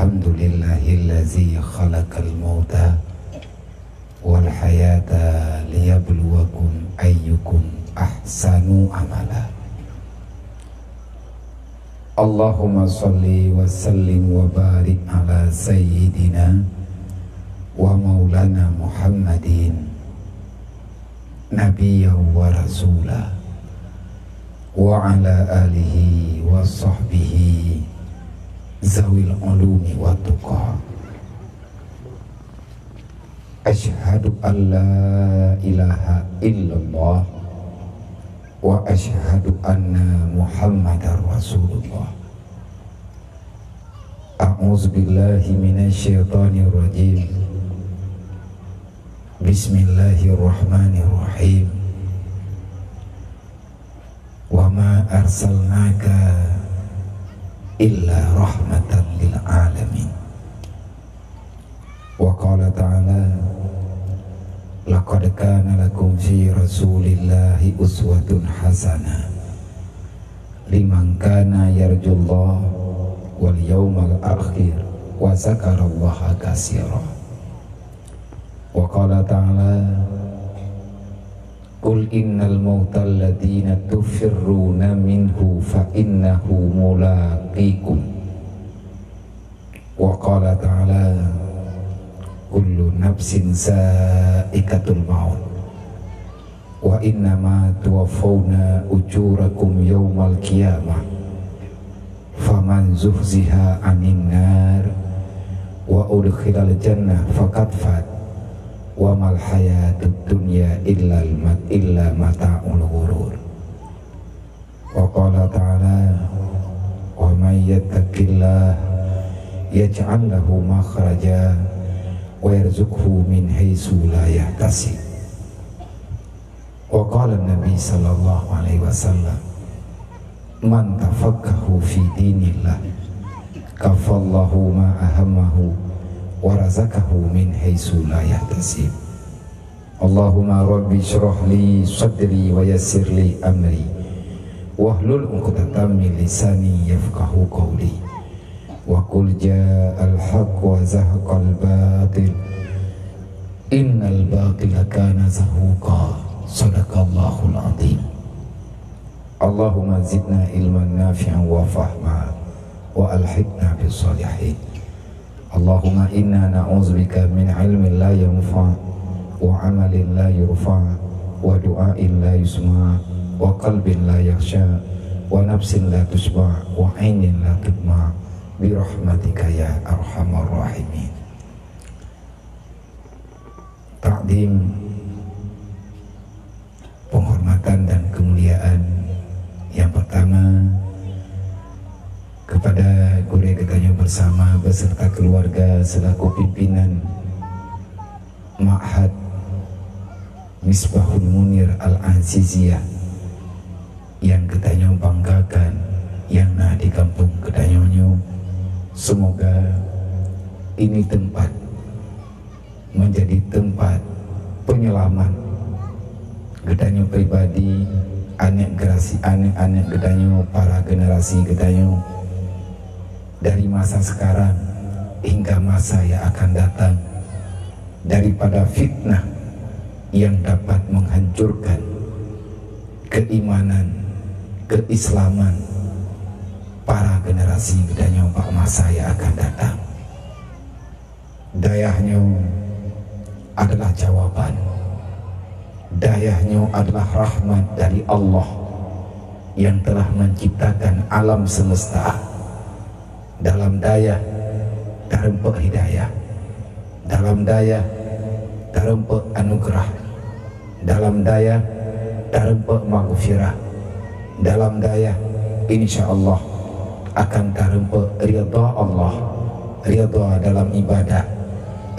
Alhamdulillahillazi khalaqal mauta wal hayata liyabluwakum ayyukum ahsanu amala. Allahumma salli wa sallim wa barik ala sayyidina wa maulana Muhammadin nabiyya wa rasulah wa ala alihi wa sahbihi zawil ulumi wa tuqa. Asyhadu an la ilaha illallah wa asyhadu anna Muhammadar Rasulullah. A'udzu billahi minasyaitonir rajim. Bismillahirrahmanirrahim. Wa ma arsalnaka illa rahmatan lil alamin. Wa qala ta'ala laqad kana lakum fi rasulillahi uswatun hasanah liman kana yarjullah wal yawmal akhir wa zakarallaha katsira. Wa qala ta'ala qul innal mautal ladzina tufirruna minhu fa innahu mulaqikum. Wa qala ta'ala kullu nafsin sa'iqatul maut wa innama tuwaffawna ujurakum yawmal qiyamah faman zuhziha 'anil nar wa udkhilal jannah faqad fat wa mal hayatud dunya illa mata'ul ghurur. Wa qala ta'ala wa may yattaqillah yaj'al lahu makhraja wa yarzuqhu min haitsu la yahtasib. Wa qala Nabi sallallahu alaihi wasallam man tafaqahu fi dinillah kafallahu ma ahammahu wa razaqahu min haitsu la yahtasib. Allahumma rabbi shrah li sadri wa yassir li amri wahlul 'uqdatam min lisani yafqahu qawli. Wa qul ja'al haqq wa zahaqal batil innal batila kana zahuqa. Sadaqallahul azim. Allahumma zidna ilman nafi'an wa fahma wa alhiqna bis salihin. Allahumma inna na'udzubika min ilmin la yanfa' wa amalin la yurfa' wa du'ain la yusma' wa qalbin la yakhsha wa nafsin la tusba' wa 'ainin la tudma' birahmatika ya arhamar rahimin. Takdim, penghormatan dan kemuliaan yang pertama kepada Gure Getanyo bersama beserta keluarga selaku pimpinan Ma'had Misbahul Munir Al-Aziziyah yang Getanyo banggakan, yang nah di kampung Gedanyonyo. Semoga ini tempat menjadi tempat penyelaman Gedanyo pribadi, anak Gedanyo, para generasi Gedanyo dari masa sekarang hingga masa yang akan datang, daripada fitnah yang dapat menghancurkan keimanan, keislaman para generasi Gedanyo Pak masa yang akan datang. Dayahnya adalah jawaban, dayahnya adalah rahmat dari Allah yang telah menciptakan alam semesta. Dalam dayah terempuk hidayah, dalam dayah terempuk anugerah, dalam dayah terempuk maghfirah, dalam dayah insya Allah akan terempuk ridha Allah, ridha dalam ibadah,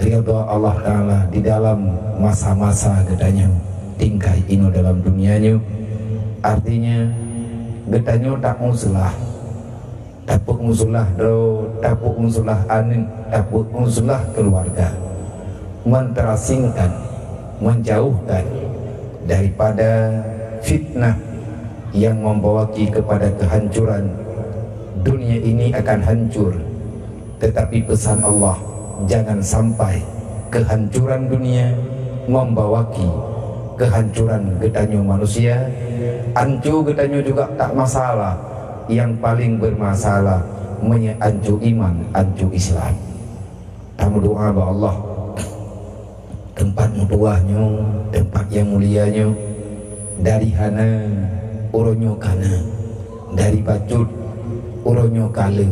ridha Allah Ta'ala di dalam masa-masa Gedanyo tingkai ino dalam dunianya. Artinya Gedanyo tak muslah, tapuk musulah do, tapuk musulah anin, tapuk musulah keluarga, menterasingkan, menjauhkan daripada fitnah yang membawa kepada kehancuran. Dunia ini akan hancur Tetapi pesan Allah, jangan sampai kehancuran dunia membawaki kehancuran getanyo manusia. Ancu getanyo juga tak masalah, yang paling bermasalah ancu iman, ancu Islam. Tamu doa ba Allah, tempat mutuahnya, tempat yang mulianya, dari hana uronyo kana, dari bacut uronyo kale,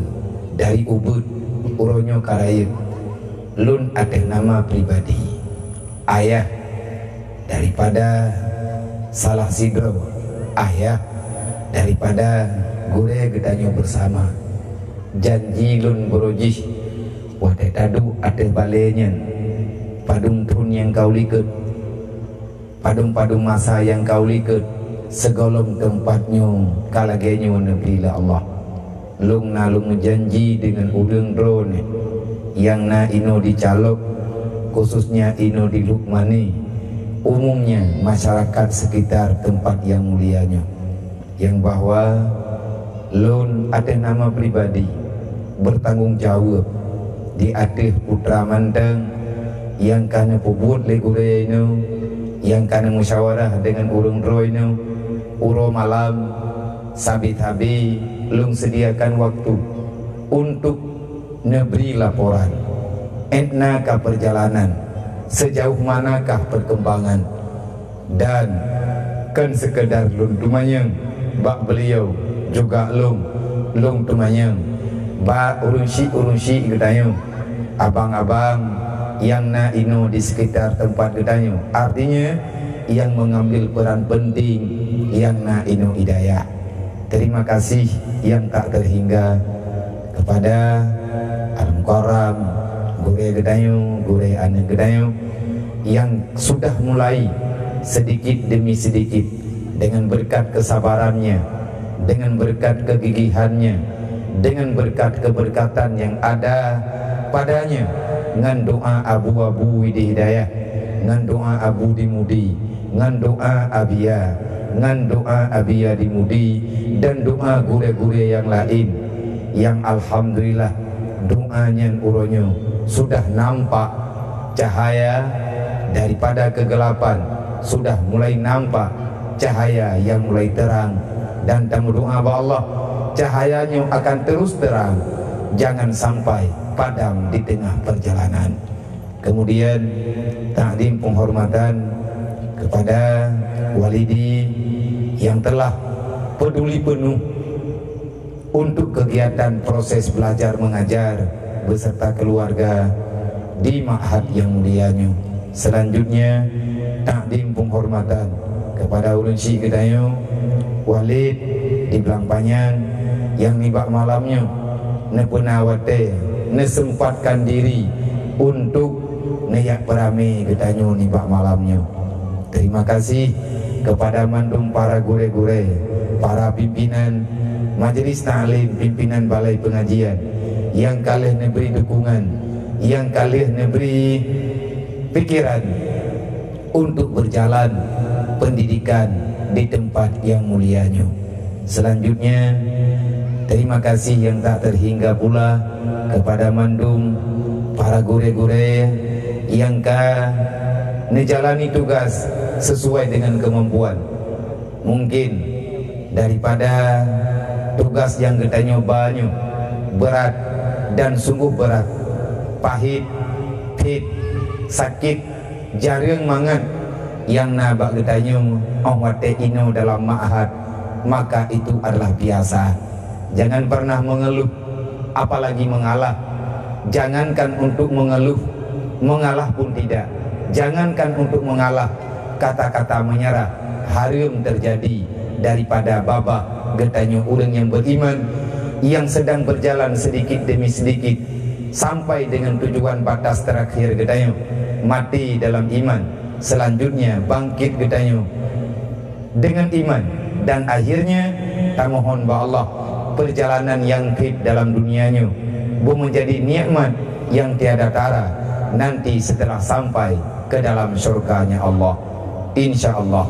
dari ubud uronyo karaya. Lun ada nama pribadi, ayah daripada salah sidro, ayah daripada gure gedanyo bersama. Janji lun berojih wadai tadu ada balenya, padung tun yang kau liket, padung-padung masa yang kau liket, segolong tempatnya kalagenyo nebila Allah. Lung nalung janji dengan udeng drone yang na ino dicalok, khususnya ino di Lukmani, umumnya masyarakat sekitar tempat yang mulianya, yang bahwa lun ada nama pribadi bertanggung jawab di atas putra manteng yang kana pubut le gure ino, yang kana musyawarah dengan urung dro ino, uro malam sabit-habi lung sediakan waktu untuk neberi laporan entnakah perjalanan, sejauh manakah perkembangan, dan kan sekedar lung tumayang bak beliau juga lung tumayang bak urunsi gedayo abang-abang yang na ino di sekitar tempat gedayo, artinya yang mengambil peran penting yang na ino hidayah. Terima kasih yang tak terhingga kepada Al-Mukarram, gure gedayo, gure anak gedayo, yang sudah mulai sedikit demi sedikit dengan berkat kesabarannya, dengan berkat kegigihannya, dengan berkat keberkatan yang ada padanya, ngan doa abu-abu di hidayah, ngan doa abu di mudi, ngan doa abia, ngan doa abia di mudi, dan doa gure-gure yang lain, yang alhamdulillah doanya uronyo sudah nampak cahaya daripada kegelapan, sudah mulai nampak cahaya yang mulai terang. Dan tamu doa ba Allah, cahayanya akan terus terang, jangan sampai padam di tengah perjalanan. Kemudian takdim penghormatan kepada walidi yang telah peduli penuh untuk kegiatan proses belajar mengajar beserta keluarga di ma'had yang mulianya. Selanjutnya takdim penghormatan kepada ulun syekh gedayo Walid di Belangpanyan yang nibak malamnya nepenawate nesempatkan diri untuk neyak perame gedanyo nibak malamnya. Terima kasih kepada mandum para gure-gure, para pimpinan majelis ta'lim, pimpinan balai pengajian yang kalih neberi dukungan, yang kalih neberi pikiran untuk berjalan pendidikan di tempat yang mulianya. Selanjutnya terima kasih yang tak terhingga pula kepada mandum para gure-gure yang menjalani tugas sesuai dengan kemampuan. Mungkin daripada tugas yang getanyo banyak, berat dan sungguh berat, pahit, pit, sakit, jarang mangat, yang nabak getanyo awate ino dalam ma'had, maka itu adalah biasa. Jangan pernah mengeluh, apalagi mengalah. Jangankan untuk mengeluh, mengalah pun tidak. Jangankan untuk mengalah, kata-kata menyerah harum terjadi daripada babak getanyo orang yang beriman, yang sedang berjalan sedikit demi sedikit sampai dengan tujuan batas terakhir getanyo, mati dalam iman, selanjutnya bangkit getanyo dengan iman, dan akhirnya tamohon ba Allah perjalanan yang fit dalam dunianya bu menjadi nikmat yang tiada tara nanti setelah sampai ke dalam surganya Allah. Insya Allah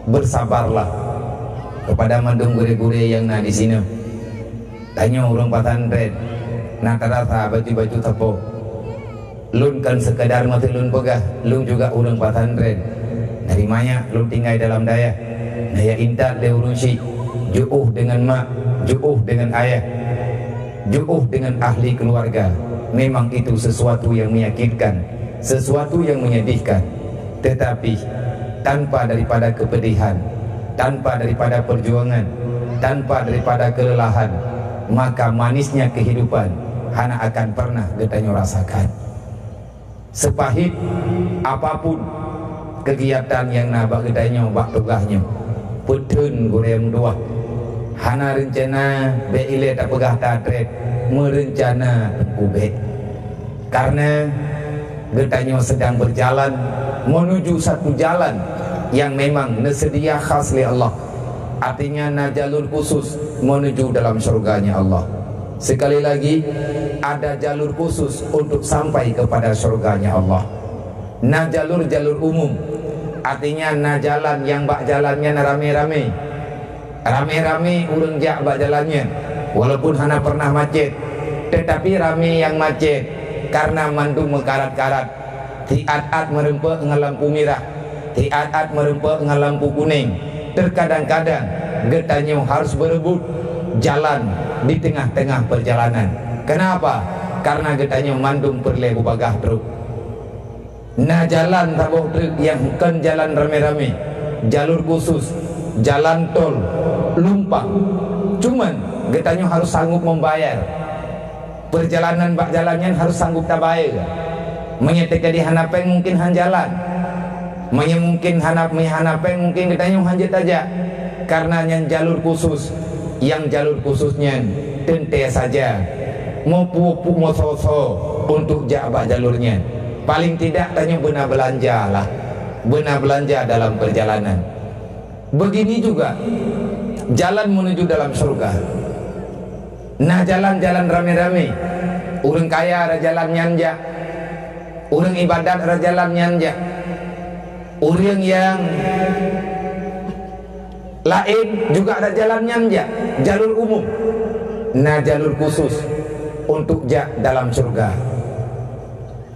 bersabarlah kepada mandung gure-gure yang na di sini. Tanya orang pesantren Nah terasa baju-baju tepuk lun kan sekedar mati lun pegah, lun juga urang pasantren dari maya lun tinggal dalam daya intat le urun si juuh dengan mak, juuh dengan ayah, juuh dengan ahli keluarga. Memang itu sesuatu yang menyakitkan, sesuatu yang menyedihkan. Tetapi tanpa daripada kepedihan, tanpa daripada perjuangan, tanpa daripada kelelahan, maka manisnya kehidupan hana akan pernah getanyo rasakan. Sepahit apapun kegiatan yang nabak getanyo bak tugahnya, petun goreng dua, hana rencana beile tak pegah tatret, merencana kubek. Karena getanyo sedang berjalan menuju satu jalan yang memang nesedia khas li Allah. Artinya na jalur khusus menuju dalam surganya Allah. Sekali lagi, ada jalur khusus untuk sampai kepada surganya Allah. Na jalur-jalur umum, artinya na jalan yang bak jalannya na rame-rame. Rame-rame urang jak bak jalannya, walaupun hana pernah macet, tetapi rame yang macet karena mandu mekarat-karat. Tiat-at merempek dengan lampu merah, tiat-at merempek dengan lampu kuning. Terkadang-kadang getanyo harus berebut jalan di tengah-tengah perjalanan. Kenapa? Karena getanyo mandung perle bagah truk. Nah jalan tabok truk yang bukan jalan rame-rame, jalur khusus, jalan tol, lumpang. Cuman getanyo harus sanggup membayar. Perjalanan bak jalannya harus sanggup tabayar. Menyetek di hanapeng mungkin han jalan, mungkin hanapeng mungkin getanyo hanjet aja. Karena yang jalur khusus, yang jalur khususnya tente saja mau pupuk mau soso untuk jabak jalurnya. Paling tidak tanya benar belanja lah, benar belanja dalam perjalanan. Begini juga jalan menuju dalam surga. Nah jalan-jalan rame-rame, orang kaya ada jalan nyanja, orang ibadat ada jalan nyanja, orang yang lain juga ada jalan nyanja, jalur umum. Nah jalur khusus untuk jak dalam surga.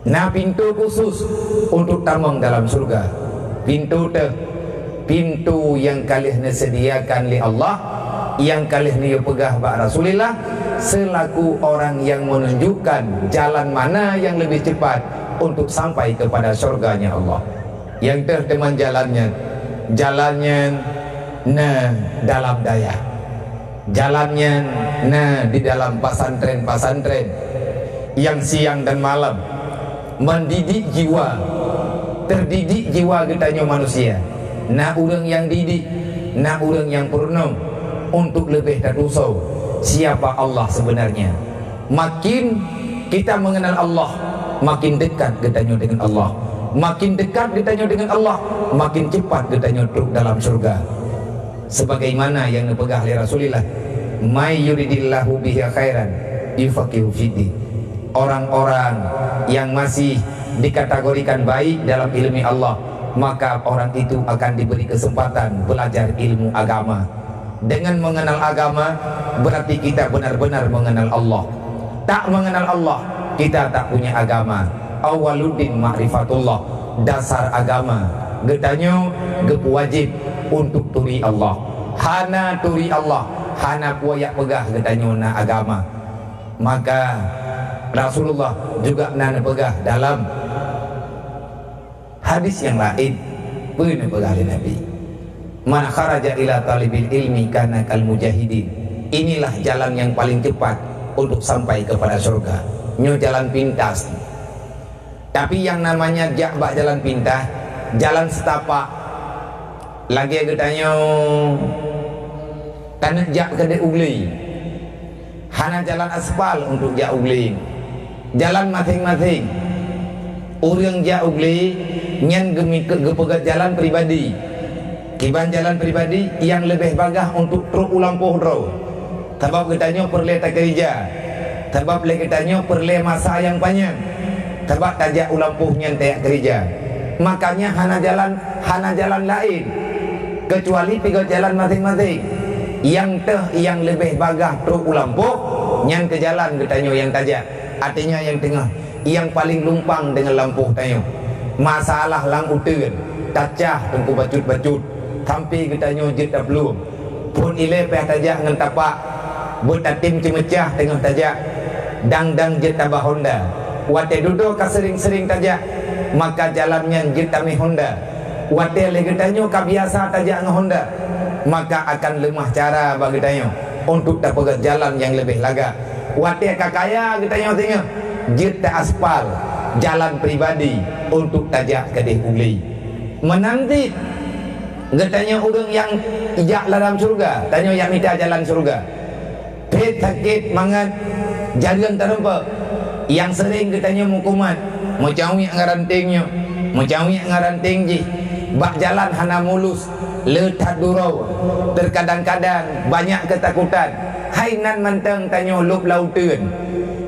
Nah pintu khusus untuk tamang dalam surga. Pintu yang kalih disediakan oleh Allah, yang kalih ni pegah bak Rasulullah selaku orang yang menunjukkan jalan mana yang lebih cepat untuk sampai kepada surganya Allah. Yang terteman jalannya nah dalam daya, jalannya nah di dalam pasantren-pasantren yang siang dan malam mendidik jiwa, terdidik jiwa getanyo manusia. Nah urang yang didik, nah urang yang purno untuk lebih terusau siapa Allah sebenarnya. Makin kita mengenal Allah, makin dekat getanyo dengan Allah. Makin dekat getanyo dengan Allah, makin cepat getanyo truk dalam surga. Sebagaimana yang dipegah oleh Rasulullah, may yuridillahu bihi khairan yufaqihu fiddin. Orang-orang yang masih dikategorikan baik dalam ilmu Allah, maka orang itu akan diberi kesempatan belajar ilmu agama. Dengan mengenal agama berarti kita benar-benar mengenal Allah. Tak mengenal Allah, kita tak punya agama. Awaluddin ma'rifatullah, dasar agama getanyo gepu wajib untuk turi Allah. Hana turi Allah, hana puayak pegah getanyo na agama. Maka Rasulullah juga nana pegah dalam hadis yang lain, pernah pegah oleh Nabi, man kharaja ila talibil ilmi kana kal mujahidin. Inilah jalan yang paling cepat untuk sampai kepada surga. Nyo jalan pintas. Tapi yang namanya jakbak jalan pintas, jalan setapak lagi getanyo tanah jak kedai ugli, hana jalan aspal untuk jak ugli, jalan masing-masing. Orang jak ugli nyen gepegat jalan pribadi, kiban jalan pribadi yang lebih bagah untuk truk ulampuh road. Sebab getanyo perle tak kerja, sebab le getanyo perle masa yang panjang, sebab tajak ulampuh nyen tak kerja. Makanya hana jalan lain kecuali tiga jalan masing-masing. Yang lebih bagah truk ulampuh nyan ke jalan getanyo yang tajak, artinya yang tengah, yang paling lumpang dengan lampu tanyo. Masalah lang uteun tacah tengku bacut-bacut sampai getanyo jet dah belum pun ile peh tajak ngan tapak butatim cemecah tengah tajak dang jet tabah Honda wate duduk ka sering-sering tajak maka jalannya jet tami Honda wate le getanyo ka biasa tajak ngan Honda maka akan lemah cara bagi getanyo untuk dapat jalan yang lebih laga. Wate ka kaya getanyo tengah jet ta aspal jalan pribadi untuk tajak ke uli menanti getanya orang yang ijak dalam surga tanya yang minta jalan surga pet sakit mangat jalan terempa yang sering getanya mukumat mucawi ngarantingnya mucawi ngaranting ji bak jalan hana mulus letat durau terkadang-kadang banyak ketakutan hai nan manteng tanya lup lauteun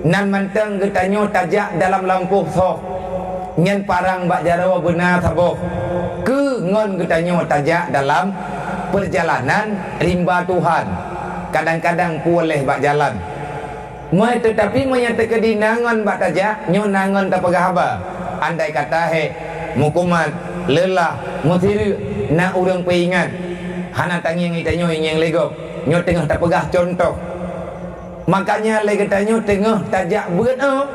nan manteng getanyo tajak dalam lampu sok nyen parang bak jarawa benar taboh ke ngon getanyo tajak dalam perjalanan rimba Tuhan kadang-kadang boleh bak jalan mai tetapi menyatakan di nangon bak tajak nyo nangon tak pegah haba andai kata he mukumat lelah mutiru na urang peingat hana tangi ngitanyo yang legop nyo tengah tak pegah contoh. Makanya lagi tanya tengah tajak berat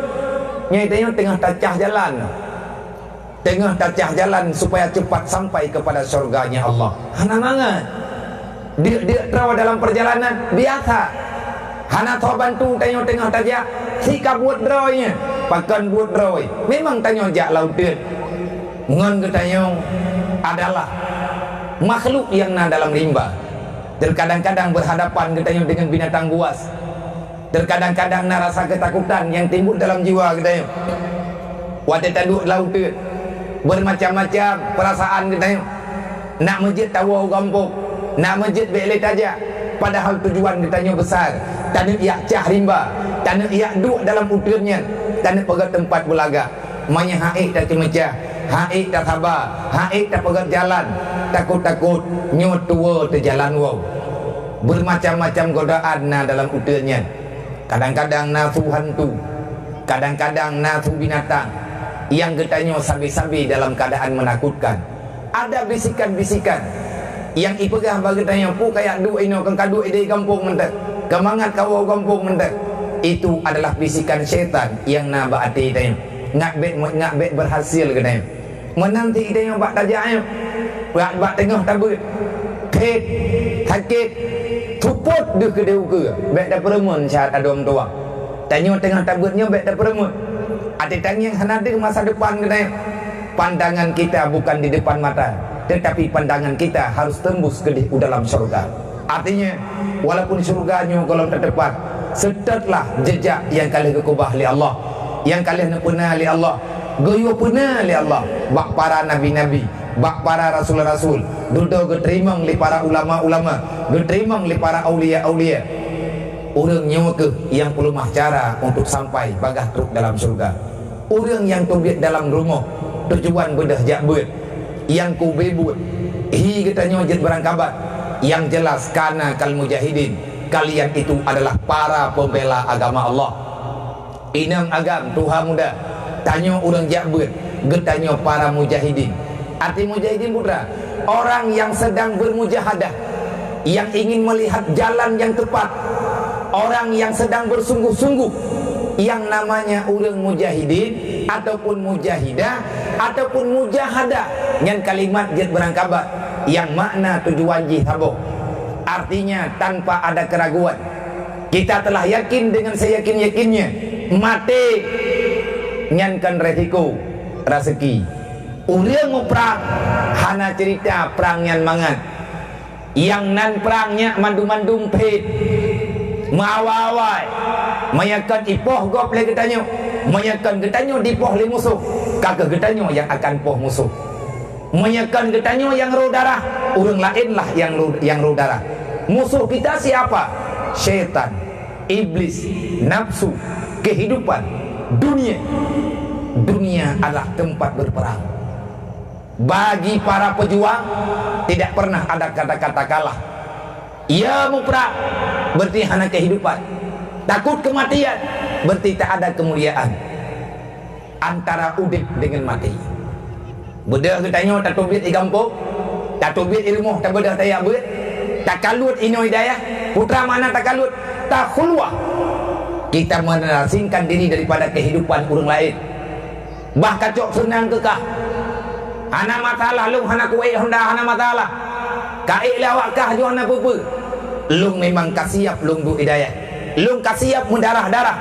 nyai tanya tengah tacah jalan tengah tacah jalan supaya cepat sampai kepada surganya Allah. Hana mangat dia trawa dalam perjalanan biasa hana tho bantu tanya tengah tajak sikap buat droynya pakan buat droy memang tanya jak lauteun ngon getanya adalah makhluk yang na dalam rimba terkadang-kadang berhadapan getanya dengan binatang buas. Terkadang-kadang nak rasa ketakutan yang timbul dalam jiwa kita. Wate tanduk laut tu bermacam-macam perasaan kita. Nak masjid tahu gampuk, nak masjid belai tajak. Padahal tujuan kita besar. Tanah ia cah rimba, tanah ia duduk dalam uturnya, tanah pegat tempat belaga. Manya haik tak cemecah, haik tak sabar, haik tak pegat jalan, takut-takut nyot tua te jalan wow. Bermacam-macam godaan na dalam uturnya. Kadang-kadang nafsu hantu, kadang-kadang nafsu binatang yang getanyo sabi-sabi dalam keadaan menakutkan. Ada bisikan-bisikan yang ipegah bagi getanyo pu kayak du ino kang kadu ide kampung mentek. Kemangat kau kampung mentek. Itu adalah bisikan syaitan yang na ba ati tanyo. Ngak bet berhasil getanyo. Menanti tanyo bak tajaknya. Bak tengah tabut. Pet, sakit tuput dia ke deu ke bek dah peremun syarat adom tua tanyo tengah tabutnya bek dah peremun ati tang yang hanadir masa depan kita pandangan kita bukan di depan mata tetapi pandangan kita harus tembus ke dalam surga artinya walaupun surganya kalau terdepan setetlah jejak yang kalian kekubah li Allah yang kalian pernah li Allah goyo pernah li Allah bak para nabi-nabi bak para rasul-rasul duduk geterimang li para ulama-ulama geterimang li para aulia-aulia orang nyawa ke yang perlu cara untuk sampai bagah truk dalam surga orang yang tubit dalam rumah tujuan bedah jakbut yang ku bebut hi katanya jet berangkabat yang jelas karena kal mujahidin kalian itu adalah para pembela agama Allah inang agam Tuhan muda tanya orang jakbut getanya para mujahidin. Arti mujahidin putra orang yang sedang bermujahadah, yang ingin melihat jalan yang tepat, orang yang sedang bersungguh-sungguh, yang namanya orang mujahidin ataupun mujahidah ataupun mujahadah dengan kalimat jet berangkabat yang makna tujuan jihad. Artinya tanpa ada keraguan kita telah yakin dengan seyakin-yakinnya mati nyankan resiko rezeki. Urang perang hana cerita perang yang mangan yang nan perangnya mandum-mandum pet mawawai mayakan ipoh gop le getanyo mayakan getanyo dipoh le musuh kagak getanyo yang akan poh musuh mayakan getanyo yang ro darah urang lainlah yang ro darah musuh kita siapa syaitan iblis nafsu kehidupan dunia adalah tempat berperang. Bagi para pejuang tidak pernah ada kata-kata kalah. Ia muprah berarti hana kehidupan. takut kematian, berarti tak ada kemuliaan antara udip dengan mati. Bedah kita tanya tak tubit di kampung, tak tubit di rumah, tak bedah tayak beut, tak kalut ino hidayah, putra mana tak kalut, tak khulwah. Kita menasingkan diri daripada kehidupan orang lain. Bah kacok senang kekah. Hana masalah lung hana kuih honda hana masalah. Kaik lawak kah jo hana apa-apa. Lung memang kasiap lung bu hidayah. Lung kasiap mendarah-darah.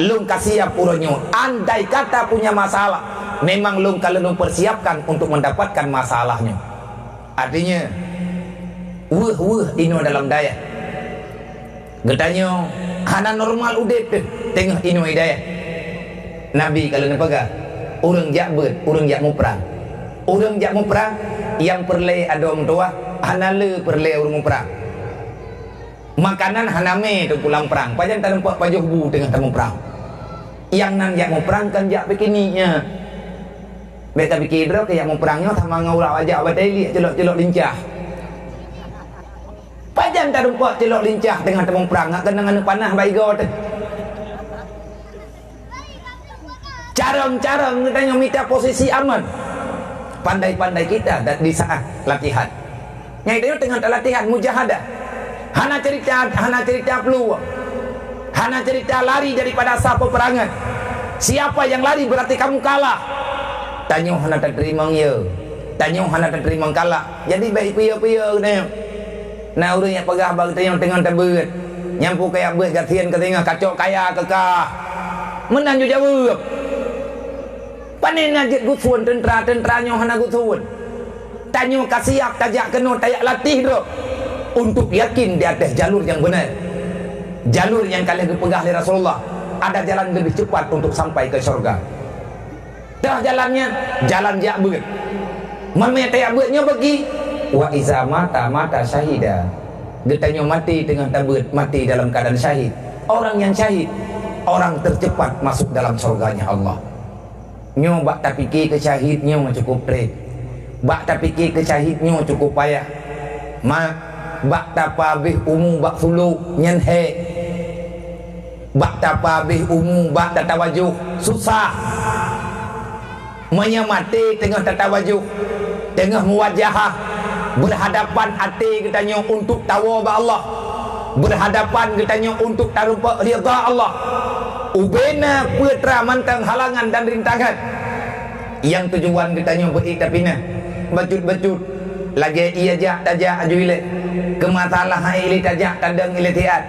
Lung kasiap uronyo. Andai kata punya masalah, memang lung kalau lung persiapkan untuk mendapatkan masalahnya. Artinya wuh ino dalam daya. Getanyo hana normal udip tengah ino hidayah. Nabi kalau nak pegang orang jak ber, orang jak mau perang. Orang jak mau perang yang perle ada orang tua, hana le perle orang mau perang. Makanan hana me tu pulang perang. Pajan tak nampak pajuh bu tengah tamu perang. Yang nan jak mau perang kan jak begininya. Beta fikir dah ke jak mau perangnya sama ngaulah ajak bateli celok-celok lincah. Pajan tak nampak celok lincah tengah tamu perang, ngak kena nganu panah baigo tu. Carang-carang katanya minta posisi aman. Pandai-pandai kita di saat latihan. Yang itu tengah latihan mujahadah. Hana cerita peluang. Hana cerita lari daripada asap peperangan. Siapa yang lari berarti kamu kalah. Tanya hana tak terima ya. Tanya hana tak terima kalah. Jadi baik pia-pia ni. Nah orang yang pegah bang tanya tengah tabut. Nyampu kayak beut gatian ke tengah kacok kaya kekah. Menang juga jawab. Panen ngajit gutsun tentera-tenteranya hana gutsun. Tanyo kasiap tajak kena tayak latih tu untuk yakin di atas jalur yang benar. Jalur yang kalian dipegah oleh Rasulullah. Ada jalan lebih cepat untuk sampai ke surga. Dah jalannya jalan jak beut. Mana tayak beutnya bagi wa iza mata syahida. Getanyo mati dengan tabut, mati dalam keadaan syahid. Orang yang syahid, orang tercepat masuk dalam surganya Allah. Nyo bak tak fikir ke syahidnya cukup trek. Bak tak fikir ke syahidnya cukup payah. Bak tak pabih umum bak sulu nyen he. Bak tak pabih umum bak tak tawajuh susah. Menyamati tengah tak tawajuh, tengah muwajahah, berhadapan hati katanya untuk tawa ba Allah. Berhadapan katanya untuk tarupa ridha Allah. Ubena putra mantang halangan dan rintangan. Yang tujuan katanya berikapina bacut-bacut lagi ia jak tajak ajuile kemasalah ile tajak tadang ile tiat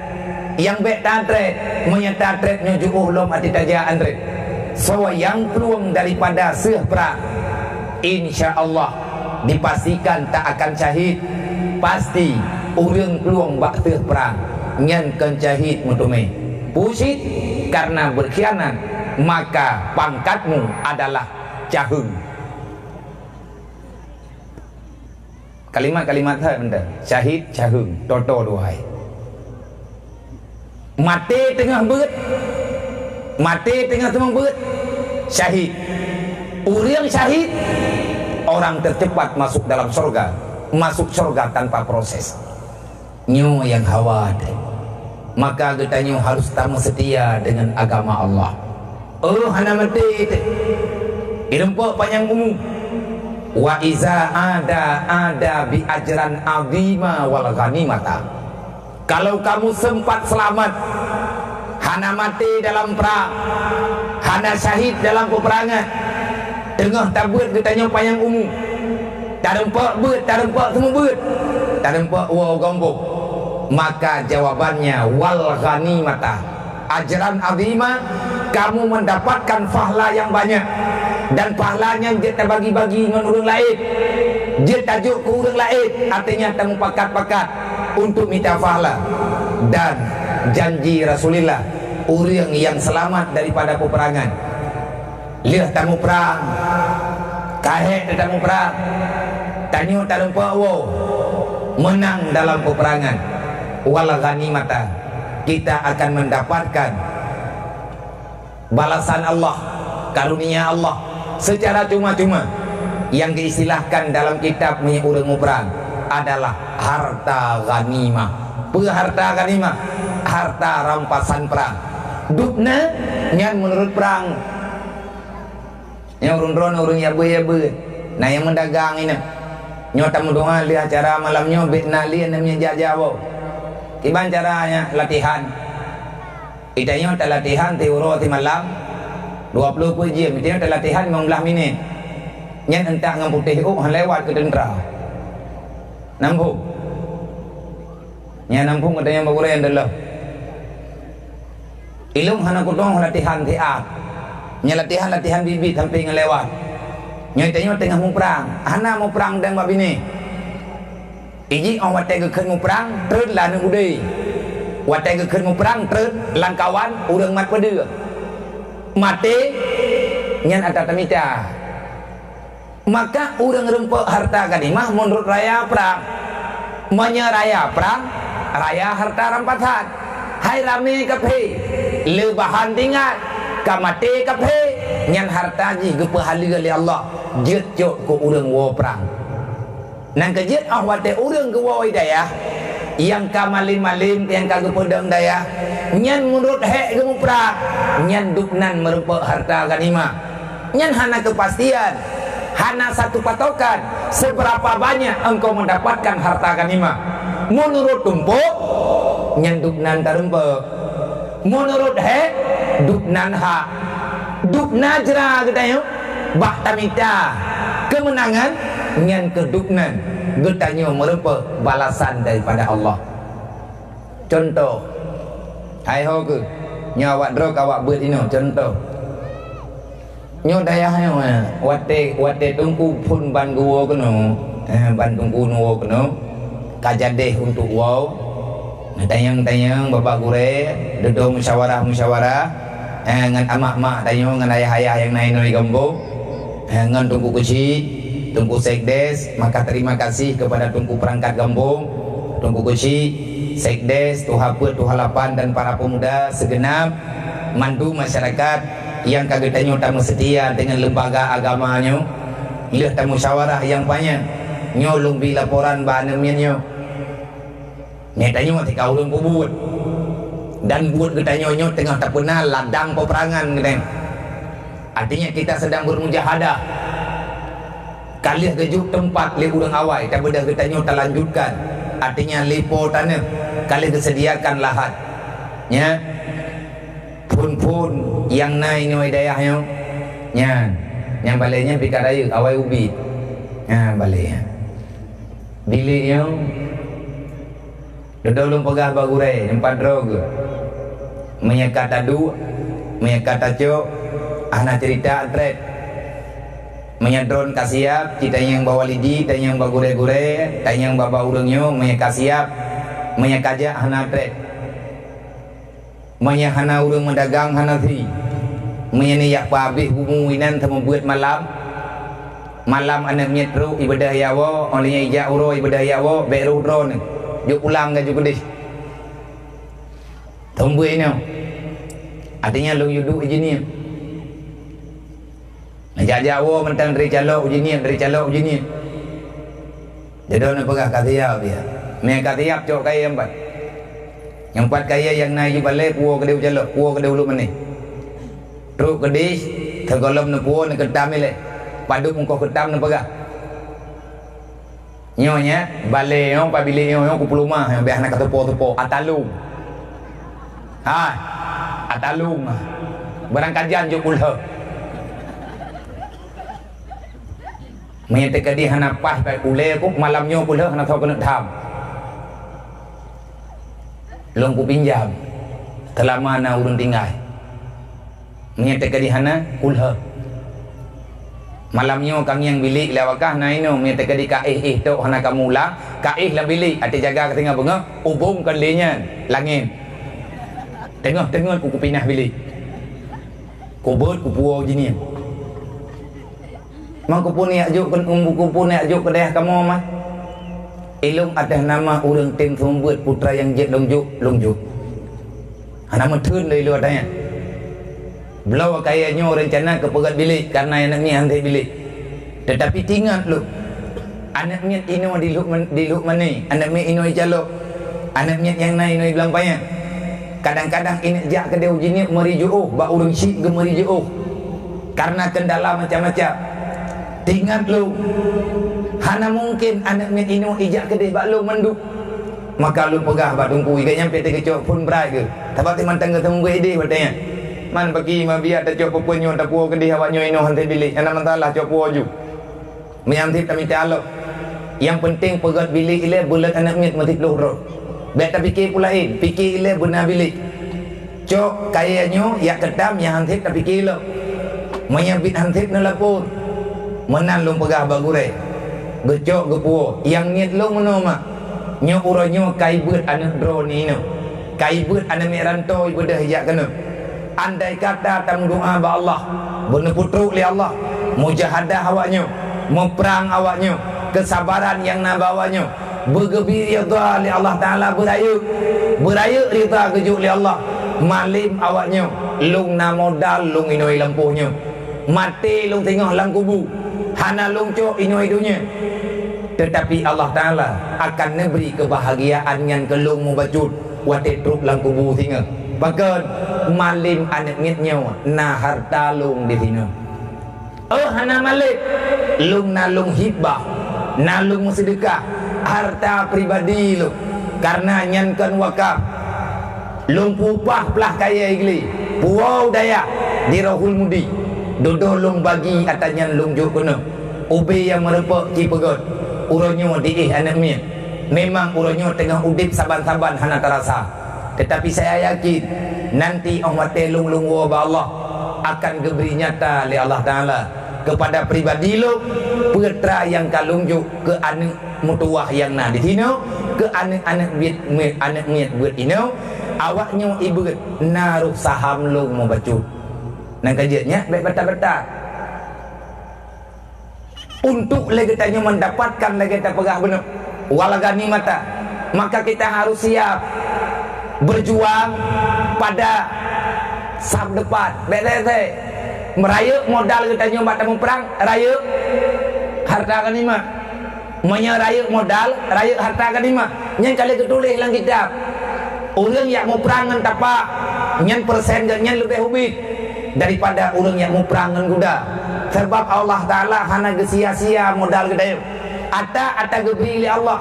yang bek tatre menyata tretnya juuh lom ati tajak andre. So yang peluang daripada seuh perang insyaallah dipastikan tak akan syahid. Pasti urang peluang bak seuh perang ngan kan syahid mutume. Pusit karena berkhianat, maka pangkatmu adalah cahung. Kalimat-kalimat benda syahid cahung toto duai. Mati tengah beut, mati tengah temang beut, syahid. Urang syahid, orang tercepat masuk dalam surga. Masuk surga tanpa proses. Nyo yang khawatir, maka getanyo harus tamu setia dengan agama Allah. Oh hana mati irempo panjang umum. Wa iza ada bi ajran azima wal ghanimata. Kalau kamu sempat selamat, hana mati dalam perang, hana syahid dalam peperangan, tengah tabut getanyo panjang umum. Tak rempak beut, tak rempak semua beut, tak rempak wow gombong. Maka jawabannya wal ghanimata, ajran azima, kamu mendapatkan pahala yang banyak. Dan pahalanya dia tak bagi-bagi dengan orang lain, dia tajuk ke orang lain. Artinya kamu pakat-pakat untuk minta pahala. Dan janji Rasulullah, orang yang selamat daripada peperangan, lihat tamu perang, kahek tamu perang, tanyo tak lupa wow, menang dalam peperangan, wal ghanimata, kita akan mendapatkan balasan Allah, karunia Allah secara cuma-cuma. Yang diistilahkan dalam kitab urang perang adalah harta ghanimah. Harta ghanimah, harta rampasan perang. Dupna nyan menurut perang. Yang urun-urun urun yabu-yabu. Nah yang mendagang ini. Nyota mendoa lihat acara malamnya bitna li namanya jajawo. Kiban caranya latihan. Itanya tak latihan teuro ti malam 20 jam. Itanya tak latihan 15 minit. Nyan entak ngam putih lewat ke tentera. Nampung. Nyan nampung katanya bagure yang dalam. Ilung hana kudong latihan tiap. Nya latihan bibit sampai ngelewat. Nya itanya tengah mau perang. Hana mau perang dan babine. Iji orang watai ke mau perang terus lah nang udai. Watai ke mau perang terus langkawan urang mat pada. Mati nyan ada tamita. Maka urang rempuk harta ganimah menurut raya perang. Menyeraya perang raya harta rampasan. Hai rame kape lebahan tinggal kamate kape nyan harta ji gepahala oleh Allah jet jok ko urang wo perang. Nang kejet wate urang ke wo daya yang kamalin-malin yang kagak pedang daya nyan menurut hek gemu perang nyan duknan merupakan harta ganimah nyan hana kepastian hana satu patokan seberapa banyak engkau mendapatkan harta ganimah. Menurut tumpuk nyan duknan tarempek, menurut hek duknan hak dukna jera katanya bah tamita kemenangan nyan keduknan getanya merupakan balasan daripada Allah. Contoh hai ho ke nyawak drog awak beut ino contoh nyo dayah nyo wate tungku pun ban guo keno ban tungku nuo keno kajadeh untuk wow tayang bapak gure dedo musyawarah ngan amak-mak tayang ngan ayah-ayah yang naik di kampung ngan tungku kecil Tungku Sekdes, maka terima kasih kepada Tungku Perangkat Kampung, Tungku Kecil, Sekdes, Tuhaput, Tuhalapan dan para pemuda segenap mandu masyarakat yang kagetanya tamu setia dengan lembaga agamanya. Lihat tamu musyawarah yang banyak. Nyo lumbi laporan bahannya. Nyatanya ketika ulun kubut dan buat getanya nyo tengah tak pernah ladang peperangan getanya. Artinya kita sedang bermujahadah. Kali kejuk tempat le urang awai tak beda getanya tak lanjutkan. Artinya lipo tanah kali disediakan lahat. Nya pun yang naik ni dayahnya. Nya yang baliknya pikaraya awai ubi. Baliknya. Bilik yang dodolong pegah bagurai empat drog. Menyekat adu, menyekat acok, anak cerita atret. Menyadron kasiap kita yang bawa lidi dan yang bagure-gure dan yang bawa urangnya menyakasiap menyakaja hana tret menyahana urang mendagang hana thi menyaniyak pabih humuinan temu buat malam anak nyetru ibadah yawo olehnya ija uro ibadah yawo beru drone juk ulang ke juk gedis tumbuh ini artinya lu yudu ijini Jajawo mentang dari calok ujinya jadi orang pegah katiap dia me katiap cok kaya empat kaya yang naik balik puo kedeu calok puo kedeu lu meni truk kedis tergolong ne puo ne ketam ile padu mungko ketam ne pegah nyonya balik yang pabili yang kupuluma yang biar nak tepo atalum atalum barang kajian juk ulha menyatakan dia hana pas pai ule ku malamnya ku leh hana tahu kena tham long ku pinjam selama na urun tinggal menyatakan dia hana kulha malamnya kami yang bilik lawakah na ino menyatakan dia kaih tu hana kamu lah kaih lah bilik ati jaga ketinggal bunga ubung kalinya langit tengah ku pindah bilik ku beut ku puau jini Mang kupun ya juk kupun ya juk kedai kamu mah. Ilung atas nama urang tim sumbuat putra yang jet longjuk. Nama thun dari luar tanya. Belau kayaknya rencana ke pegat bilik karena anaknya hantai bilik. Tetapi tinggal lu. Anaknya ino di luk mana? Anaknya ino icalo. Anaknya yang naik ino bilang banyak. Kadang-kadang ini jak ke dia ujinya merijuh ba urang syik ke merijuh. Karena kendala macam-macam. Tingat lu. Hana mungkin anak min inu ijak ke dia bak lu menduk. Maka lu pegah bak tungku ikan nyampe te kecok pun berai ke. Tapak te mantang ke temu ide batanya. Man bagi ma biar ta cok pupunyo ta puo ke dia awaknyo ino hantai bilik. Ana mantalah cok puo ju. Menyantip kami Allah. Yang penting pegat bilik ile bulat anak mit mati luhur. Baik tak fikir pulain, fikir ile benar bilik. Cok kayaknya ya ketam yang hantip tak fikir lo. Menyambit hantip na lapun. Menan long pegah bagure. Gecok gepuo. Yang niat lo menoma. Nyo uronyo kai beut anak drone ini. Kai beut anak meranto ibadah hijak kena. Andai kata tamu doa ba Allah, benar putruk li Allah, mujahadah awaknya, memperang awaknya, kesabaran yang nak bawanya, bergebir rida li Allah Taala, beraya rida kejuk li Allah, malim awaknya, lung na modal lung inoi lampuhnya, mati lung tengah lang kubu, hana lung cok inoi dunia. Tetapi Allah Taala akan memberi kebahagiaan yang kelung mubacut, wate truk lang kubu tinggal. Bahkan malim anak mitnya na harta lung di sini. Hana malik lung na lung hibah, na lung sedekah harta pribadi lu. Karena nyankan wakaf lung pupah pelah kaya igli puau daya di Rahul Mudi dodo lung bagi atanya lung juk kena ubi yang merepak ki pegot uronyo diih anak mit. Memang uronyo tengah udip saban-saban hana terasa. Tetapi saya yakin nanti Allah telung-lung wa Allah akan geberi nyata oleh Allah Ta'ala kepada pribadi lo, putra yang kalungjuk ke anak mutuah yang nak di sini, ke anak-anak miat buat ini, awaknya ibu naruh saham lo mau bacut. Nang kajiannya baik betul-betul. Untuk lagi tanya mendapatkan lagi tak pegah benar walagani mata, maka kita harus siap berjuang pada sab depan. Betul-betul meraya modal kita nyoba tamu perang, raya harta ganimah. Menyeraya modal, raya harta ganimah. Yang kali ketulis dalam kitab. Orang yang mau perang dengan tapak, nyan persen nyan lebih hubit daripada orang yang mau perang dengan kuda. Sebab Allah Taala hana sia-sia modal kita. Ata geberi oleh Allah.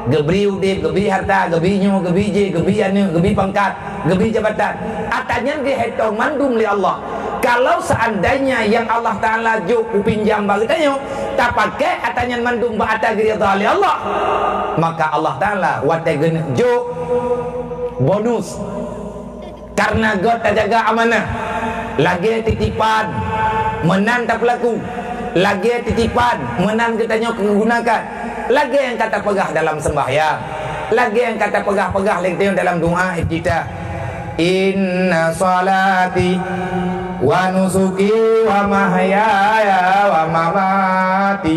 Geberi udip, geberi harta, geberi nyo, geberi je, geberi anu, geberi pangkat, geberi jabatan. Atanya dihitung mandum li Allah. Kalau seandainya yang Allah Taala juk pinjam bagi tanyo, tak pakai atanya mandum ba ata ridha li Allah, maka Allah Taala wate juk bonus. Karena God tak jaga amanah. Lagi titipan menan tak pelaku. Lagi titipan menan kita nyo kegunakan. Lagi yang kata pegah dalam sembahyang, lagi yang kata pegah-pegah lagi dalam doa kita. Inna salati wa nusuki wa mahyaya wa mamati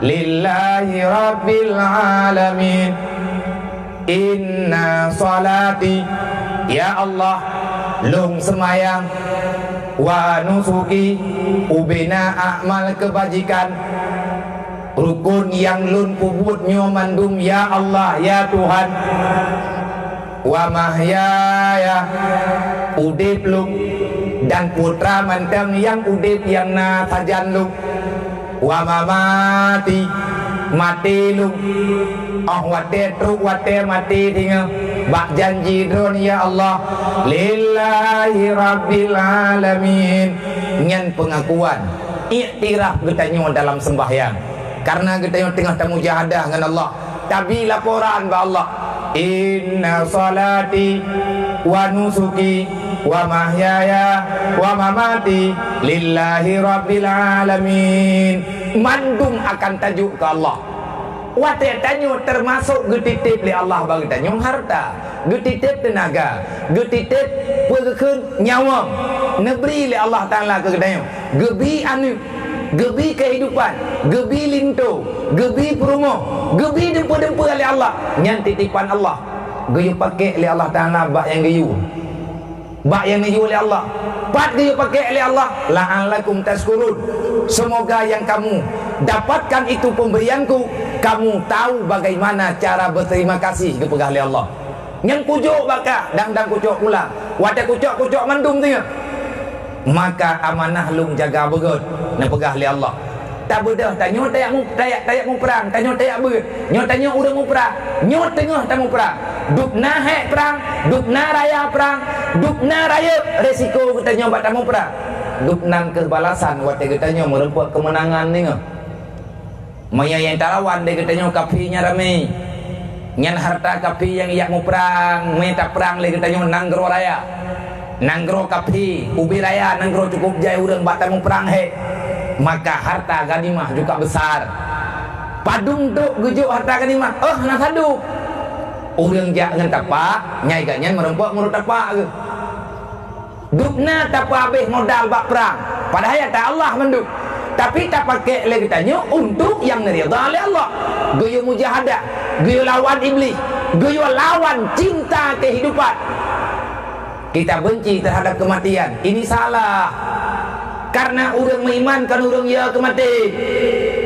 lillahi rabbil alamin. Inna salati, ya Allah, lung semayang, wa nusuki, ubina amal kebajikan, rukun yang lun kubutnya mandum ya Allah ya Tuhan, wa mahyaya, udip lu, dan putra mantam yang udip yang na sajan lu, wa mamati, mati lu, wate truk wate mati tinggal bak janji drone ya Allah lillahi rabbil alamin. Ngan pengakuan iktiraf kita nyo dalam sembahyang, karena kita tengah mujahadah dengan Allah. Tapi laporan ba Allah, inna salati wa nusuki wa mahyaya wa mamati lillahi rabbil alamin. Mandung akan tajuk ke Allah. Wate tanyo termasuk getitip li Allah bagi tanyo harta, getitip tenaga, getitip perkeun nyawa, neberi li Allah Taala ke tanyo, gebi anu, gebi kehidupan, gebi linto, gebi perumo, gebi dempa-dempa oleh Allah, yang titipan Allah. Geyu pakai oleh Allah Taala bak yang geyu. Bak yang geyu oleh Allah. Pat geyu pakai oleh Allah, la'allakum tashkurun. Semoga yang kamu dapatkan itu pemberianku, kamu tahu bagaimana cara berterima kasih kepada Allah. Yang kucuk bakar dan kucuk pulang. Wadah kucuk mandum tu. Maka amanah lung jaga begut nak pegah li Allah. Tak bedah tanya tayak mu perang, tanya tayak begut. Nyo tanya urang mu perang, nyo tengah tamu perang. Duk na hek perang, duk na raya perang, duk na raya resiko kita nyo bat tamu perang. Duk nan kebalasan wadah kita nyo merempuat kemenangan ni ngah. Maya yang tarawan dia katanya kapinya ramai. Nyan harta kapi yang iyak mu perang, minta perang le katanya nanggro raya. Nanggro kapi, ubi raya nanggro cukup jaya urang batamu perang he. Maka harta ganimah juga besar. Padung duk gujuk harta ganimah. Nak saduk. Urang jak ngan tapak, nyai ganyan merempuk murut tapak ke. Dukna tapak habis modal bak perang. Padahal ya tak Allah menduk. Tapi tak pakai lagi tanya untuk yang nerida oleh Allah. Goyo mujahadah, goyo lawan iblis, goyo lawan cinta kehidupan. Kita benci terhadap kematian. Ini salah. Karena orang mengimankan orang ya kematian.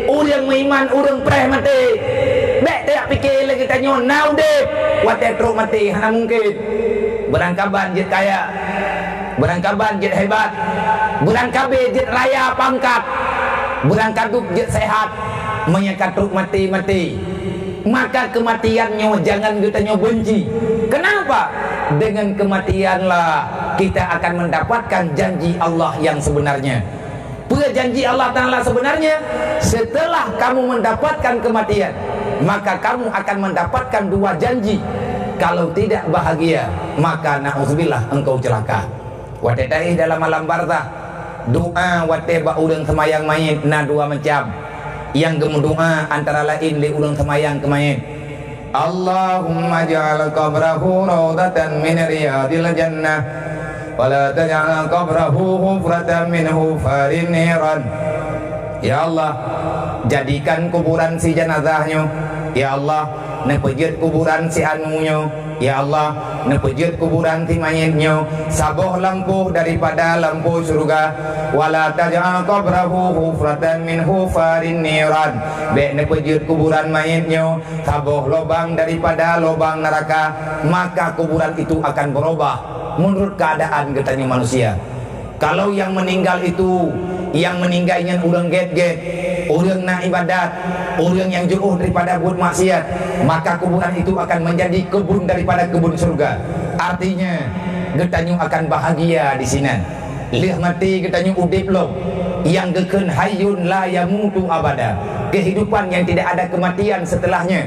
Orang mengiman orang preh mati. Bek tak fikir lagi tanya now deh. Wadah teruk mati hana mungkin. Berangkaban jet kaya. Berangkaban jet hebat. Berangkabe jet raya pangkat. Berangkaduk jet sehat. Menyakatuk mati-mati. Maka kematiannya jangan kita benci. Kenapa? Dengan kematianlah kita akan mendapatkan janji Allah yang sebenarnya. Janji Allah Ta'ala sebenarnya, setelah kamu mendapatkan kematian, maka kamu akan mendapatkan dua janji. Kalau tidak bahagia, maka na'udzubillah engkau celaka. Watetai dalam malam barzah, doa wateba urang semayang mayit na dua macam. Yang gemudoa antara lain li urang semayang ke mayit. Allahumma ja'al qabrahu rawdatan min riyadil jannah wala taj'al qabrahu hufratan min hufarin niran. Ya Allah, jadikan kuburan si jenazahnya. Ya Allah, nepejut kuburan si anunya. Ya Allah, nepejut kuburan si mayitnya saboh lampu daripada lampu surga. Wala taj'al qabrahu hufratan min hufarin niran. Bek nepejut kuburan mayitnya saboh lubang daripada lubang neraka. Maka kuburan itu akan berubah menurut keadaan getanya manusia. Kalau yang meninggal itu, yang meninggalnya orang get-get, orang nak ibadat, orang yang jauh daripada buat maksiat, maka kuburan itu akan menjadi kebun daripada kebun surga. Artinya getanya akan bahagia di sini. Lih mati getanya udip lo, yang geken hayyun la yamutu abada. Kehidupan yang tidak ada kematian setelahnya.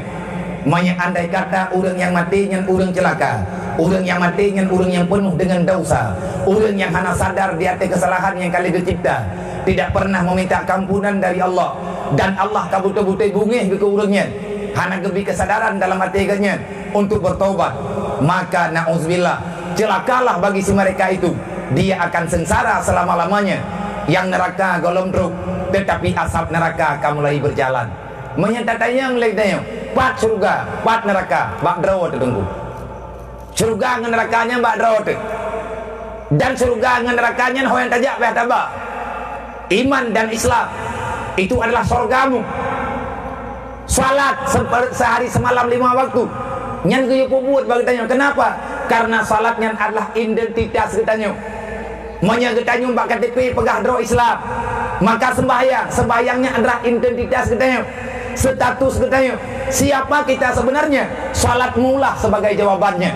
Maya andai kata orang yang mati yang orang celaka, orang yang mati yang orang yang penuh dengan dosa, orang yang hanya sadar di atas kesalahan yang kali dicipta, tidak pernah meminta kampunan dari Allah, dan Allah kabut-kabut bungih ke orangnya, hanya gebi kesadaran dalam hati nya untuk bertobat, maka na'udzubillah, celakalah bagi si mereka itu. Dia akan sengsara selama-lamanya. Yang neraka golong truk, tetapi asap neraka akan mulai berjalan. Menyatakan yang pat surga, pat neraka, bak draw tertunggu. Surga dengan nerakanya bak draw tu. Dan surga dengan nerakanya hoyan tajak bah tabak. Iman dan Islam itu adalah surgamu. Salat sehari semalam 5 waktu. Nyan geus buat bagi tanya. Kenapa? Karena salatnya adalah identitas kitanya. Monya kitanya bak KTP pegah draw Islam. Maka sembahyangnya adalah identitas kitanya. Status katanya, siapa kita sebenarnya? Salat mula sebagai jawabannya.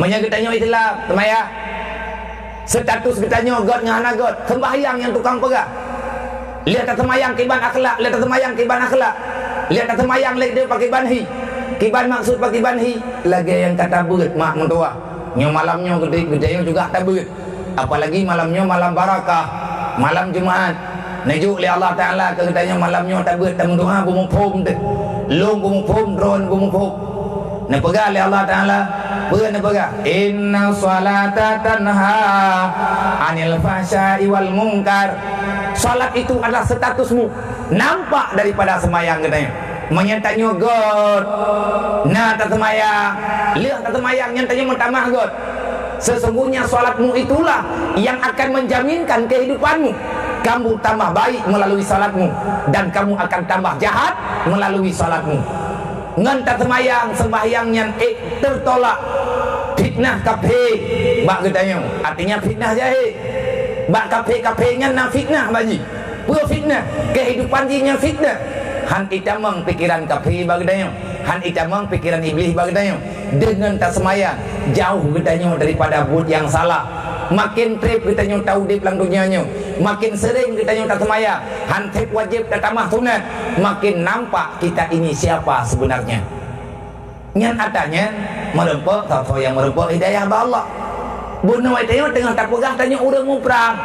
Menyagitanya itulah temaya. Status katanya God ngana God, sembahyang yang tukang pegang. Lihat semayang kiban akhlak, lihat semayang kiban akhlak. Lihat semayang lek dia pakai banhi. Kiban maksud pakai banhi, lagi yang kata beut mak mentua. Nyo malamnya gede juga tak beut. Apalagi malamnya malam barakah, malam Jumaat. Najuk oleh Allah Ta'ala katanya malamnya tak buat tamu doa bumupum dek long bumupum drone bumupum nak pegang oleh Allah Ta'ala bukan nak pegang inna salata tanha anil fahsya'i wal munkar. Salat itu adalah statusmu, nampak daripada semayang katanya. Menyantanya God nah tak semayang, lihat tak semayang nyantanya mentamah God. Sesungguhnya salatmu itulah yang akan menjaminkan kehidupanmu. Kamu tambah baik melalui salatmu, dan kamu akan tambah jahat melalui salatmu. ngan tak semayang sembahyang nyan tertolak. Fitnah kafir bak katanya, artinya fitnah jahil. Bak kafir nyan na fitnah baji. Pura fitnah, kehidupan dia nyan fitnah. Han itamang pikiran kafir bak katanya. Han itamang pikiran iblis bak katanya. Dengan tak semayang jauh katanya daripada buat yang salah. Makin trip katanya tahu di pelang dunianya, makin sering katanya tak semayang, han trip wajib tak tamah sunat, makin nampak kita ini siapa sebenarnya. Nyan adanya merempok atau yang merempok hidayah ba Allah. Bunuh itu tengah tak pegah tanya orang mau perang.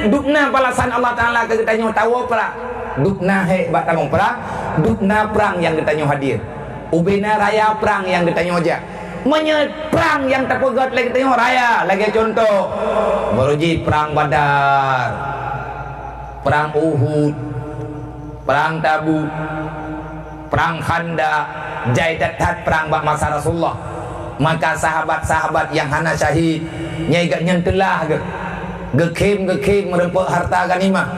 Dukna balasan Allah Taala ke katanya tahu perang. Dukna he bak tamong perang, dukna perang yang katanya hadir. Ubina raya perang yang katanya aja. Perang yang tak pegat lagi tengok raya. Lagi contoh Baruji perang Badar, perang Uhud, perang Tabuk, perang Khandaq, Jaidat, perang bak masa Rasulullah. Maka sahabat-sahabat yang hana syahid nyai gak nyentelah ke gekim merempuk harta ganimah,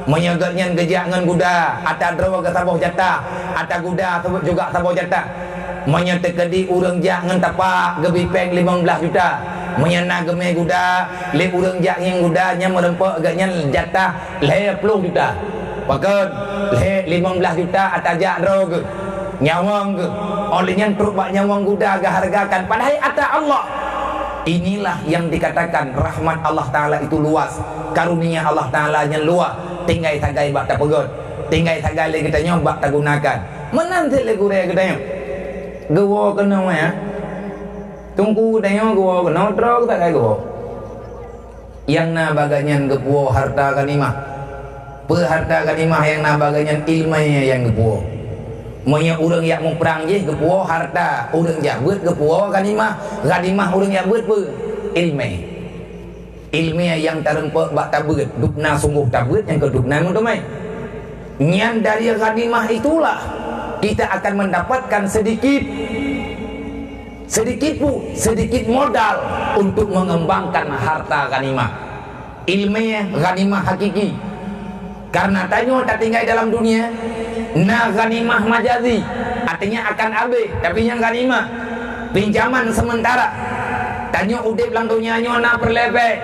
menyegat nyen gejak ngan guda ata drawa ke saboh jatah, ata guda juga saboh jatah. Menyertai urang jak ngan tapak gebipeng 15 juta, menyana geme guda le urang jak yang gudanya merempuk agaknya jatah 10 juta. Pakat le 15 juta atajak dro ke nyawang ke olehnya truk bak nyawang guda ke hargakan padahal ata Allah. Inilah yang dikatakan rahmat Allah Taala itu luas, karunia Allah Taala nya luas, tinggai tagai bak tak pegot, tinggai tagai le kita nyobak tak gunakan. Menanti le gure katanya gewo kena ya tunggu tanya gewo kena truk tak kayak gewo yang na baganyan gewo harta ganimah harta ganimah yang na baganyan ilmunya yang gewo monya urang yak mau perang je gewo harta urang jak beut gewo ganimah urang yak beut ilmu yang tarempek bak tabeut dukna sungguh tabeut yang kedukna muntumai nyan dari ganimah itulah kita akan mendapatkan sedikit modal untuk mengembangkan harta ganimah, ilmiah ganimah hakiki. Karena tanyo tak tinggal dalam dunia, na ganimah majazi, artinya akan habis, tapi yang ganimah pinjaman sementara. Tanyo udip lang dunia nyo na perlebek,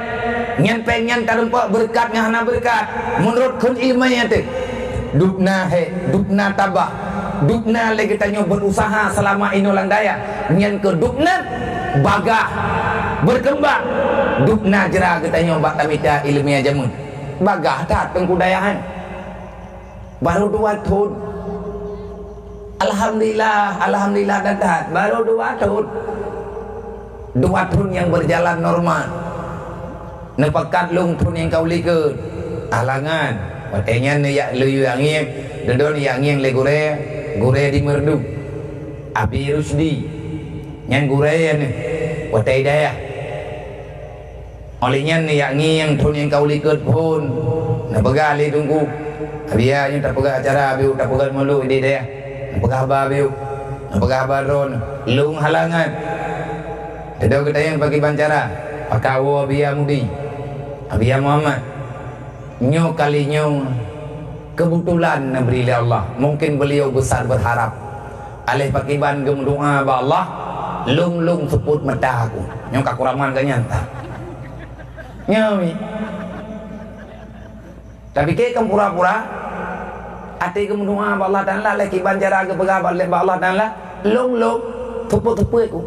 nyan pengen tarempak berkat ngah na berkat. Menurut kun ilmiah tu, dukna tabah. Dukna lagi tanya berusaha selama inolang daya nyan ke dukna bagah berkembang dukna jera katanya bak tamita ilmiah jamun bagah tak pengkudayahan baru 2 tahun alhamdulillah dadat baru 2 tahun 2 tahun yang berjalan normal nepakat lung tahun yang kau liket alangan watenya ne yak luyu angin dodon yang le gure di merdu Abi Rusdi nyan gure ni watai daya olehnya ni yang thun yang kau liket pun na begali tunggu abia yang tak pegah acara abiu tak pegah malu di daya pegah abiu pegah baron lung halangan dedo kita yang bagi bancara pakawo abia mudi abia Muhammad nyo kali nyo kebetulan beri Allah mungkin beliau besar berharap alih pakiban gem doa ba Allah lung seput mata aku nyong kakuraman kan nyanta nyami tapi ke kam pura-pura ati gem doa ba Allah Taala alih kiban cara ge ba Allah Taala lung seput aku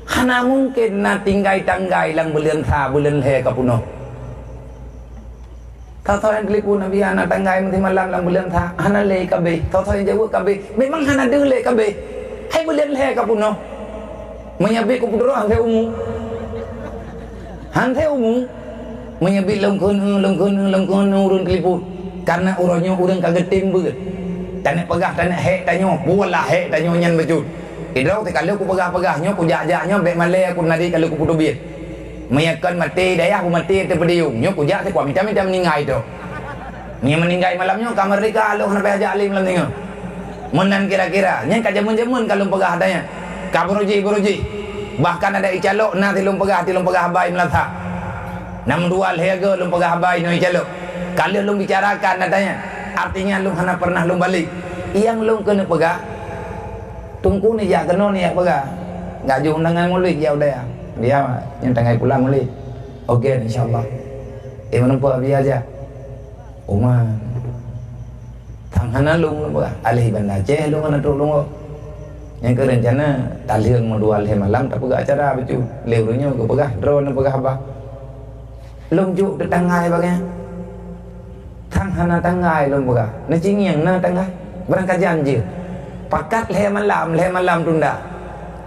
hana mungkin na tinggai lang belian he kapuno tau yang kelipu Nabi anak tanggai mesti malam lang bulan tha hana le kabe tau yang jauh kabe memang hana deng le kabe hai bulan le kapuno menyabi ku pudro han the umu menyabi longkon urun kelipu karena uronyo urang kagetim beut tanek pegah tanek hek tanyo bola hek tanyo nyan bejut idrau te kalau ku pegah-pegahnya ku jak-jaknya bek male aku nadi kalau ku pudubit meyakan mati daya aku mati terpediung nyo kujak te kwa minta meninggai tu nya meninggai malamnya kamar rika lu sampai ajak alim malam tengok menan kira-kira nya kajamun-jamun kalau pegah adanya kabroji bahkan ada icalok na tilung pegah habai melatha nam dual hega lum pegah habai no icalok kalau lum bicarakan adanya artinya lum hana pernah lum balik yang long kena pegah tungku ni ya kena ni ya pegah nggak jauh dengan mulut jauh dah dia yang tengah pulang mulut okey insyaallah menumpak biar aja Umar thằng hana lung pegah alih bandar Aceh lung ana tu lung yang ke rencana taliang modal he malam tak pegah acara becu leunya ke pegah drone pegah apa lung juk tetangai bagainya thang hana tangai lung pegah na cingiang na tangai berangkat janji pakat le malam tunda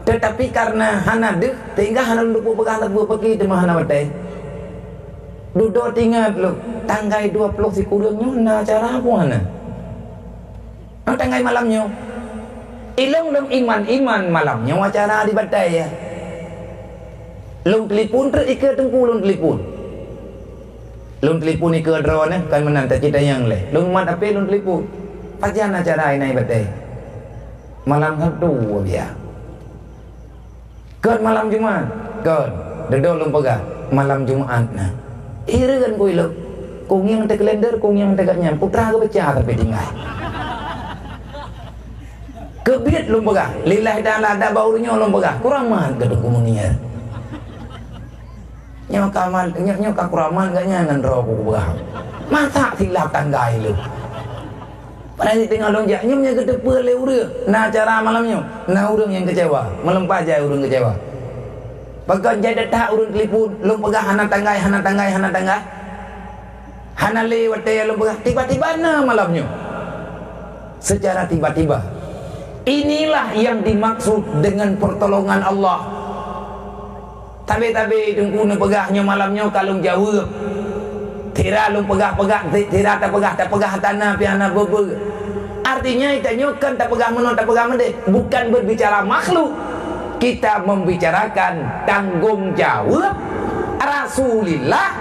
tetapi karena hana deh tinggal hana duduk pegah tak pergi di mana batai duduk tinggal lu tanggai 20 si kurangnya na acara apa hana tanggai malamnya ilong iman malamnya acara di batai ya lung telefon terikut tengku lung telefon ikut drone kan menanti kita yang le lung mat apa lung telefon pajan acara ini batai malam Sabtu dia ket malam Jumat ket duduk lung pegah malam Jumat nah irian ku ilok kung yang te kalender kung yang te gaknya putra ke pecah tapi tinggal kebit lung pegah lillahi ta'ala ada baunya lung pegah kurang mat gedung kumungian nyoka kuraman gaknya ngan roh ku pegah masa silap tanggai lu pada ni tinggal lung jak nyumnya gede pele urang nah acara malamnya nah urang yang kecewa melempah jai urang kecewa pakai jadi tak urang telefon lung pegah hana tanggai hana lewat ya lung pegah tiba-tiba na malamnya secara tiba-tiba inilah yang dimaksud dengan pertolongan Allah tabe-tabe tunggu na pegahnya malamnya kalung jauh tira lung pegah tira tak pegah tanah piana bebe artinya itanya kan tak pegah mendek bukan berbicara makhluk kita membicarakan tanggung jawab Rasulullah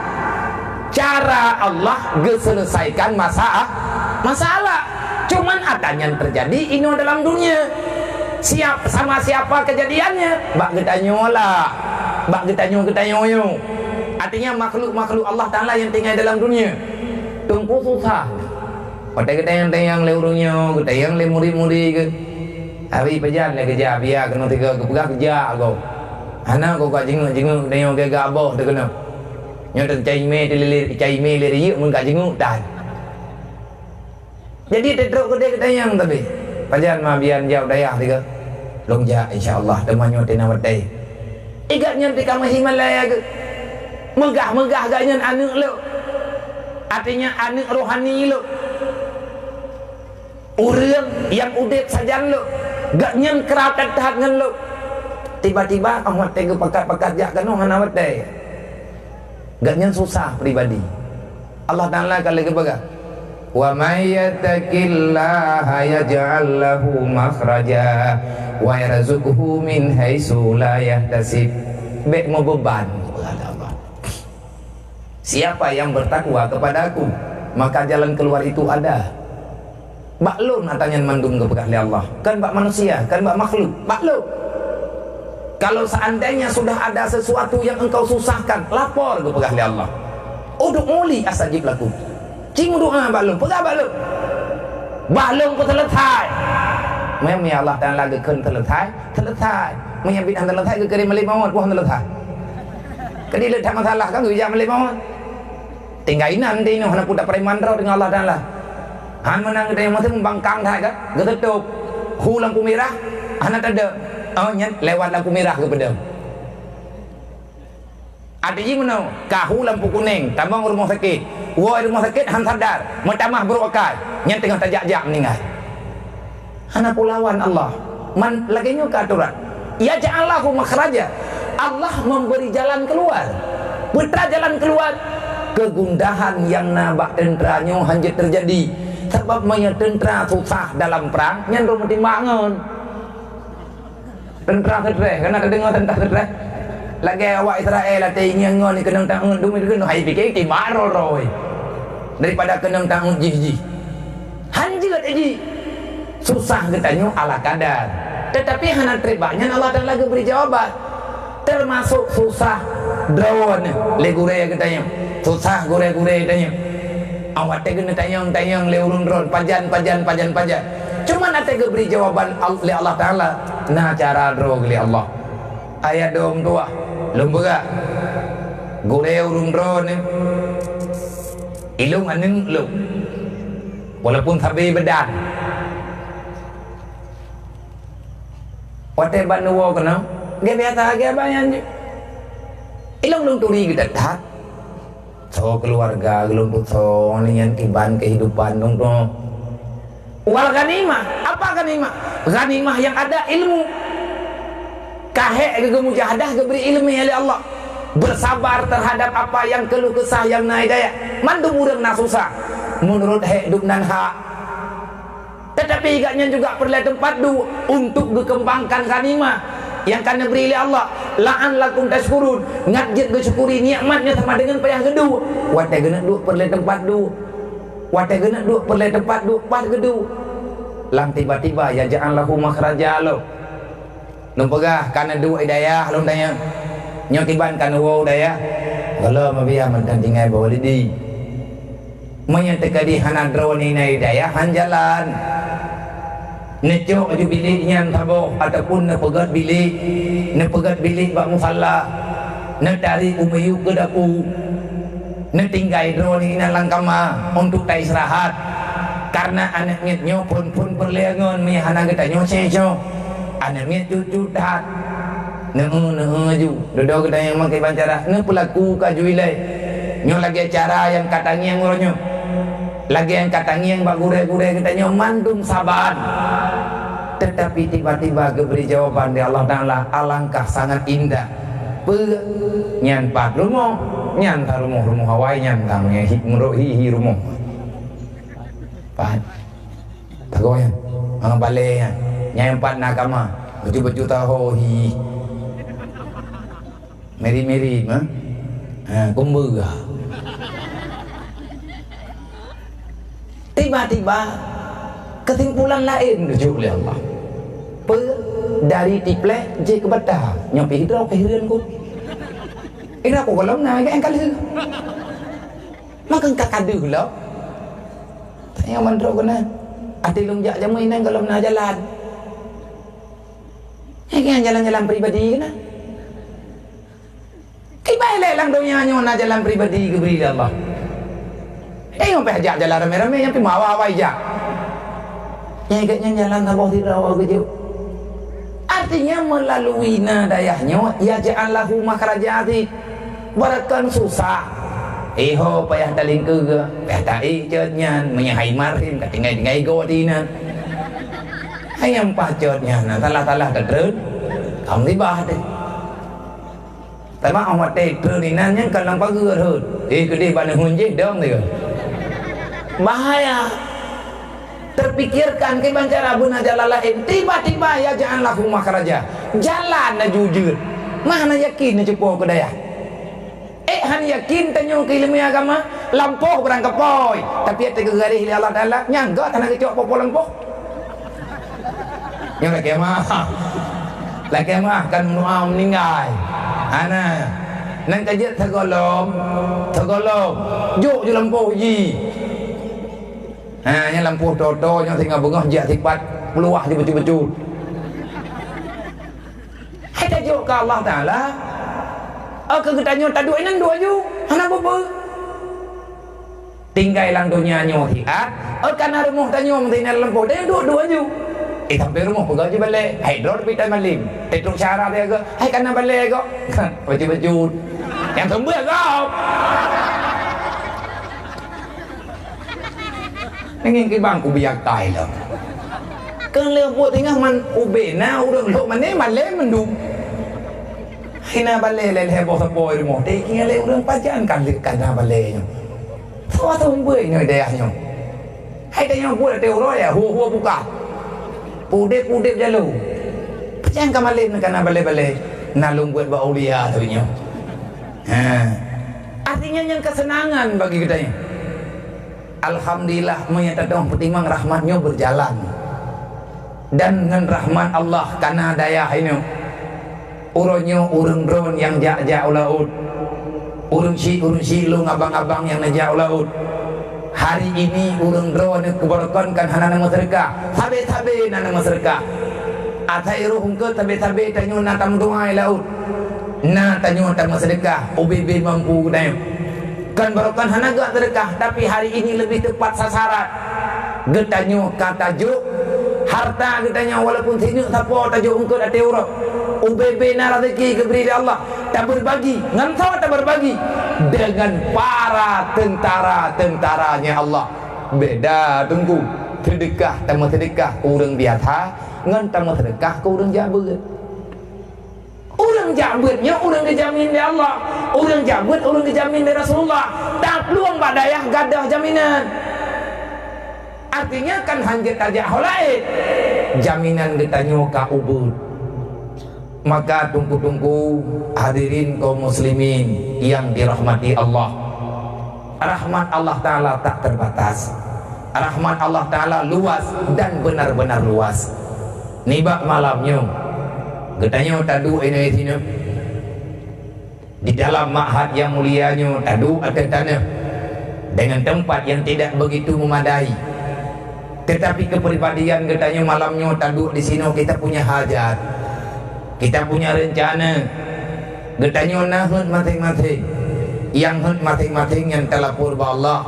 cara Allah selesaikan masalah cuman adanya yang terjadi ini dalam dunia sama siapa kejadiannya bak getanyo artinya makhluk Allah Ta'ala yang tinggal dalam dunia tunggu susah pada ketayang leurungnya ketayang le muri-muri ke hari pejan le kerja biar kena tiga kepegah kerja kau anak kau kat jenguk ketayang ke gabah tu kena nyotan cai me le riuk mun kat jenguk dan jadi tetap ketayang tapi pejan mah biar jauh dayah tiga longja insyaallah temannya tina watai igatnya di kamar Himalaya ke megah gaknya anak lo artinya anak rohani lo orang yang udip sajan lo gaknya kerakat tahan lo tiba-tiba ahmad tega pakat jak kan hana watai gaknya susah pribadi Allah Ta'ala kalau kebaga wa may yattaqillaha yaj'al lahu makhraja wa yarzuqhu min haitsu la yahtasib bek mau beban kepada Allah siapa yang bertakwa kepada aku maka jalan keluar itu ada baklun atanya mandung kepada Allah kan bak manusia kan bak makhluk baklun kalau seandainya sudah ada sesuatu yang engkau susahkan lapor kepada Allah uduk muli astajib lakum cing doa balung pegah balung pun selesai memang Allah Ta'ala gekeun selesai menyambit hang selesai ke kering melih maut pun selesai kadi letak masalah kan bijak melih maut tinggal inan tino hana pudak preman rau dengan Allah Ta'ala han menang gede yang masih membangkang thai kan getutup hu lampu merah hana tada lewat lampu merah ke pedang ada yang mana kahu lampu kuning tambang rumah sakit woi rumah sakit han sadar metamah berokai yang tengah tajak-jak meninggal hana pulawan Allah man laginya ke aturan ya ja'allahu makhraja Allah memberi jalan keluar putra jalan keluar kegundahan yang nabak tenteranya hanya terjadi sebab maya tentera susah dalam perang yang rumah timbangan tentera stres kan ada dengar tentera stres lagi awak Israel lah tinggi ngon ni kena tangan dumi kena hai fikir ti maro roy daripada kena tangan jiji hanjir ji susah katanya ala kadar tetapi hana teribanya Allah dan lagi beri jawaban termasuk susah drone le gure katanya susah gure katanya awak kena tayang le urun drone pajan Cuma nanti beri jawaban oleh Allah Ta'ala. Nah cara drog oleh Allah. Ayat dong tua. Lumbaga. Gureu rumdro ni. Ilung anin ilung. Walaupun tabi bedan. Wate banuwo kena. Dia biasa dia bayan je. Ilung lung turi kita tak. So keluarga gelung so ni yang tiban kehidupan dong dong. Wal ghanimah, apa ghanimah? Ghanimah yang ada ilmu. Kahek ke mujahadah ke beri ilmu oleh Allah. Bersabar terhadap apa yang keluh kesah yang naik daya. Mandum urang nak susah. Menurut hidup nan hak. Tetapi agaknya juga perlu tempat du untuk dikembangkan ghanimah yang kena beri oleh Allah. La'an lakum tashkurun. Ngajit bersyukuri nikmatnya sama dengan payah gedu. Wate gena du perlu tempat du. Wate gena du perlu tempat du pas gedu. Lang tiba-tiba ya ja'allahu makhraja lo. Numpagah kana du hidayah lom tanya. Nyo tiban kana wo daya. Kalau mabia mantan tinggal bawa lidi. Menyatakan di hanadro ni na hidayah han jalan. Necok aju bilik nyan tabo ataupun na pegat bilik bak musalla. Na dari umayu ke dapu. Na tinggal dro ni na langkama untuk tak istirahat. Karena anaknya nyo pun perliangan mi hanang kita nyo sejo. Anaknya cucu tat. Ju duduk kita yang makai bancara. Ne pelaku kajuilai. Nyo lagi acara yang katanya yang uronyo. Lagi yang katanya yang bak gure-gure kita nyo mandum sabar. Tetapi tiba-tiba diberi jawaban dari Allah Ta'ala. Alangkah sangat indah. Nyan pat rumah. Nyan ta rumah Hawaii nyan ta hi rumah. Pat. Tagoyan. Ang balay yan. Nyan pat nakama. Baju-baju tahu hi. Meri-meri ha? Kumbu ga. Tiba-tiba kesimpulan lain rujuk oleh Allah. Dari tiplek je ke badah nyampe hidrau ke hirian ku. Ira ku kalau na ke engkal hiu. Maka engkak kadu lo. Tanya mandro kena. Ati lungjak jamu ini kalau na jalan. Yang jalan-jalan pribadi kena. Baiklah lang dunia nyo na jalan pribadi ke beri Allah. Yang ajak jalan rame-rame yang pi mawa-mawa ajak. Yang ikatnya jalan tabah tirawa ke. Artinya melalui nadayahnya ya ja'allahu makrajati. Barakan susah. Ho payah taling ke. Payah taik cetnyan menyahai marim katingai-tingai go dinan. Hayam pacotnya na talah-talah kedreun. Kamu tibah deh. Tapi awak tekter ni nanya kalau pagi hut. Kedai pada hunjih dong dia. Bahaya. Terpikirkan ke bancara buna jalalain. Tiba-tiba ya jangan laku makhraja. Jalan na jujur. Mana yakin na cepo kedaya. Han yakin tanya ke ilmu agama. Lampuh berangkat poi. Tapi ada kegarih oleh Allah Ta'ala. Nyangga tanah kecok popo lampuh. Yang lagi mah. Lagi mah kan meninggal. Ana nang kajit tegolom juk je lampu ji nya lampu toto nya tinggal bengah jak tipat peluah je betul-betul ada juk ke Allah Ta'ala ke ketanya tadu nang dua ju ana apa tinggal lang dunia nyo hiat kana rumah tanyo mesti lampu dia dua ju sampai rumah pegang je balik. Hai drone pitai malim. Terung cara dia ke. Hai kena balik ke. Baju-baju. Yang tembus kau. Ingin ke bangku biak tai lah. Kan leo buat tengah man ube na urang lok man ni malem mendum. Hina balik le heboh sepoi rumah. Teking le urang pajan kan kana balik nyo. Tawa tembus nyo dayahnya. Hai tanya buat teuro ya hu buka. Pudip jalu. Jangan kamalin kena balik-balik. Nalung buat baulia tu nyo. Artinya yang kesenangan bagi kita ni. Alhamdulillah menyatakan pertimang rahmatnya berjalan. Dan dengan rahmat Allah karena daya ini. Uronyo urung drone yang jak-jak laut. Urung si lu abang-abang yang najak laut. hari ini urang dro ne keberkon kan hana nama sedekah tabe-tabe na nama sedekah atai roh ke tabe-tabe tanyo na tam doa laut na tanyo tam sedekah OBB mampu dayo kan berkon hana gak sedekah tapi hari ini lebih tepat sasaran getanyo kata juk harta getanyo walaupun senyuk siapa tajuk engkau dah teurah UBB na rezeki keberi Allah tak berbagi ngantau tak berbagi dengan para tentara-tentaranya Allah beda tunggu sedekah tamu sedekah urang biasa ngan tamu sedekah ke urang jabut urang jabutnya urang dijamin dari Allah urang jabut urang dijamin dari Rasulullah tak peluang badayah gadah jaminan artinya kan hanjat tajak holaid jaminan getanyo ka ubud maka tunggu-tunggu hadirin kaum muslimin yang dirahmati Allah rahmat Allah Ta'ala tak terbatas rahmat Allah Ta'ala luas dan benar-benar luas nibak malamnya getanyo tadu ini sini di dalam ma'had yang mulianya tadu akan tanah dengan tempat yang tidak begitu memadai tetapi kepribadian getanyo malamnya tadu di sini kita punya hajat kita punya rencana getanyo nahut masing-masing yang hut masing-masing yang telah purba Allah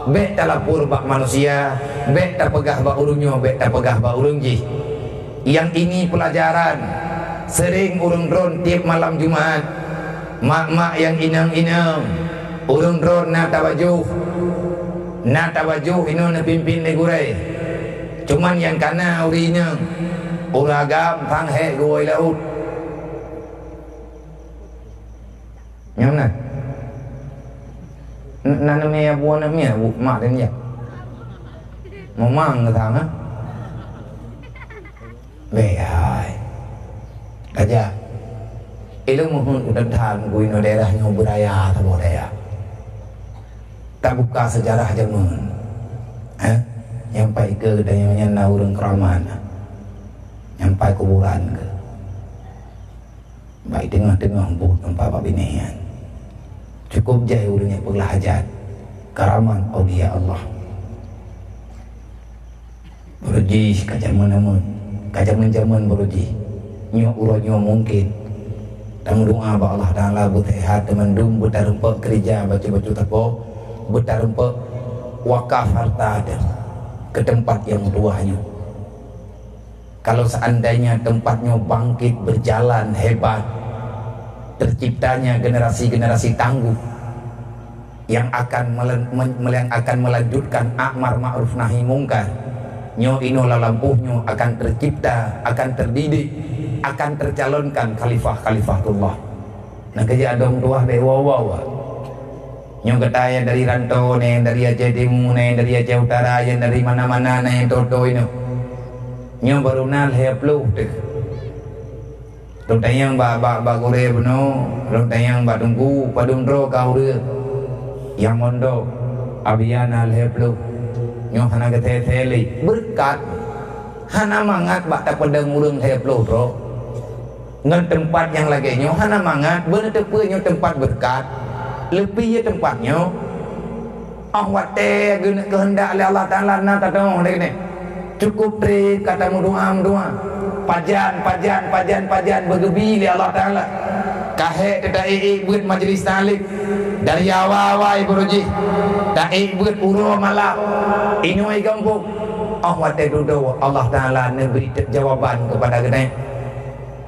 bek telah purba manusia bek terpegah ba urungnya bek terpegah ba urungji yang ini pelajaran sering urung dron tiap malam Jumat mak-mak yang inang-inang urung dron na tawajuh ino na pimpin negurai cuman yang kana urinya uragam tanghe goi laut nyam na namanya buah namanya mak dan ya memang ketang ha behai aja ilmu mohon udah tahan gue no daerahnya budaya atau budaya tak buka sejarah zaman nyampai ke dayanya naurung keraman nyampai kuburan ke baik tengah-tengah buat nampak apa binian cukup jaya urangnya pelahajat karaman awliya Allah beruji kajaman beruji nyo uranyo mungkin tang doa ba Allah Ta'ala butehat temandum butarempak kerja baca-baca tepo butarempak wakaf harta ada ke tempat yang tuahnya. Kalau seandainya tempatnya bangkit berjalan hebat, terciptanya generasi-generasi tangguh yang akan melanjutkan amar ma'ruf nahi mungkar, nyo ino lalampuhnya akan tercipta, akan terdidik, akan tercalonkan khalifah-khalifatullah. Nah kerja dong tuah bewawa nyo ketaya dari rantau nih, dari Aceh Timur nih, dari Aceh Utara, yang dari mana-mana nih toto ini nyo baru nal heplu deh. Tung tayang ba gore beno, tung tayang ba tunggu padung ro kau dia. Yang mondo abian nal heplu. Nyo hana keteli berkat hana mangat ba tak pedang urang heplu ro. Ngan tempat yang lagi nyo hana mangat bener tepe nyo tempat berkat. Lebih ya tempatnya. Wate guna kehendak oleh Allah Ta'ala na tatong dek ni. Cukup tri kata doa pajan bergebi oleh Allah Ta'ala. Kahek tetai buat majlis talik dari awal beruji. Tai buat uro malam. Inoi kampung. Wate duduk Allah Ta'ala beri jawaban kepada kita.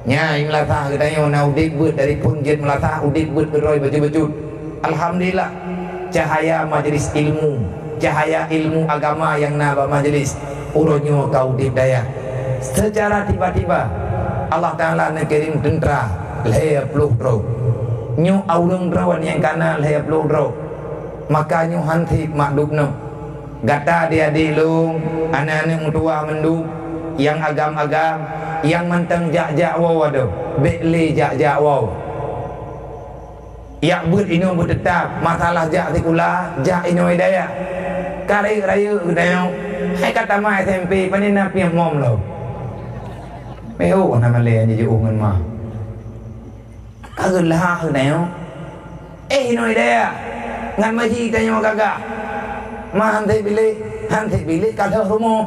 Nyai melatah katanya na udik buat dari punjit melatah udik buat beroi baju-baju. Alhamdulillah cahaya majlis ilmu, cahaya ilmu agama yang naba majlis uronyo kau dibdaya. Secara tiba-tiba Allah Ta'ala nakirim tentera lehya puluh ro nyo aurang rawan yang kana lehya puluh ro maka nyo hanti makdubno gata dia dilung anak-anak mutua mendu yang agam-agam yang mentang jak-jak waw ado bekli jak-jak waw yak buat ino bertetap masalah jak tikula jak ino hidayah kari raya kedayau hai kata ma SMP panina piang mom lo meo nama le jadi ungan mah kagak lah kedayau ino hidayah ngan maji tanyo kagak mah hantai bilik kalau rumah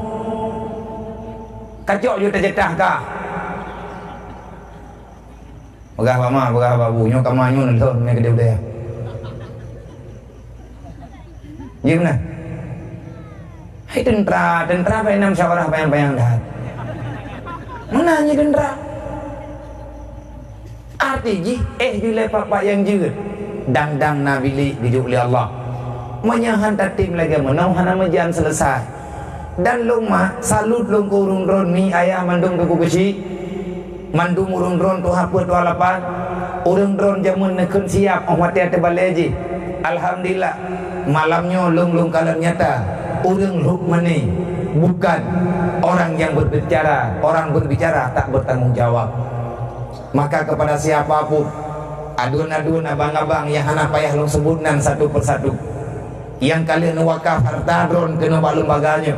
kacau you terjetah kah begah mama begah babu nyo kamanyo nelo me gede udah gimana hai tentara apa enam syawarah bayang dah menanya tentara arti bila pak yang jeut dang nabili dijuk oleh Allah menyahan tatim lagi menau hana mejan selesai dan luma salut lung kurung ron mi ayah mandung tuku besi mandung urung ron tu apa tu alapan urung ron jamun nekun siap awat tiada baleji alhamdulillah malamnya lung kalam nyata urung huk mani bukan orang yang berbicara orang berbicara tak bertanggung jawab maka kepada siapapun adun-adun abang-abang yang hana payah lung sebutnan satu persatu yang kalian wakaf harta dron kena bak lembaganya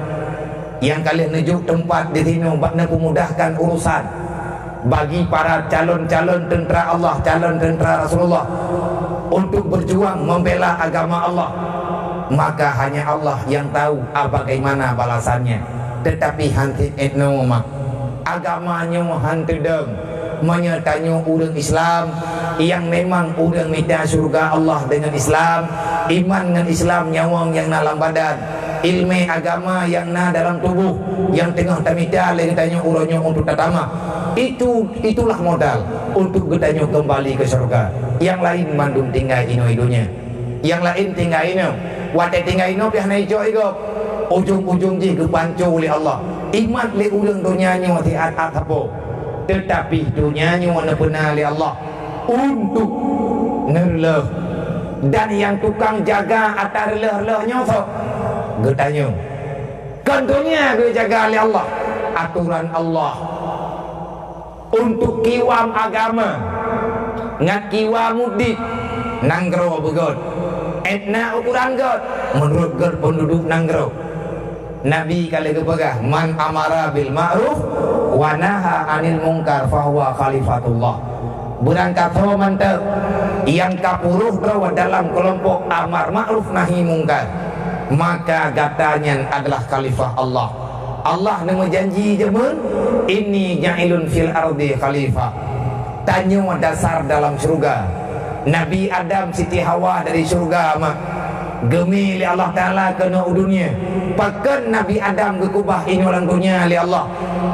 yang kalian nejuk tempat di sini bakna memudahkan urusan bagi para calon-calon tentera Allah, calon tentera Rasulullah untuk berjuang membela agama Allah, maka hanya Allah yang tahu bagaimana balasannya. Tetapi hanti etno mak agamanya hantu dem menyertanya urang Islam yang memang urang minta surga Allah dengan Islam, iman dengan Islam nyawang yang dalam badan, ilmu agama yang dalam tubuh yang tengah tamida lagi tanya urangnya untuk tatama. Itulah modal untuk kita kembali ke surga. Yang lain mandum tinggal ino-idonya, yang lain tinggal ino wate tinggal ino pihak naijo ego ujung-ujung je kepancu oleh Allah iman le urang dunianya ti at-at apa tetapi dunianya mana benar oleh Allah untuk ngerleh dan yang tukang jaga atas releh-relehnya so getanya kan dunia dia jaga oleh Allah aturan Allah untuk kiwam agama ngat kiwam mudid nanggro begot etna ukuran god menurut god penduduk nanggro Nabi kali kepegah man amara bil ma'ruf wa naha anil munkar fahuwa khalifatullah berangkat ho mantap yang kapuruh rawa dalam kelompok amar ma'ruf nahi munkar maka gatanya adalah khalifah Allah. Allah nama janji jemun ini ja'ilun fil ardi khalifah tanya dasar dalam surga Nabi Adam Siti Hawa dari surga mak gemi li Allah Ta'ala kena dunia pakan Nabi Adam kekubah ini orang dunia li Allah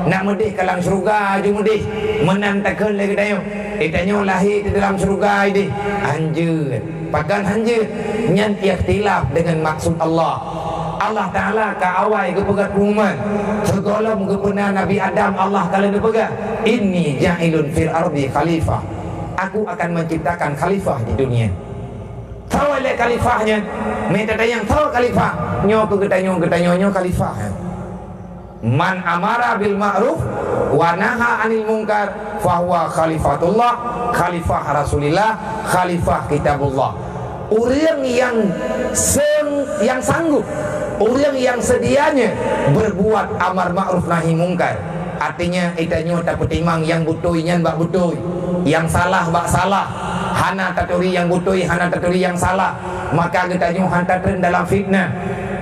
nak medih kalang surga je medih menantakan lagi tayo ditanya lahir di dalam surga ini anjur pakan anjur nyan ikhtilaf dengan maksud Allah Allah Ta'ala ka awai kepegat umat segala mengepena Nabi Adam Allah kalian kepegat ini ja'ilun fil ardi khalifah aku akan menciptakan khalifah di dunia. Tahu oleh khalifahnya, minta yang tahu khalifah, nyo ketanyo khalifah. Man amara bil ma'ruf wa naha anil munkar fahuwa khalifatullah, khalifah Rasulillah, khalifah kitabullah. Orang yang sanggup, orang yang sedianya berbuat amar ma'ruf nahi munkar. Artinya itanyo tak petimang yang butuh nyan bak butuh, yang salah bak salah, hana taturi yang butuh, hana taturi yang salah, maka itanyo hantatren dalam fitnah.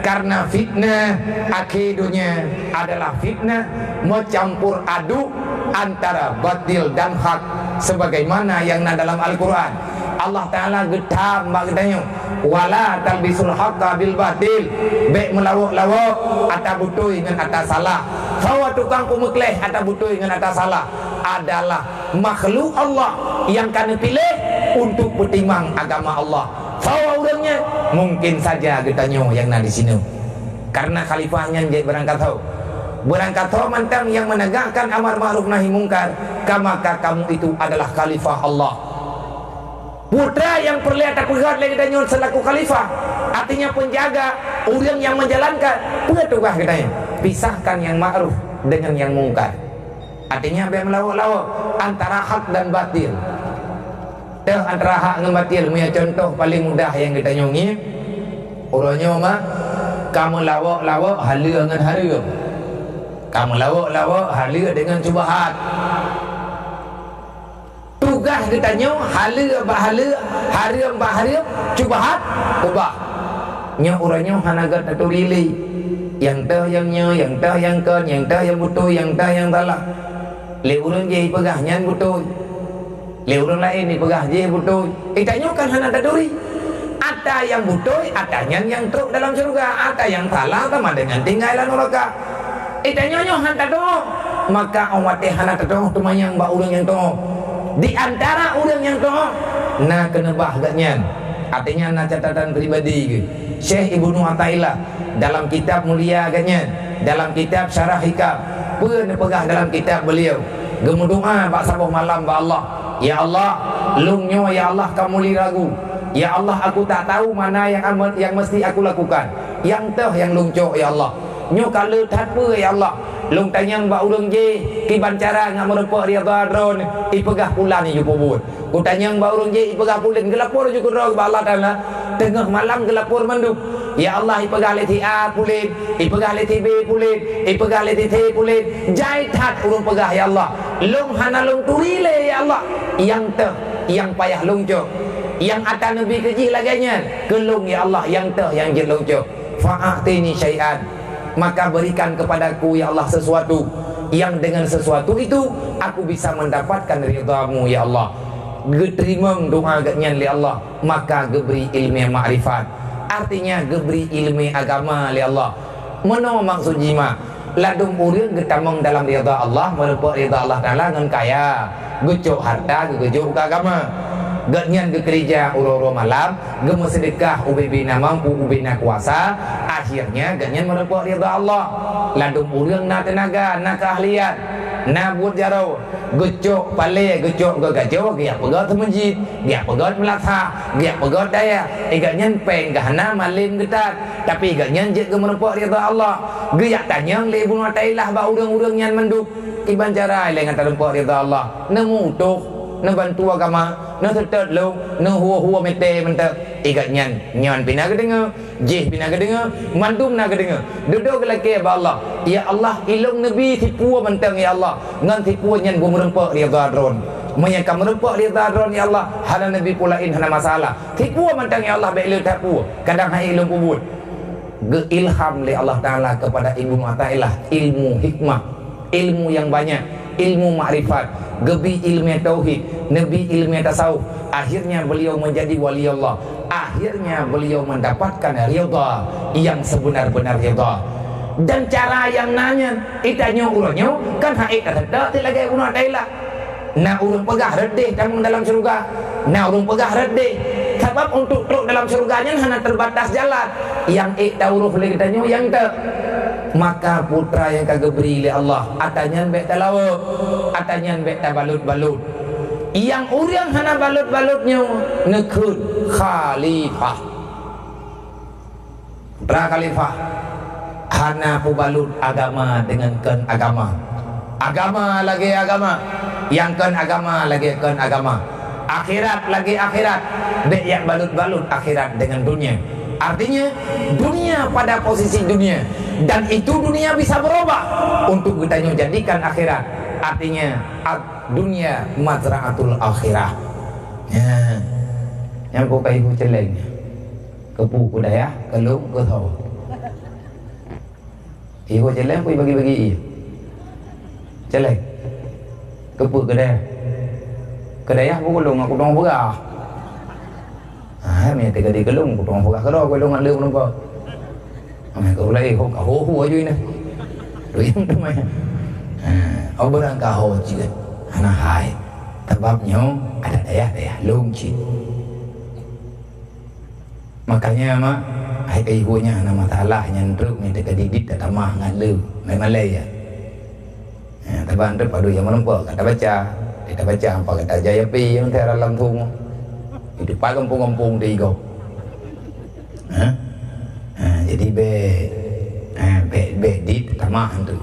Karena fitnah akidunya adalah fitnah mencampur aduk antara batil dan hak sebagaimana yang dalam Al-Quran. Allah Ta'ala getam bak itanyo wala talbisul haqqa bil batil baik melawak-lawak atau butuh dengan atas salah. Bahwa tukang pemekleh atau butuh dengan atas salah adalah makhluk Allah yang kami pilih untuk bertimang agama Allah. Bahwa orangnya mungkin saja kita yang di sini karena khalifahnya jadi berangkat tahu mantang yang menegakkan amar ma'ruf nahi munkar, maka kamu itu adalah khalifah Allah. Putra yang perlihat pegat lagi kita selaku khalifah artinya penjaga orang yang menjalankan tugas kita pisahkan yang ma'ruf dengan yang mungkar artinya biar melawak-lawak antara hak dan batil. Antara hak dengan batil punya contoh paling mudah yang kita nyongi orangnya mah kamu lawak-lawak hala dengan haram, kamu lawak-lawak hala dengan cubahat. Tugas kita nyo hala bah hala, haram bah haram, cubahat ubah. nya urangnya hanagat atau lili yang teh yang nya yang teh yang ken yang teh yang betul yang teh yang salah le urang je pegah nyan betul le urang lain ni pegah je betul itanya kan hana taduri ada yang betul ada yang teruk dalam surga ada yang salah sama dengan tinggalan neraka itanya nyo han tado maka awak teh hana tado tumayang ba urang yang to di antara urang yang to na kena bah gatnya artinya na catatan pribadi ke Syekh Ibnu Athaillah dalam kitab mulia agaknya dalam kitab Syarah Hikam pun pegah dalam kitab beliau gemu doa bak sabuh malam ba Allah ya Allah lungnyo ya Allah kamu li ragu ya Allah aku tak tahu mana yang mesti aku lakukan yang teh yang lungcok ya Allah nyo kala apa ya Allah lung tanyang ba urang je kiban cara ngak merepek rida dron ipegah pula ni jupo buat ku tanyang ba urang je ipegah pulin gelapor ju kudro ba Allah taala tengah malam gelapor manduk ya Allah ipegah le ti a pulin ipegah le ti b pulin ipegah le ti t pulin jai that urang pegah ya Allah lung hana lung turile ya Allah yang teh yang payah lungcok yang akan lebih kecil laganya kelung ya Allah yang teh yang je lungcok fa'atini syai'an maka berikan kepadaku ya Allah sesuatu yang dengan sesuatu itu aku bisa mendapatkan ridha-Mu ya Allah. Geterima doa agaknya li Allah maka geberi ilmu ma'rifat artinya geberi ilmu agama li Allah. Mana maksud jima ladung urang getamong dalam ridha Allah merepek ridha Allah taala ngan kaya gecok harta gecok agama ganyan ke gereja uro-uro malam gemu sedekah ubebina mampu ubebina kuasa akhirnya ganyan merepek ridha Allah ladung urang na tenaga na keahlian na buat jarau gecok pale gecok gagajo dia pegat masjid dia pegat melaksa dia pegat daya ganyan peng gahana malin getat tapi ganyan je ke merepek ridha Allah geyak tanyang le Ibnu Athaillah ba urang-urang nyan menduk iban cara le ngan terepek ridha Allah nemu tuk na bantu agama na tetet lo na hua mete menta igat nyan pina kedenga jih pina kedenga mandum na kedenga duduk lagi ba Allah ya Allah ilung nabi tipu mentang ya Allah ngan tipu nyan bu merempak ridha dron manya kam merempak ridha dron ya Allah hana nabi pulain hana masalah tipu mentang ya Allah baik tapu kadang hai ilung kubut ge ilham li Allah taala kepada Ibnu Athaillah ilmu hikmah ilmu yang banyak ilmu makrifat gebi ilmu tauhid nabi ilmu tasawuf akhirnya beliau menjadi wali Allah akhirnya beliau mendapatkan ridha yang sebenar-benar ridha dan cara yang nanya itanya urangnya kan haik ada ti lagi Ibnu Athaillah na urang pegah redeh dalam surga na urang pegah redeh sebab untuk truk dalam surganya hanya terbatas jalan yang tauruf le kitanya yang tak maka putra yang kagak beri oleh Allah atanya bek talawuk atanya bek balut-balut yang urang hana balut-balutnya nekut khalifah putra khalifah hana pubalut agama dengan ken agama lagi agama yang ken agama lagi ken agama akhirat lagi akhirat bek yang balut-balut akhirat dengan dunia artinya dunia pada posisi dunia dan itu dunia bisa berubah untuk kita jadikan akhirat artinya dunia mazra'atul akhirah ya yang kau kayu celeng kepu kudaya kelung ke tahu ibu celeng kau bagi-bagi celeng kepu kedaya aku kelung aku dong berah mẹ tiga di kelung aku dong berah kalau aku kelung ngalung nampak kau lagi kau kaho aja ini tuh yang namanya ông berang kaho juga anak hai sebabnya ada daya lungcit makanya mak hai ibunya nama talahnya truk ni dekat didit tak mah ngalu memang leh ya teban tu padu yang menempa kata baca apa kata jaya pi yang tiada dalam thung hidup pai kampung-kampung di kau jadi be dit tamah tu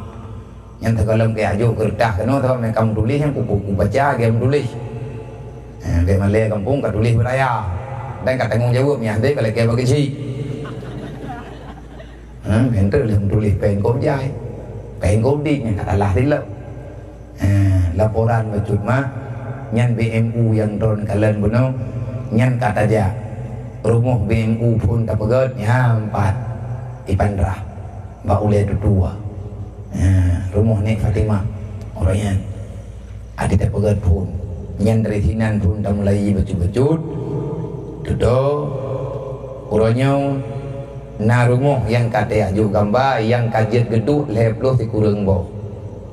yang terkalam ke aju kertas kena tahu mereka tulis yang kuku baca game tulis be Malay kampung kat tulis beraya dan kat tanggung jawabnya dia kalau ke bagi si ente yang tulis pen kau jai pen kau dit yang kata lah dilap laporan bercut mah nyan BMU yang drone kalian benar nyan kata aja Rumah BMU pun tak pegat nyampat di Pandrah mbak ulai dua. Rumah Nek Fatimah orangnya ada tak pegat pun nyan dari hinan pun dah mulai becut-becut duduk orangnya na rumah yang kata aju gambar yang kajet geduk leploh di kurang bawah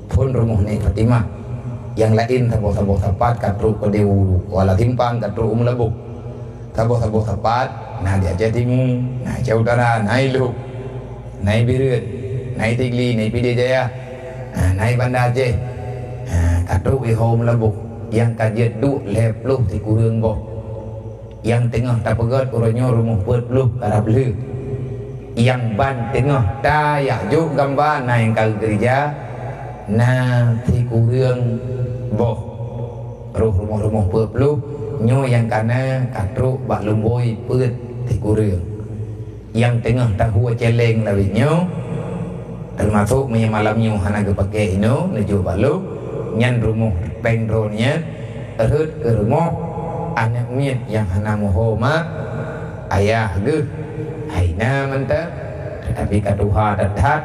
pun rumah Nek Fatimah yang lain tabuh-tabuh tapat katruk kedeu wala timpang katruk melebuk tabuh-tabuh tapat nah dia jatimu nah jauh utara naik lu naik Birut naik Tigli naik Pidi Jaya naik Banda Aceh katruk iho melebuk yang kajet duk leploh di kurang bawah yang tengah tak pegat orangnya rumah perpluh karab lu yang ban tengah dayak juk gambar nah yang kal gereja nah di kurang boh rumah-rumah perpluh nyo yang kana katruk bak lumboi pet di kurang yang tengah tahu celeng lawi nyo termasuk punya malamnya hana ke pakai ino menuju balu nyan rumah pengdronnya erut ke rumah anak miet yang hana muhoma ayah ge haina menta tetapi kaduha dadat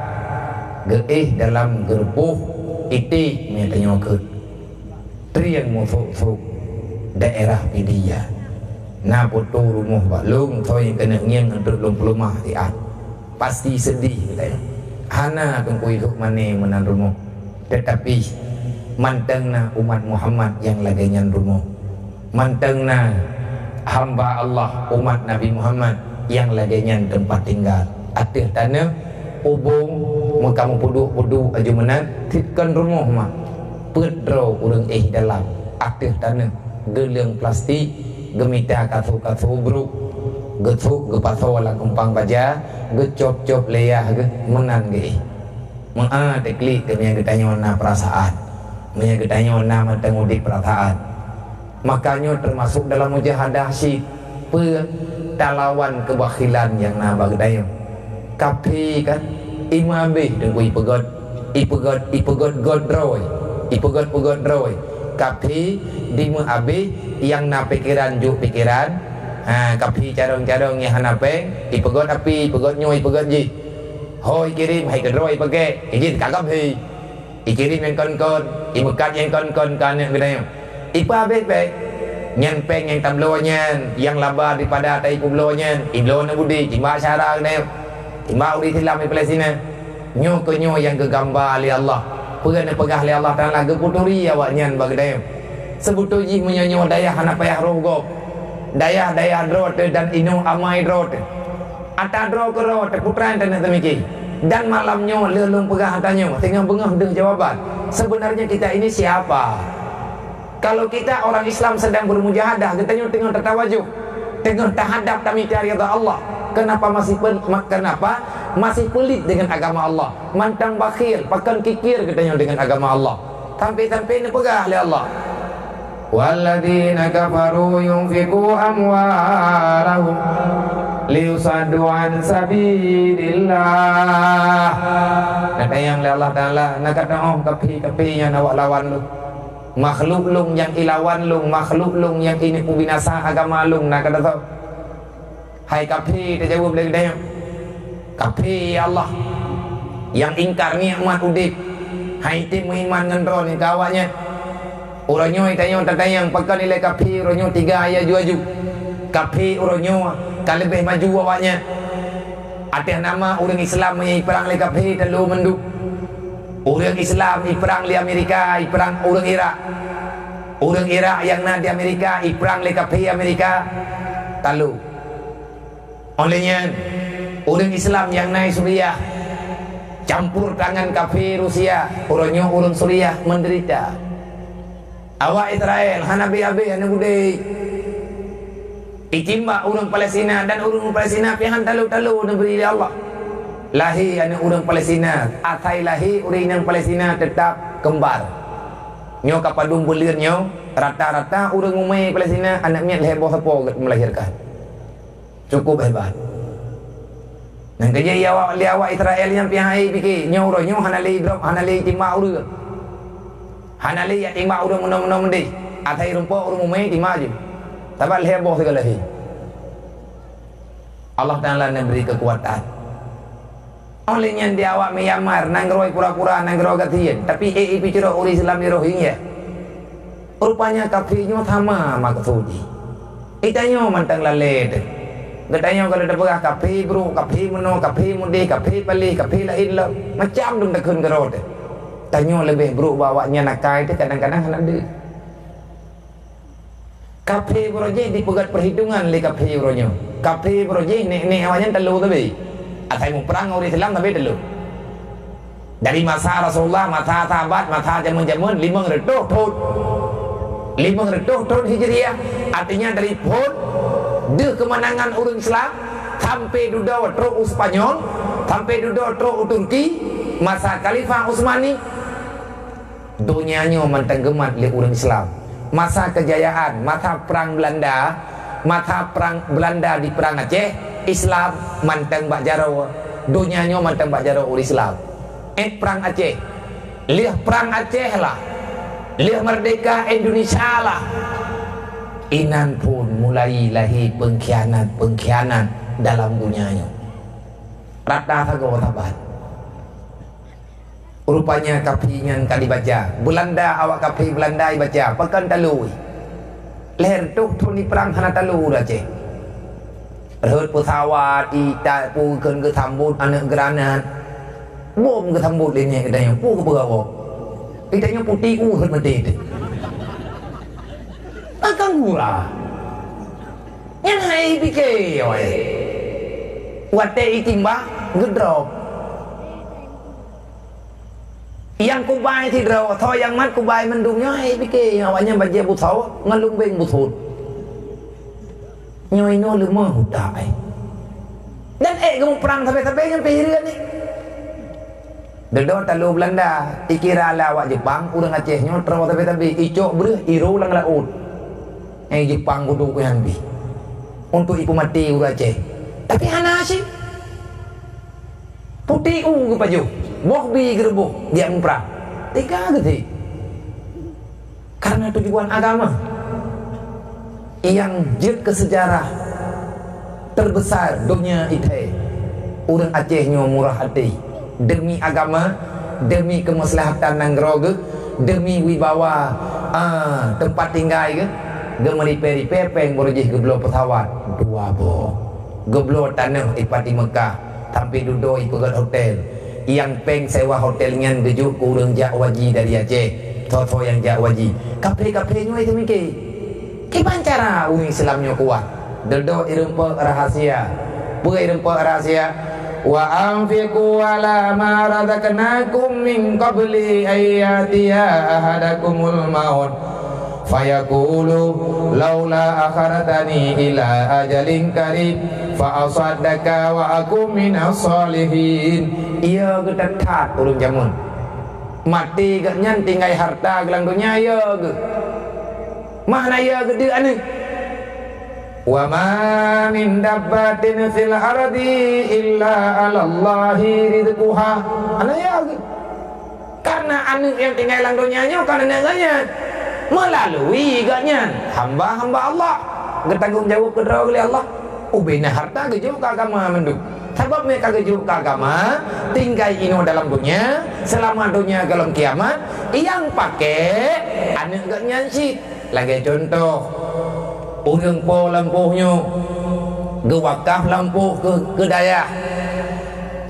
geih dalam gerbuh iti metanya ke triang musuk daerah Pidia na putu rumah balung thôi kena ngiang untuk lumah tiat pasti sedih kita hana tungkui huk mane menan rumah tetapi mantengna umat Muhammad yang lagi nyan rumah mantengna hamba Allah umat Nabi Muhammad yang lagi nyan tempat tinggal atih tanah ubung kamu puduk aju menan titkan rumah mah pedro urang dalam atih tanah gelang plastik gemita kathu bruk getuk gepaso wala kumpang baja gecop-cop leah ge menan ge tekli ke nya getanya na perasaan nya getanya na mentengudik perasaan makanya termasuk dalam mujahadah si talawan kebakhilan yang na bagdayo kapi kan imambe dengku ipegot godroy ipegot droy kapi di muabe yang na pikiran juk pikiran kapi carong-carong yang hanape ipegot api ipegot nyoy ipegot ji hoi kirim hai kedroy pake izin kagam hi ikirim yang kon-kon imekat yang kon-kon kan yang bedanya ipa be nyan peng yang tablonya yang laba daripada tai kublonya iblo na budi cimba syara ne cimba udi tilam di Palestina nyo ke nyo yang ke gambar ali Allah pegah li Allah Taala ge puturi awak nyan bagdai sebutu ji menyonyo daya hana payah rogo daya drot dan inu amai drot ata dro ke rot putran tan temiki dan malamnya lelung pegah tanya tengah bengah deh jawaban sebenarnya kita ini siapa kalau kita orang Islam sedang bermujahadah kita tengah tertawajuh tengah terhadap kami cari Allah kenapa masih pelit dengan agama Allah mantang bakhil pakan kikir katanya dengan agama Allah sampai-sampai ni pegah oleh Allah walladzina kafaru yunfiqu amwalahum liusaddu an sabilillah kata yang Allah Taala nak kata kapi yang awak lawan lu makhluk lung yang ilawan lung makhluk lung yang ini pembinasa agama lung nak kata tahu hai kapi dia jawab lagi dia kapi Allah yang ingkar nikmat udip hai tim iman ngendron ni kawaknya uranyo tanya pakai nilai kapi uranyo 3 ayat juaju kapi uranyo kalau lebih maju awaknya ada nama orang Islam yang perang le kapi telu menduk orang Islam perang di Amerika perang orang Irak yang na di Amerika perang le kapi Amerika talu olehnya orang Islam yang naik Suriah campur tangan kafir Rusia orangnya orang Suriah menderita awak Israel hanabi abe hana budai itimba orang Palestina dan orang Palestina pihan talu-talu negeri Allah lahi anu orang Palestina atai lahi orang yang Palestina tetap kembar nyo kapadung bulir nyo rata-rata orang umai Palestina anak miat heboh sepo melahirkan cukup hebat. Nang kerja awak Israel yang pihai fikir nyo hanali drop hanali timba urang. Hanali ya timba urang menong-menong mendih. Atai rumpok urang umai timba je. Tabal heboh segala hi. Allah Ta'ala memberi kekuatan. Olehnya dia awak Myanmar nangroi pura-pura nangroi katian, tapi bicara orang Islam di Rohingya. Rupanya kafirnya sama maksudi. Itanya mantang lalet. Katanya kalau ada pegah kafir bro, kafir meno, kafir mude, kafir pali, kafir lain lah. Macam dum takun gerot. Tanya lebih bro bawanya nakai tu kadang-kadang ada. Kafir bro je dipegat perhitungan le kafir bro nya. Kafir bro je ni awaknya telu tapi. Atai mu perang orang Islam tapi telu. Dari masa Rasulullah, masa sahabat, masa zaman-zaman 500 tahun. 500 tahun Hijriah. Artinya dari pun de kemenangan orang Islam sampai duduk teruk Spanyol, sampai duduk teruk Turki, masa Khalifah Utsmani, dunianya mentenggemat oleh orang Islam. Masa kejayaan, masa perang Belanda, masa perang Belanda di perang Aceh, Islam manteng bak jaro, dunianya manteng bak jaro orang Islam. Perang Aceh, lihat perang Aceh lah, lihat merdeka Indonesia lah. Inan pun mulai lahir pengkhianat dalam dunianya. Rata sago tabat. Rupanya kapinya kali baca. Belanda awak kapi Belanda baca. Pakan talui. Leher tuk ni perang hana talu dah cik. Rehut pesawat ita pu ken ke sambut anak granat. Bom ke sambut ini katanya. Pu ke berapa? Itanya putih hut mati. Akan gula. Yang hai fikir oi. Wate itimba gedrop. Yang kubai thì rồi thôi yang mắt kubai mình đúng nhá hay cái awaknya baca busau ngalung beng busut nyoi no lemo hudai dan kamu perang sampai yang pihirian ni dedo talu Belanda ikira la awak Jepang urang Aceh nyo terus tapi icok breh iru lang laut Jepang kudu yang bi untuk ibu mati urang Aceh tapi hana sih putih ke baju boh bi gerbuk dia perang tiga gitu karena tujuan agama yang jut ke sejarah terbesar dunia itu orang Acehnya murah hati demi agama demi kemaslahatan nangroge demi wibawa tempat tinggal ke gemeri peng borjih geblo pesawat dua boh geblo tanah ipati Mekah sampai duduk ipegat hotel yang peng sewa hotelnya gejuk kurang jak waji dari Aceh toto yang jak waji kafe-kafenya itu mikir gimana cara umat Islamnya kuat duduk irempa rahasia irempa rahasia wa anfiqu ala ma razaqnakum min qabli ayyatiya ahadakumul maut fayaqulu laula akharatani ila ajalin qarib fa asaddaka wa akum minas solihin. Ia gedekat urang jamun mati gak nyan tinggal harta gelang dunia ya ge mana ya gede ane wa ma min dabbatin fil ardi illa 'ala Allahi rizquha ana ya ge karena ane yang tinggal dalam dunianya karena neganya melalui gaknya hamba-hamba Allah bertanggung jawab kedua oleh Allah ubina harta gejuk ke agama menduk sebab mereka gejuk ke agama tinggal ino dalam dunia selama dunia dalam kiamat yang pakai anak gaknya sih lagi contoh urang po lampuhnya gewakaf lampuh ke daya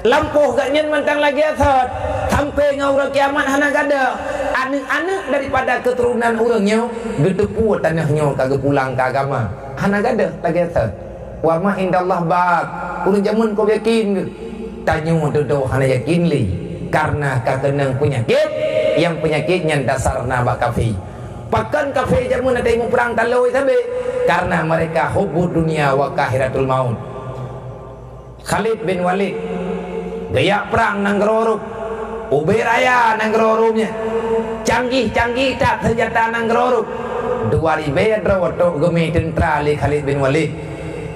lampuh gaknya mentang lagi asat sampai ngau kiamat hana gada anak-anak daripada keturunan orangnya getepu tanahnya kagak pulang ke agama hana gada lagi asat wa ma indallah bak urang jamun kau yakin tanya dodo hana yakin li karena kakenang penyakit yang penyakitnya dasarna bak kafi pakan kafi jamun ada yang perang taloi sabe karena mereka hubud dunia wa kahiratul maut. Khalid bin Walid gaya perang nang geroruk Ubay raya nang gerorumnya canggih-canggih tak senjata nang geroruk 2000 drawato gemi tentara li Khalid bin Walid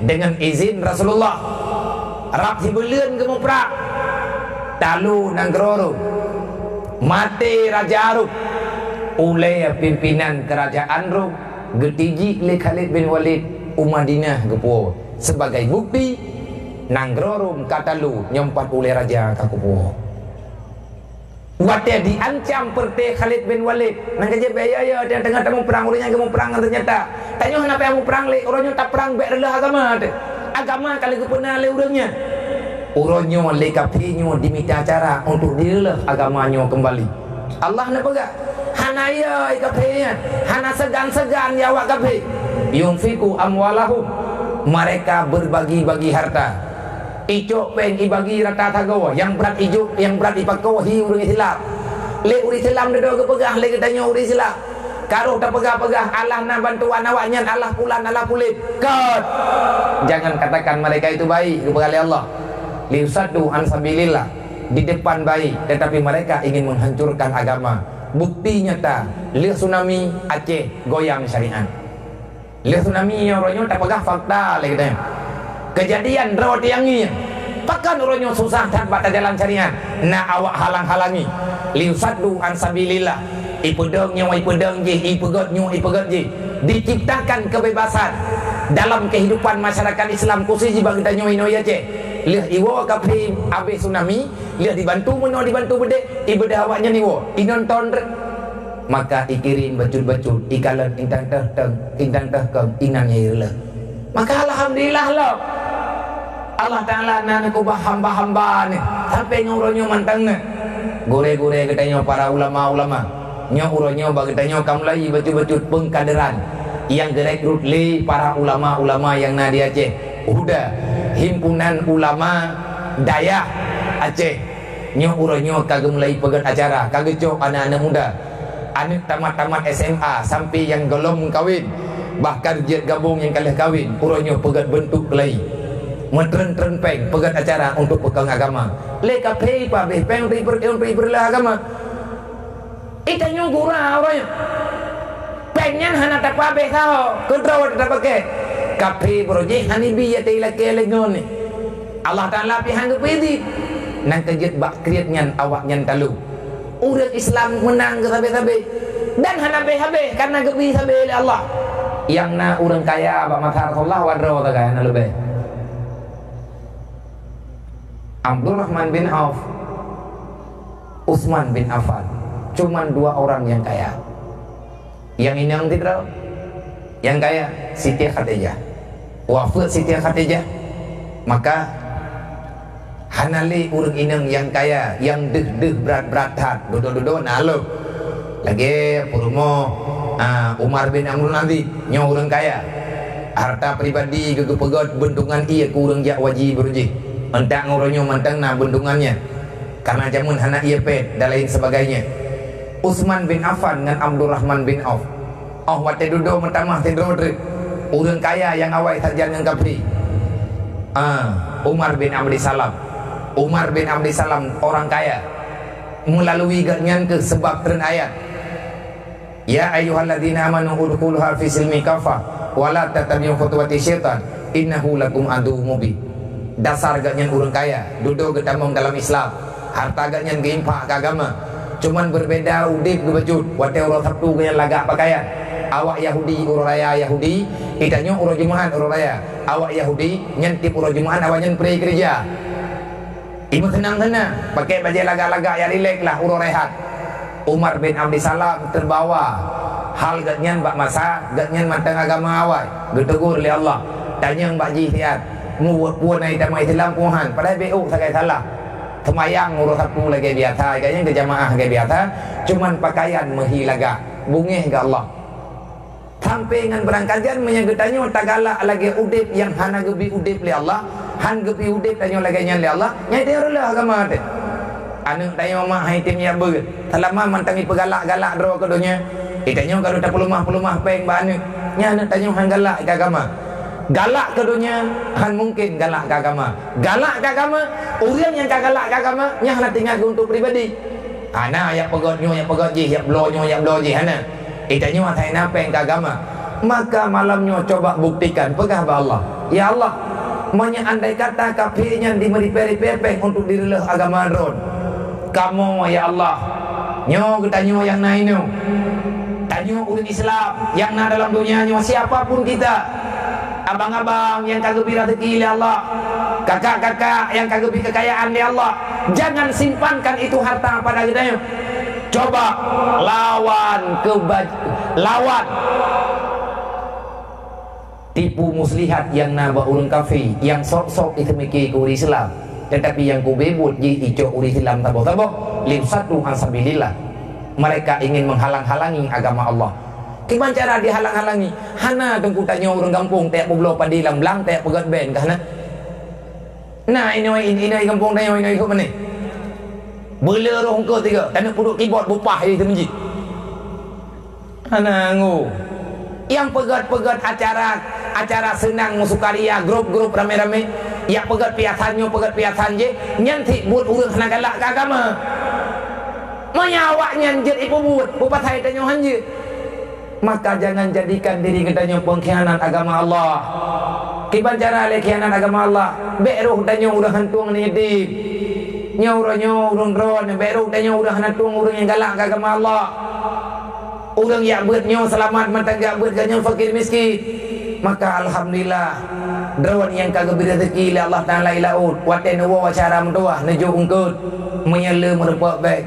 dengan izin Rasulullah rap hibuleun gemu perang talu nang geroruk mati Raja Arab oleh pimpinan kerajaan Rum getiji li Khalid bin Walid Madinah gepo sebagai bukti Nanggrorum katalu nyempat oleh raja kakupo. Wate diancam perte Khalid bin Walid. Nang kerja bayaya dia tengah tamu perang orangnya kamu perang ternyata. Tanya kenapa kamu perang le? Orangnya tak perang baik adalah agama. Agama kalau kepena le orangnya. Orangnya le kafinya diminta cara untuk direlah agamanya kembali. Allah nak pegang. Hanaya kafinya. Hana segan-segan ya awak kafi. Yunfiku amwalahum. Mereka berbagi-bagi harta. Icok pen ibagi rata tagawa yang berat ijuk yang berat ipakawa hi urang Islam le urang Islam dedo ke pegah le katanya urang Islam karo tak pegah-pegah Allah na bantuan awaknya Allah pulan Allah pulit kat jangan katakan mereka itu baik kepada Allah liusadu an sabilillah di depan baik tetapi mereka ingin menghancurkan agama. Bukti nyata le tsunami Aceh goyang syariat le tsunami orangnya tak pegah fakta le katanya kejadian rawat yang ini pakan orangnya susah tanpa jalan syariat na awak halang-halangi liusadu an sabilillah ipedeng nyawa ipedeng je ipegot nyawa ipegot je diciptakan kebebasan dalam kehidupan masyarakat Islam khusus di bagi nyawa inoya je lihat iwo kapi abe tsunami lihat dibantu meno dibantu bedek ibedah awaknya niwo inonton maka ikirim bacut-bacut ikalan intang teh inan yirle maka alhamdulillah lo Allah Ta'ala nak kubah hamba-hamba ni sampai nguronyo mantang ni gore-gore katanya para ulama-ulama nyuronyo bagi katanya kamlai bacut-bacut pengkaderan yang direkrut li para ulama-ulama yang na di Aceh udah himpunan ulama daya Aceh nyuronyo kagak mulai pegat acara kagak cok anak-anak muda anak tamat-tamat SMA sampai yang belum kawin bahkan jet gabung yang kalah kawin uronyo pegat bentuk kelai mentren-tren peng pegat acara untuk pegang agama leka pei pa be peng pei berlah agama itanya gurau orangnya pengnya hana tak pa be sao kontrol tak pakai kape proje hani bi ya tei lake lengon ni Allah Taala pihan ke pedi nang kejet bak kriat nyan awak nyan talu urang Islam menang ke sabe-sabe dan hana be habe karena gebi sabe Allah yang na urang kaya bak matar Allah wadro ta kaya na lebih Abdurrahman bin Auf, Utsman bin Affan, cuman dua orang yang kaya. Yang ini yang tidak, yang kaya Siti Khadijah. Wafat Siti Khadijah, maka hanali urang inang yang kaya, yang deh berat hat, dodo nalo. Lagi purumo Umar bin Amr nanti nyaw urang kaya. Harta pribadi gegepegot bentungan iya ku urang jak wajib beruji. Entah ngorongnya mantang na bendungannya karena jamun anak ia pet dan lain sebagainya. Utsman bin Affan dengan Abdurrahman bin Auf wate duduk mentamah tidur urang kaya yang awai saja dengan kapri Umar bin Abdi Salam orang kaya melalui ganyan ke sebab tren ayat ya ayyuhalladzina amanu udkhuluha fi silmi kafah wa la tattabi'u khutuwati syaitan innahu lakum aduwwum mubin. Dasar ganyan urang kaya duduk gedamong dalam Islam harta ganyan geimpak ke agama cuman berbeda udip ke bajut wate urang Sabtu ganyan lagak pakaian awak Yahudi urang raya Yahudi itanya urang Jumaat urang raya awak Yahudi nyentip urang Jumaat awak nyen pray gereja ibu tenang-tenang pakai baju lagak-lagak ya relax lah urang rehat. Umar bin Abdi Salam terbawa hal ganyan bak masa ganyan mantang agama awak getegur oleh Allah tanya bak jihad muat-muat naik damai Islam puhan padahal BU sakai salah semayang urus satu lagi biasa kayaknya ke jamaah lagi biasa cuman pakaian mehilaga bungih ke Allah sampai dengan berangkajan menyegetanya tagalak lagi udip yang hana gebi udip li Allah han gebi udip tanya lagi nyan li Allah nyai dia lah agama tu anak tanya mak hai tim ya ber selama mantangi pegalak-galak dro ke dunia itanya kalau tak pelumah peng banu nya anak tanya han galak ke agama galak ke dunia han mungkin galak ke agama orang yang galak ke agama nya hana tinggal untuk pribadi ana ya pegot je ya blow je hana itanya matai napeng ke agama maka malamnya coba buktikan pegah ba Allah ya Allah andai kata kafirnya di peri-peri untuk dirilah agama ron kamu ya Allah nyo kita nyo yang nainu tanyo orang Islam yang na dalam dunia nyo siapapun kita abang-abang yang kagak rezeki oleh Allah kakak-kakak yang kagak beri kekayaan di Allah, jangan simpankan itu harta pada kita. Coba lawan tipu muslihat yang naba ulun kafi, yang sok-sok itu mikir ke Islam, tetapi yang ku bebut ji ijo Islam tabo-tabo limsatu ansabilillah. Mereka ingin menghalang-halangi agama Allah. Gimana cara dihalang-halangi? Hana tunggu tanya orang kampung tak pulau padilang belang tak pegat ben kahna. Nah ini kampung tanya ini ikut mana? Bela roh ke tiga, tanah puduk keyboard bupah itu menjid. Hana ngu. Yang pegat-pegat acara senang musukaria, grup-grup rame-rame, yang pegat piasan je, nyantik buat urang kena galak ke agama. Menyawaknya jadi buat saya tanya hanje. Maka jangan jadikan diri kita pengkhianat agama Allah. Kiban cara le khianat agama Allah. Beruh tanya udah hantung ni di. Nyurung ron beruh tanya udah hantung urang yang galak ke agama Allah. Orang yang beutnya selamat mantang gak beut ganya fakir miskin. Maka alhamdulillah drawan yang kagak beri rezeki li Allah Taala ilaud waten wa wacara mendoah nejo ungkeut menyele merempak baik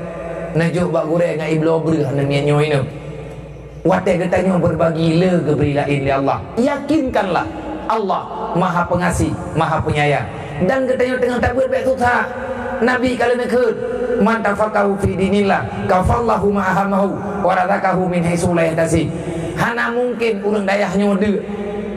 nejo bak goreng ngai iblo breuh namian nyo ini. Waten getanyo berbagi le ke beri lain li Allah. Yakinkanlah Allah Maha Pengasih, Maha Penyayang. Dan getanyo tengah tak beut baik susah. Nabi kalau nekut man tafaqahu fi dinillah kafallahu ma'ahamahu wa razaqahu min haitsu la yahtasib. Hana mungkin urang dayahnya de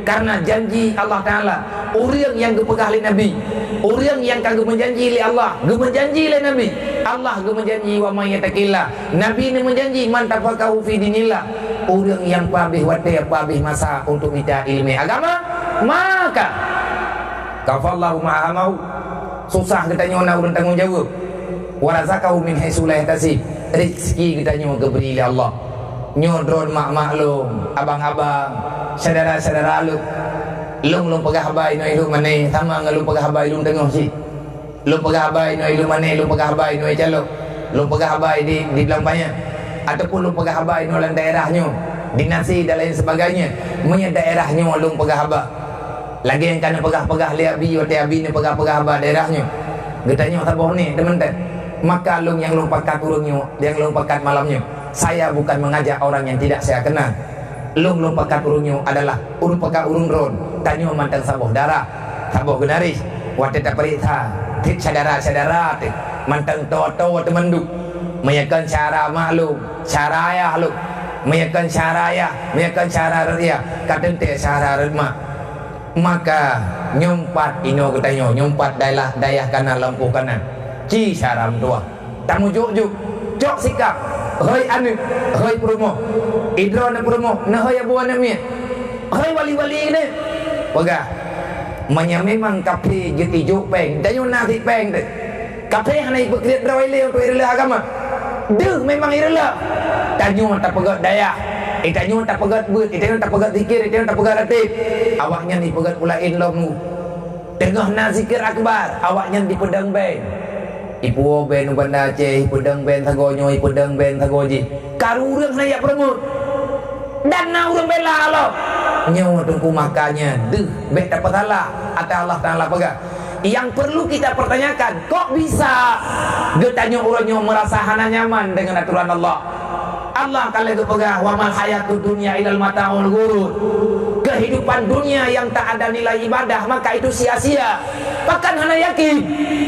karena janji Allah Taala. Urang yang gepegah li Nabi, urang yang kagak menjanji li Allah, ge menjanji li Nabi. Allah ge menjanji wa may yattaqillah. Nabi ni menjanji man tafaqahu fi dinillah. Urang yang pabih wate pabih masa untuk minta ilmu agama, maka kafallahu ma'ahamahu. Susah kita nyonya urang tanggung jawab. Wa razaqahu min haitsu la yahtasib. Rezeki kita nyonya geberi oleh Allah. Nyodron mak-mak lum, abang-abang, saudara-saudara lu. Lum pegah habai no ilmu mane sama ngalum pegah habai lum tengah si. Lum pegah habai no ilmu mane lum pegah habai no calo. Lum pegah habai di belampanya ataupun lum pegah habai no lan daerahnya, dinasi dan lain sebagainya. Punya daerahnya lum pegah habai. Lagi yang kana pegah-pegah li abi wate abi ni pegah-pegah habai daerahnya. Getanya taboh ni teman-teman. Maka lum yang lum pakat urungnya, yang lum pakat malamnya. Saya bukan mengajak orang yang tidak saya kenal. Lum pakat urungnya adalah urung pakat urung ron. Tanyo mantan saboh darah, saboh genaris. Wate tak perintah, tit sadara-sadara tit. Mantan to temenduk. Meyakan cara maklum, cara ayah lu. Meyakan cara ayah, meyakan cara ria. Katente cara redma. Maka nyumpat ino ketanyo, nyumpat dayah kanan lampu kanan. Ci saram tua. Tamu juk cok sikap. Hoi anu, hoi promo. Idro na promo, na hoi abuan na mi. Hoi wali-wali ni. Pegah. Memang kafe jadi juk peng. Tanyo nasi peng deh. Kafe hana ikut lihat rawai leo tu irela agama. Deh memang irela. Tanyo tak pegat dayah. Tanyo tak pegat beut, tanyo tak pegat zikir, tanyo tak pegat ratib. Awaknya ni pegat pulain lomu. Tengah na zikir akbar, awaknya di pedang ben. Ibu ben banda Aceh, pedang ben sagonyo, pedang ben sagoji. Karu urang saya promote. Dan na urang bela lo. Nyawa tungku makanya, deh bet dapat salah atau Allah Taala pegang. Yang perlu kita pertanyakan, kok bisa getanya urangnya merasa hana nyaman dengan aturan Allah? Allah kalau itu pegang wa mal hayatud dunya ilal mataul ghurur. Kehidupan dunia yang tak ada nilai ibadah maka itu sia-sia. Bahkan hana yakin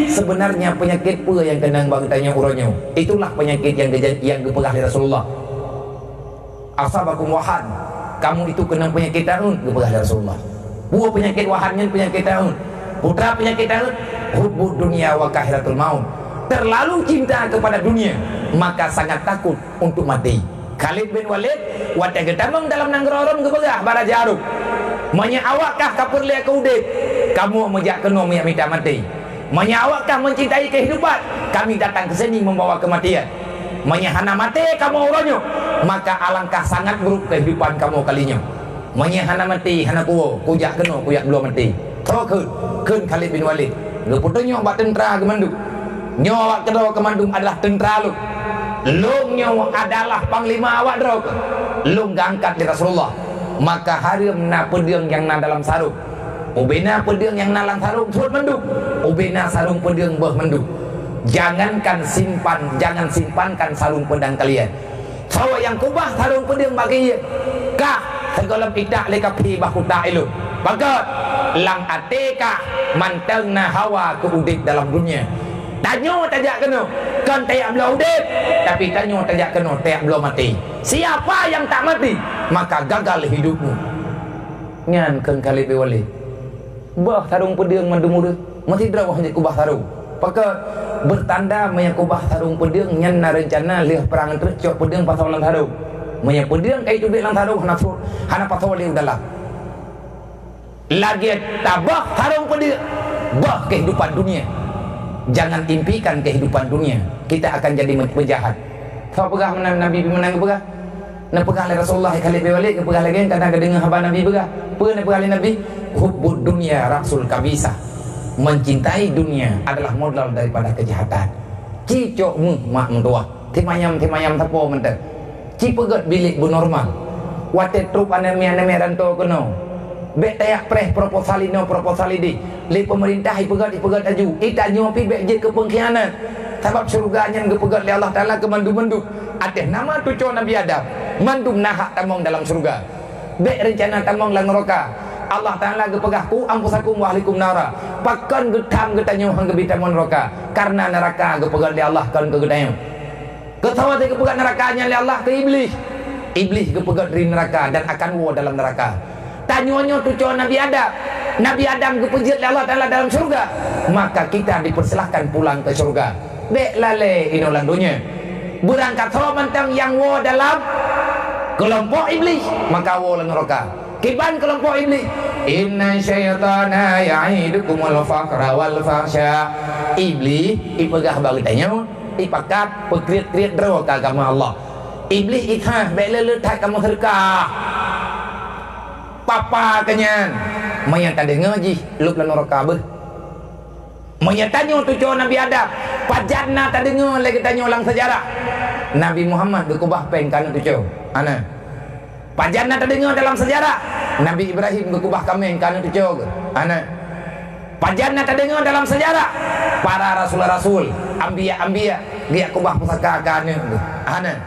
sebenarnya penyakit apa yang kenang bang tanya urangnya. Itulah penyakit yang dipegah oleh Rasulullah. Asabakum wahan. Kamu itu kena penyakit taun dipegah oleh Rasulullah. Buah penyakit wahannya penyakit taun. Putra penyakit taun hubbud dunia wa kahiratul maut. Terlalu cinta kepada dunia maka sangat takut untuk mati. Khalid bin Walid wate getamang dalam nanggororon kepegah bara jaruk. Menyawakkah kapur liak keudip kamu menjak kena minta mati. Menyawakkah mencintai kehidupan kami datang ke sini membawa kematian. Menyahana mati kamu urangnya maka alangkah sangat buruk kehidupan kamu kalinya. Menyahana mati hana kuwo kujak kena kujak belum mati. Keun Khalid bin Walid geputunyo bak tentera gemanduk. Nyawa kedua kemandung adalah tentera lu. Lung nyawa adalah panglima awak drog. Lung gangkat di Rasulullah. Maka harum na pedang yang na dalam sarung. Ubena pedang yang nalang sarung suat menduk. Ubena sarung pedang beh menduk. Jangan simpankan sarung pedang kalian. Sawa yang kubah sarung pedang bagi ia. Kah segala idak leka pi bahu tak elu. Bagat lang ateka manteng na hawa ke udip dalam dunia. Tanyo tajak kena kan tayak belum udip, tapi tanyo tajak kena tayak belum mati. Siapa yang tak mati maka gagal hidupmu. Ngan kan kali bewali bah sarung pedang mandumuda mesti draw hanya kubah sarung pakat bertanda maya kubah sarung pedang nyan na rencana leh perang tercok pedang pasal lang sarung maya pedang kai tu lang sarung hana pasal dia udahlah lagi tabah sarung pedang bah kehidupan dunia. Jangan impikan kehidupan dunia, kita akan jadi penjahat. Kau pegah Nabi menang pegah. Nak pegah oleh Rasulullah kali balik pegah lagi kadang dengar khabar Nabi pegah. Apa nak pegah oleh Nabi? Hubbud dunia rasul kabisa. Mencintai dunia adalah modal daripada kejahatan. Cicok mak mentua. Timayam tapo mentek. Ci pegat bilik bu normal. Wate trup anemi ranto kono. Bek tayak preh proposalidi li pemerintah ipegat aju ita nyopi bek je ke pengkhianat sebab surganya gepegat li Allah Taala ke mandu ateh nama tuco Nabi Adam mandum nahak tamong dalam surga bek rencana tamong lang neraka Allah Taala gepegah ku ampusakum wa ahlikum nara pakan getam getanyo hang gebitamon neraka karena neraka gepegat li Allah kan ke gedayo ketawa te gepegat nerakanya li Allah ke iblis gepegat di neraka dan akan wo dalam neraka. Tanyonyo tujuh Nabi Adam kepejit Allah Ta'ala dalam surga, maka kita dipersilahkan pulang ke surga. Dek lale inolang dunia berangkat so mentang yang wo dalam kelompok iblis maka wo lang neraka. Kiban kelompok iblis inna syaitana ya'idukumul faqra wal fahsya. Iblis ipegah bagi tanyo ipakat pekriat-kriat draw ke agama Allah. Iblis ikah bek tak kamu sedekah papa kenyan maya tak dengar ji luk lan neraka beh maya tanyo tujuh Nabi Adam pajanna tak dengar lagi tanyo lang sejarah Nabi Muhammad gekubah pen kana tujuh ana pajanna tak dengar dalam sejarah Nabi Ibrahim gekubah kamen kana tujuh ana pajanna tak dengar dalam sejarah para rasul anbiya dia kubah pusaka kana ana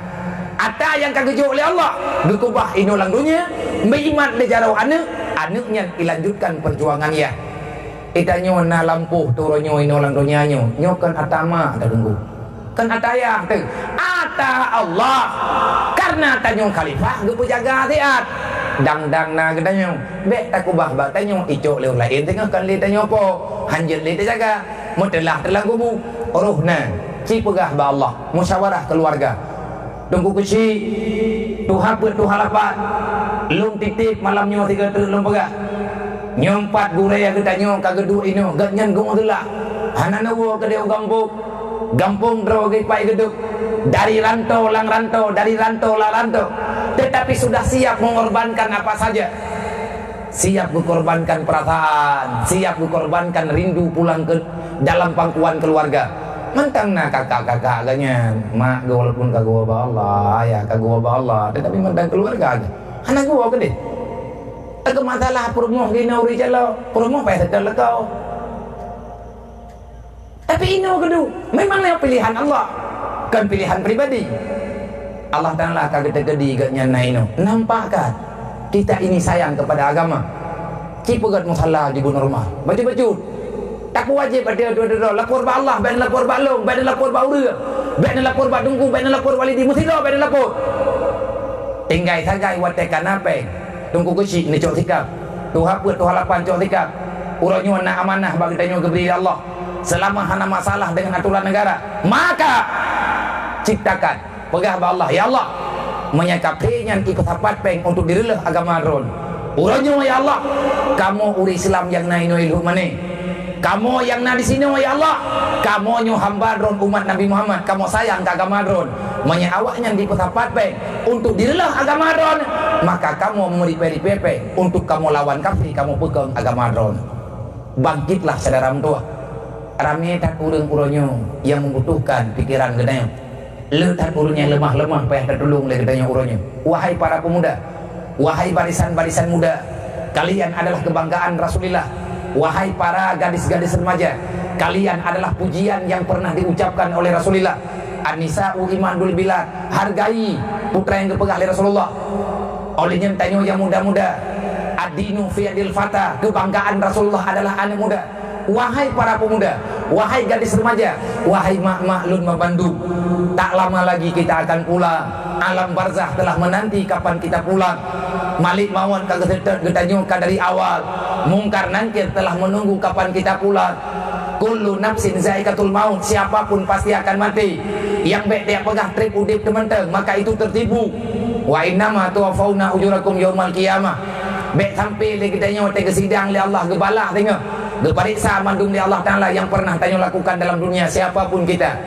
ata yang kagejuk oleh Allah gekubah inolang dunia beriman le jarau anaknya dilanjutkan perjuangan ya itanyo na lampuh turonyo inolang dunia nyo kan atama ada tunggu kan ataya tu ata Allah karena tanyo khalifah gepu jaga hatiat dang na gedanyo bek takubah ba tanyo icok le lain tengah kan le tanyo po hanjel le jaga mutelah terlagumu rohna ci pegah ba Allah musyawarah keluarga tunggu keci Tuhan pun Tuhan lapat lung titik malamnya tiga lung pegah nyompat guraya kita nyo kagedu ino ganyan gong itulah hanana wo kedeu gampung draw pai geduk dari rantau lang rantau tetapi sudah siap mengorbankan apa saja siap mengorbankan perasaan siap mengorbankan rindu pulang ke dalam pangkuan keluarga. Mentang na kakak agaknya mak gue walaupun kagak ba Allah ayah kagak ba Allah tetapi mentang keluarga aja anak gue gede agak masalah perumuh gini uri jalo perumuh payah sedal kau tapi ini gede memangnya pilihan Allah kan pilihan pribadi Allah Ta'ala kagak gede gaknya na ino nampak kan kita ini sayang kepada agama cipugat musalah di gunung rumah baju tak wajib ada dua lapor ba Allah ben lapor ba long ben lapor ba ura ben lapor ba dungku ben lapor walidi musiro ben lapor tinggai sagai watekan apa tunggu kusi ni cok sikap tuha put tuha lapan cok sikap uranyo na amanah bagi tanyo geberi Allah selama hana masalah dengan aturan negara maka ciptakan pegah ba Allah ya Allah menyakapinya ikut sapat peng untuk dirilah agama ron uranyo ya Allah kamu uri Islam yang naino ilmu mane kamu yang na di sini ya Allah kamu nyu hamba dron umat Nabi Muhammad kamu sayang ke agama dron menyawaknya di petapat pe untuk dirilah agama dron maka kamu memberi PDPP untuk kamu lawan kafir kamu pegang agama dron bangkitlah saudara tua rame tak urang-uranyo yang membutuhkan pikiran gedanya letak urungnya lemah-lemah payah tertolong oleh gedanya uranyo wahai para pemuda wahai barisan-barisan muda kalian adalah kebanggaan Rasulullah wahai para gadis-gadis remaja, kalian adalah pujian yang pernah diucapkan oleh Rasulullah. An-nisa'u imadul bilad, hargai putra yang dipegang oleh Rasulullah. Olehnya tanya yang muda-muda, ad-dinu fi yadil fata, kebanggaan Rasulullah adalah anak muda. Wahai para pemuda, wahai gadis remaja, wahai mak-mak lun mabandu, tak lama lagi kita akan pulang. Alam barzah telah menanti kapan kita pulang. Malik mawon kagak getanyo dari awal. Mungkar nangkir telah menunggu kapan kita pulang. Kullu nafsin zaikatul maut, siapapun pasti akan mati. Yang baik dia pegang trip udip teman-teman, maka itu tertipu. Wa innama tuwafauna ujurakum yaumal qiyamah. Baik sampai lagi tanya tega sidang li Allah gebalah tengok. Gepariksa mandum di Allah Ta'ala yang pernah tanya lakukan dalam dunia, siapapun kita.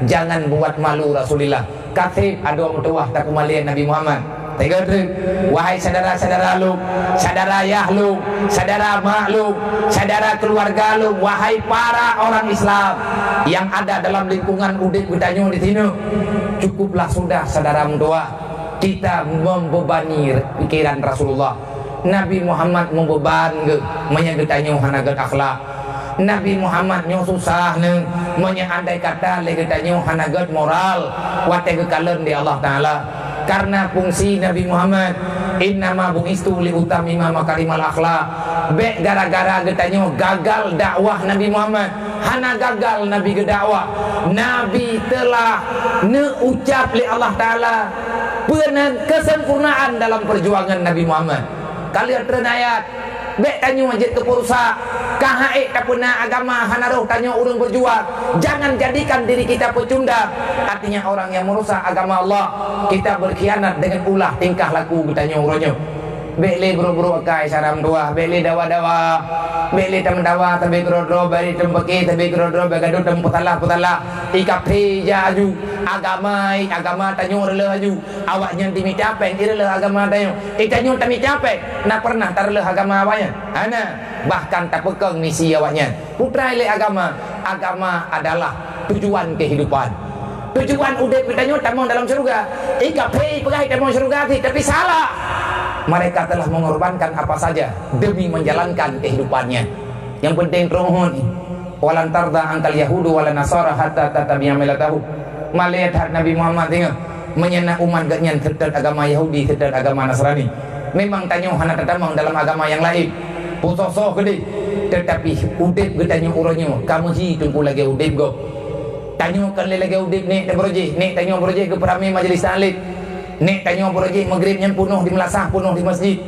Jangan buat malu Rasulullah. Katib ada orang tua tak kemalian Nabi Muhammad. Tega trip. Wahai saudara-saudara lu, saudara ayah lu, saudara mak lu, saudara keluarga lu, wahai para orang Islam yang ada dalam lingkungan udip gedanyo di sini, cukuplah sudah saudara tua kita membebani pikiran Rasulullah. Nabi Muhammad membeban ke menyegetanyo hanagat akhlak. Nabi Muhammad nyo susah neng andai kata legetanyo hanagat moral wate kekalen di Allah Ta'ala. Karena fungsi Nabi Muhammad innama bu'istu li utamima makarimal akhlak. Be gara-gara getanyo gagal dakwah Nabi Muhammad, hana gagal Nabi ke dakwah. Nabi telah ucap li Allah Ta'ala kesempurnaan dalam perjuangan Nabi Muhammad. Kalian ternayat bek tanyo majid ke pursa kahaik kapuna agama hanaruh tanyo urang berjuang. Jangan jadikan diri kita pecundang, artinya orang yang merusak agama Allah. Kita berkhianat dengan ulah tingkah laku tanyo uronyo. Bele buru-buru akai saram dua, bele dawa-dawa, bele tem-dawa tabe grodro bari tempeke tabe grodro bagado tem putala-putala ikap teja aju agama tanyo rele aju awak nyen timi capek irele agama tanyo tanyo tami capek na pernah tarle agama awaknya ana bahkan tak pegang misi awaknya putra ile agama adalah tujuan kehidupan, tujuan udah tanyo tamong dalam surga ikap pegai tamong surga tapi salah. Mereka telah mengorbankan apa saja demi menjalankan kehidupannya. Yang penting rohon walan tarda angkal yahudu walan nasara hatta tatabi'a millatahu. Melihat Nabi Muhammad tengok menyena umat ganyan terhadap agama Yahudi, terhadap agama Nasrani. Memang tanyo hana tetamang dalam agama yang lain. Pusoso gede, tetapi udip getanyo uronyo kamu hi tunggu lagi udip go. Tanyo kan lagi udip ni broje, ni tanyo broje ke perami majelis taklim. Nek tanyo proyek maghribnya penuh di melasah, penuh di masjid.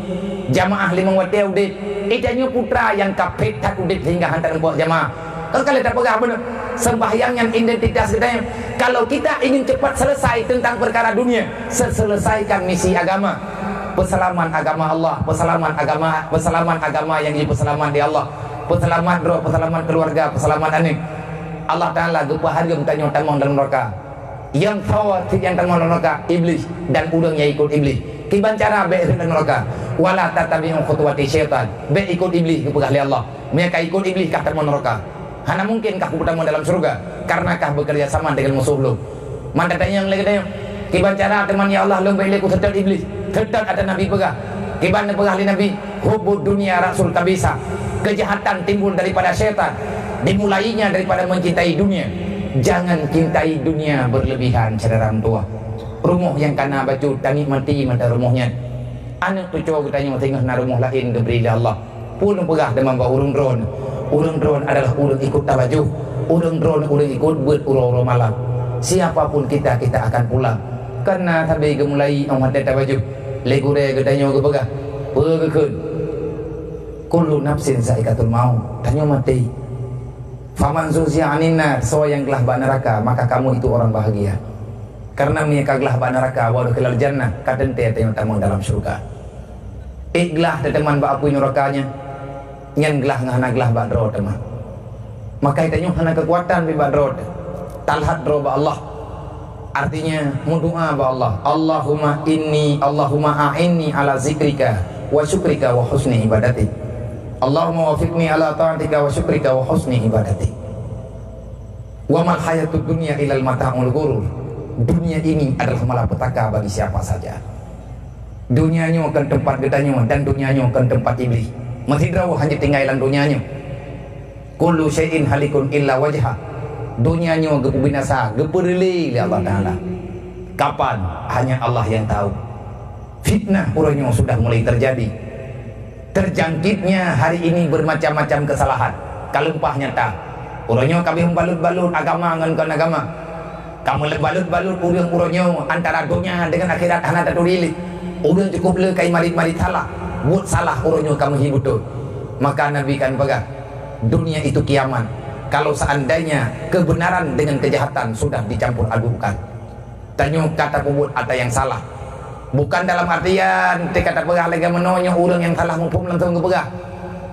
Jamaah 5 waktu udip. Tanyo putra yang kapit tak udip hingga hantar buat jamaah. Kalau kalian tak pegang benar sembahyang yang identitas kita. Kalau kita ingin cepat selesai tentang perkara dunia, selesaikan misi agama. Peselaman agama Allah, peselaman agama yang jadi peselaman di Allah. Peselaman roh, peselaman keluarga, peselaman anak. Allah Ta'ala gepaharga tanyo tamong dalam neraka. Yang khawatir yang termau neraka iblis dan udang yang ikut iblis. Kiban cara be dalam neraka. Wala tatabi'u khutuwati syaitan. Be ikut iblis kepegang Allah. Mereka ikut iblis kah termau neraka. Hana mungkin kah bertemu dalam surga karena kah bekerja sama dengan musuh lu. Manda tanya yang lagi tanya. Kiban cara teman ya Allah lu be ikut sedot iblis. Sedot ada nabi pegang. Kiban pegang nabi hubud dunia rasul tabisa. Kejahatan timbul daripada syaitan. Dimulainya daripada mencintai dunia. Jangan cintai dunia berlebihan saudara tua. Rumah yang kana baju tani mati mata rumahnya. Anak tu coba tanya tengah na rumah lain diberi Allah. Pun pegah dengan bawa urung drone. Urung drone adalah urung ikut tabaju. Urung drone urung ikut buat urung malam. Siapapun kita akan pulang. Karena tabi gemulai orang ada tabaju. Legure gedanya ke pegah. Pegakun. Kullu nafsin zaikatul maut. Tanya mati. Faman zuziya aninnar, so yang gelah bak neraka, maka kamu itu orang bahagia. Karena mereka gelah bak neraka, wa dukhilal jannah, kadente tengok tamu dalam surga. Iklah teman bak apui nerakanya, nyen gelah ngahana gelah bak dro teman. Maka itu hana kekuatan bi bak dro. Talhat dro ba Allah. Artinya mendoa ba Allah. Allahumma a'inni ala zikrika wa syukrika wa husni ibadati. Allahumma wafiqni ala ta'atika wa syukrika wa husni ibadati. Wa mal hayatud dunya ilal mata'ul ghurur. Dunia ini adalah malapetaka bagi siapa saja. Dunianya akan tempat getanyo dan dunianya akan tempat iblis. Mati draw hanya tinggalan dunianya. kullu syai'in halikun illa wajha. Dunia nyo gepu binasa, geperli oleh Allah Taala. Kapan? Hanya Allah yang tahu. Fitnah uranyo sudah mulai terjadi. Terjangkitnya hari ini bermacam-macam kesalahan. Kalempah nyata. Uranyo kami membalut-balut agama dengan agama. Kamu balut-balut uranyo antara dunia dengan akhirat hana taturi. Urang cukup le kai marit-marit salah. Buat salah uranyo kamu hidup betul. Maka Nabi kan pegang. Dunia itu kiamat. Kalau seandainya kebenaran dengan kejahatan sudah dicampur adukan. Tanya kata pembuat ada yang salah. Bukan dalam artian kata pegah lagi menonyo orang yang salah mumpung langsung ke pegah.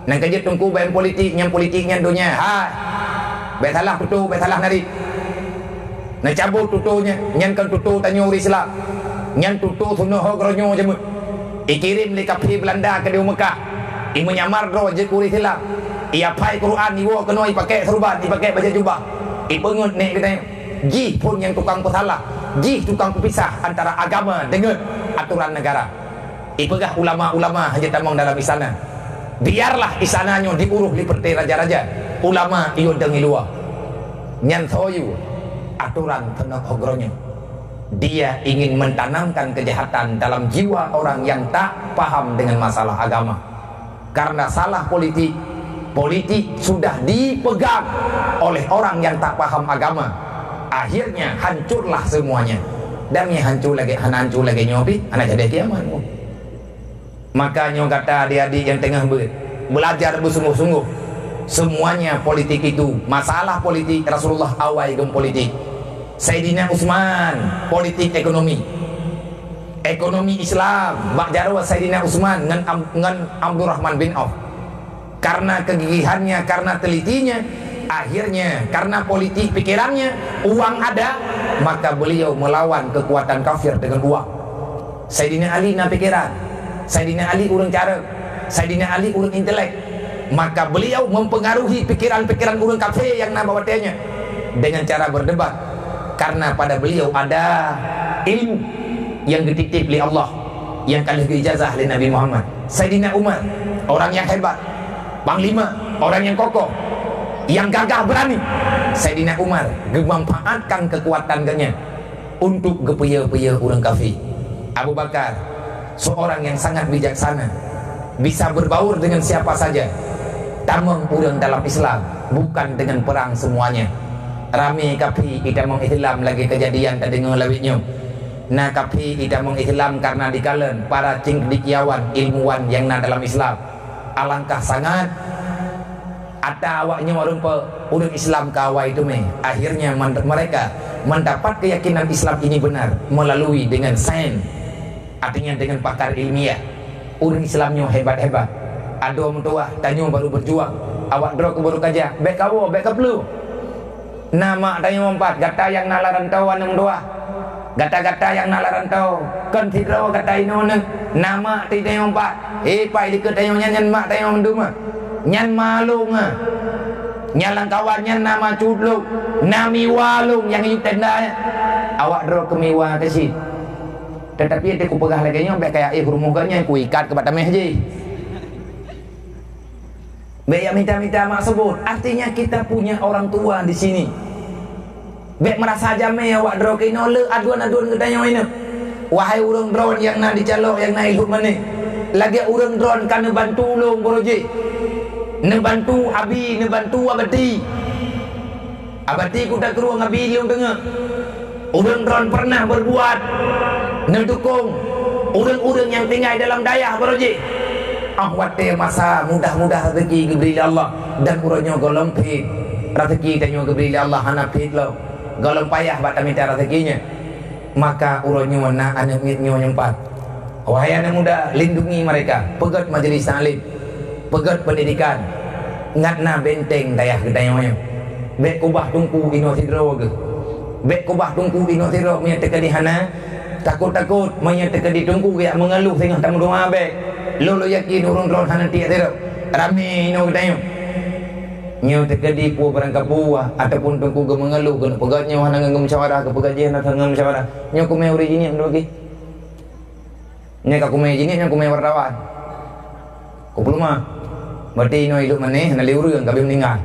Nang kerja tungku bayan politik, yang politiknya dunia. Hai. Baik salah tutu, baik salah nari. Nang cabut tutunya, nyan kan tutu tanya uri Islam. Nyan tutu sunuh hogronyo jemut. Ikirim li kapi Belanda ke di Mekah. I menyamar ro je uri Islam. Ia pai Quran iwo kena i pakai serban, i pakai baju jubah. I pengut nek katanya. Ji pun yang tukang pesalah. Ji tukang pepisah antara agama dengan aturan negara. Ipegah ulama-ulama hanya tamang dalam istana. Biarlah istananya diuruh seperti raja-raja. Ulama iyo dengi luar. Nyan soyu aturan tenak hogronya. Dia ingin mentanamkan kejahatan dalam jiwa orang yang tak paham dengan masalah agama. Karena salah politik sudah dipegang oleh orang yang tak paham agama. Akhirnya hancurlah semuanya. Dan yang hancur lagi nyobi anak jadi kiamat. Makanya kata adik-adik yang tengah belajar bersungguh-sungguh, semuanya politik itu masalah politik. Rasulullah awal gem politik. Sayyidina Utsman politik ekonomi Islam bak jarwa Sayyidina Utsman dengan Abdurrahman bin Auf. Karena kegigihannya, karena telitinya, akhirnya karena politik pikirannya, uang ada, maka beliau melawan kekuatan kafir dengan uang. Sayyidina Ali na pikiran, Sayyidina Ali urang cara, Sayyidina Ali urang intelek, maka beliau mempengaruhi pikiran-pikiran urang kafir yang nama watenya dengan cara berdebat. Karena pada beliau ada ilmu yang dititip oleh Allah, yang kali ijazah oleh Nabi Muhammad. Sayyidina Umar orang yang hebat, panglima orang yang kokoh, yang gagah berani. Sayyidina Umar memanfaatkan kekuatannya untuk gepaya-paya orang kafir. Abu Bakar seorang yang sangat bijaksana, bisa berbaur dengan siapa saja. Tamang orang dalam Islam bukan dengan perang semuanya. Rame kapi ida Islam lagi kejadian tadi ngelawitnya. Nah kapi ida Islam karena dikalen para cendekiawan ilmuwan yang dalam Islam. Alangkah sangat ada awaknya orang Islam kawai itu akhirnya mereka mendapat keyakinan Islam ini benar melalui dengan sains, artinya dengan pakar ilmiah. Orang Islamnya hebat-hebat. Ada orang tua tanya baru berjuang, awak drok baru kaja baik kawo baik kaplu. Nama tanya empat gata yang nala rantau anang doa, gata-gata yang nala rantau kan tidro gata ino nama tanya empat pai diket tanya nyan mak tanya menduma nyan malung nyalang kawannya nama cudluk nami walung yang itu tenda awak drok kemiwa kasih. Tetapi ada ku pegah lagi nyampe kayak rumuganya ku ikat ke batam haji. Baik minta-minta mak sebut. Artinya kita punya orang tua di sini. Baik merasa jamai awak drok ino le aduan-aduan ketanya ini. Wahai urang drone yang nak dicalok yang nak hidup mana? Lagi urang drone kan bantu ulung boroje. Nebantu abi, nebantu abati. Abati ku tak keruang abi liung tengah. Urang drone pernah berbuat mendukung urang-urang yang tinggal dalam dayah boroje. Ahwate masa mudah-mudah rezeki diberi Allah dan urangnya golong pit rezeki tanya diberi Allah anak pit lo golong payah bata minta rezekinya, maka urangnya nak anak mitnya nyempat. Wahai anak muda, lindungi mereka, pegat majelis taklim, pegat pendidikan, ngatna benteng dayah gedayanya. Bek kubah tungku ino tidro ge, bek kubah tungku ino tidro punya teka di hana, takut-takut punya teka di tungku ya mengeluh tengah tamu rumah bek. Lolo yakin urang drone hana tiak tidro, rame ino gedayanya. Nyo terkedi pu barang kapuah ataupun tungku ge mengeluh ge pegatnya hana ngem musyawarah ke pegajian atau ngem musyawarah. Nyo ku me origini ando lagi. Nya ka ku me jini nya ku me wartawan. Ku belum mah. Berarti ino hidup maneh hana liureuh ka meninggal.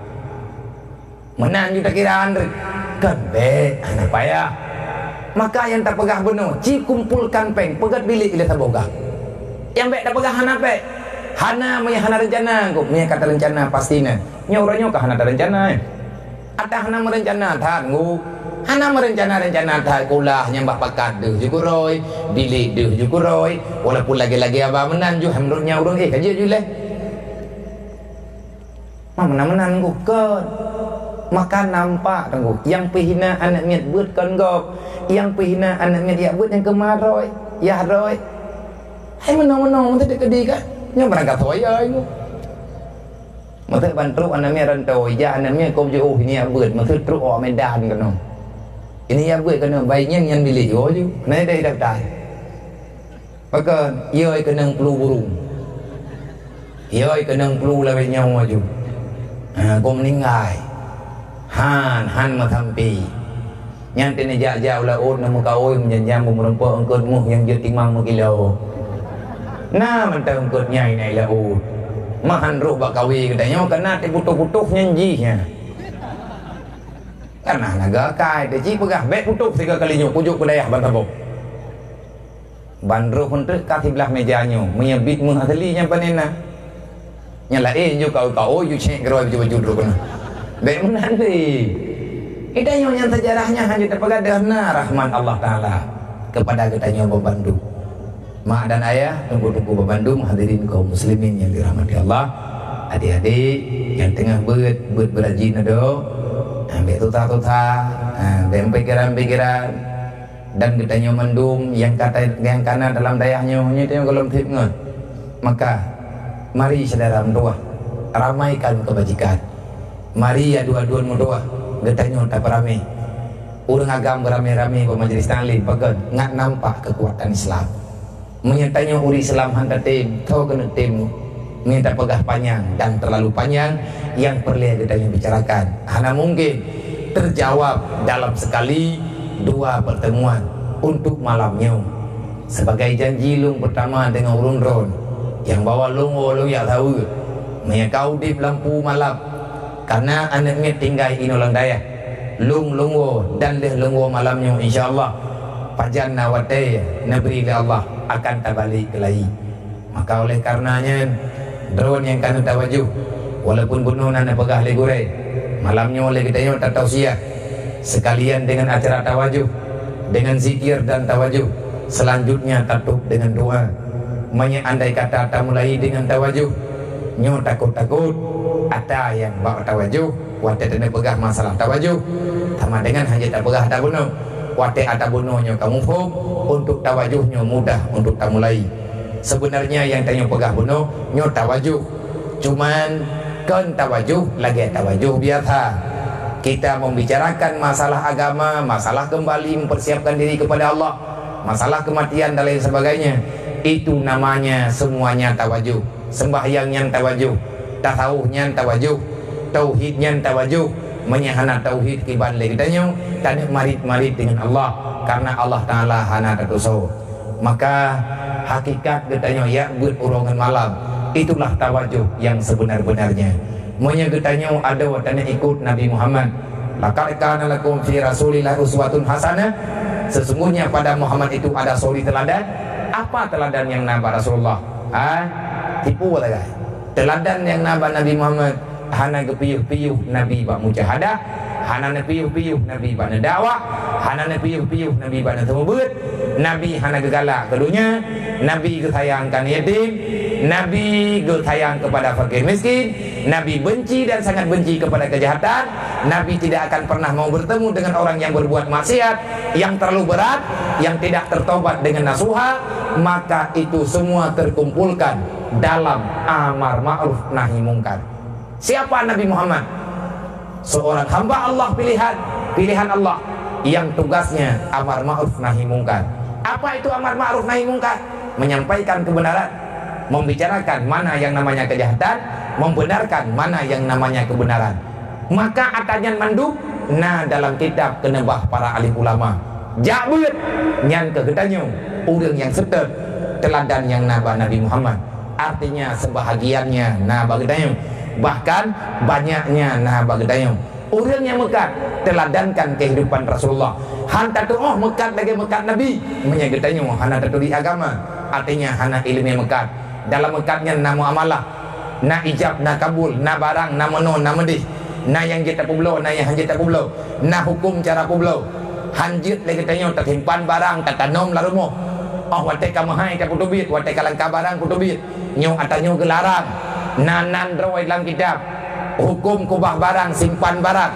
Menan juta kiraan kan be anak payah. Maka yang tak pegah benar, ci kumpulkan peng, pegat bilik ila taboga. Yang be tak pegah hana pe. Hana punya hana rencana ko, punya kata rencana pastinya. Nya orangnya kah hana rencana. Ada hana merencana than ngu. Hana merencana-rencana than kulah nyambah pakat deuh juga roy, bilik deuh juga roy, walaupun lagi-lagi aba menan ju hamrutnya urang kaje ju leh. Menan ku kan. Maka nampak tengok yang pihina anak miat buat kan gop, yang pihina anak miat ya buat yang kemaroi ya roy. Hai menang-menang tadi kedi kan nya berangkat hoya itu mata bantu anak miat rantau ya anak miat kau jo ini ya buat mata truk oh Medan kan no ini ya buat kan baiknya yang bilik yo ju nai dai dak dai maka yoi kenang pelu burung yoi kenang pelu lawe nyawa ju kau meninggal han mà thầm pi nhân tên này dạ dạo là ôn nó một câu nhận ra một đồng bông cột một nhân dưa tiếng măng 1 kilo na mình tầm cột nhảy này là ôn mà han rụp bạc cao vi cái nhau cái nát cái putuk nhân gì nha cái nào là gỡ cài để chỉ có gặp bé putuk thì cái kali nhục pujuk cái ban tabok ban rụp hơn trước các thịt lạc meja nhau mình bịt mưa hạt li nhau bên na nhà là như cậu you check rồi baju rụp na Bagaimana nanti? Kita yang sejarahnya hanya terpegang dengan rahman Allah Ta'ala kepada kita yang Bandung. Mak dan ayah, tunggu-tunggu Bandung, hadirin kaum muslimin yang dirahmati Allah. Adik-adik yang tengah berajin ada, ambil tuta-tuta, ambil pikiran-pikiran, dan kita yang Bandung yang kanan dalam dayahnya, ini yang kalau tipnya. Maka, mari saudara mendoa, ramaikan kebajikan. Mari ya dua-dua mendoa, getanya tak beramai. Orang agam beramai-ramai ke majlis taklim, pakai ngat nampak kekuatan Islam. Menyertanya uri Islam hantar tim, kau kena tim, minta pegah panjang dan terlalu panjang yang perlu getanya bicarakan. Hanya mungkin terjawab dalam sekali 2 pertemuan untuk malamnya. Sebagai janji lung pertama dengan urun ron yang bawa lungo lu ya tahu, menyekau di lampu malam. Karena anaknya tinggal inolang daya lungo dan lungo malamnya insyaallah pajan nawate nabri Allah akan tabalik lagi. Maka oleh karenanya drone yang kanu tawajuh walaupun bunuh nana pegah legure malamnya oleh kita yang tak tahu sia sekalian dengan acara tawajuh dengan zikir dan tawajuh selanjutnya tutup dengan doa. Andai kata tak mulai dengan tawajuh nyo takut-takut ada yang bawa tawajuh wate tena pegah masalah tawajuh sama dengan hanya tak pegah tak bunuh wate ada bunuhnya kamu faham untuk tawajuhnya mudah untuk tak mulai. Sebenarnya yang tanya pegah bunuh nyo tawajuh cuman kan tawajuh lagi tawajuh biasa. Kita membicarakan masalah agama, masalah kembali mempersiapkan diri kepada Allah, masalah kematian dan lain sebagainya, itu namanya semuanya tawajuh. Sembahyangnya tawajuh, tasawufnya tawajuh, tauhidnya tawajuh, menyahana tauhid kiban legitanya dan marit-marit dengan Allah karena Allah Ta'ala hana tatuso. Maka hakikat getanya ya buat urongan malam itulah tawajuh yang sebenar-benarnya. Monya getanya ada watanya ikut Nabi Muhammad. Laqad kana lakum fi Rasulillah uswatun hasanah. Sesungguhnya pada Muhammad itu ada suri teladan. Apa teladan yang nambah Rasulullah? Tipu lah guys. Teladan yang nambah Nabi Muhammad hana gepiyuh-piyuh Nabi bak mujahadah, hana gepiyuh-piyuh Nabi bak dakwah, hana gepiyuh-piyuh Nabi bak tawbud, Nabi hana gegalak kedunya, Nabi gesayangkan yatim, Nabi gesayang kepada fakir miskin, Nabi benci dan sangat benci kepada kejahatan, Nabi tidak akan pernah mau bertemu dengan orang yang berbuat maksiat yang terlalu berat, yang tidak tertobat dengan nasuha. Maka itu semua terkumpulkan dalam amar ma'ruf nahi mungkar. Siapa Nabi Muhammad? Seorang hamba Allah pilihan Allah yang tugasnya amar ma'ruf nahi mungkar. Apa itu amar ma'ruf nahi mungkar? Menyampaikan kebenaran, membicarakan mana yang namanya kejahatan, membenarkan mana yang namanya kebenaran. Maka atanyan mandub nah dalam kitab kenebah para alim ulama jabut nyan kegedanyo urang yang setet teladan yang nabah Nabi Muhammad, artinya sebahagiannya nabah gedanyo, bahkan banyaknya nabah gedanyo Orang yang mekat teladankan kehidupan Rasulullah. Han tak oh mekat lagi mekat Nabi. Menyagetanya hana taturi agama. Artinya hana ilmu mekat. Dalam mekatnya nama amalah. Na ijab, na kabul, na barang, na meno, na medih. Na yang kita publo, na yang kita publo. Na hukum cara publo. Hanjit lagi tanya tak simpan barang, tak tanam larumo. Oh watai kamahai tak putubit, watai kalangka barang putubit. Nyo atanyo gelarang. Nanan rawai dalam kitab. Hukum kubah barang, simpan barang.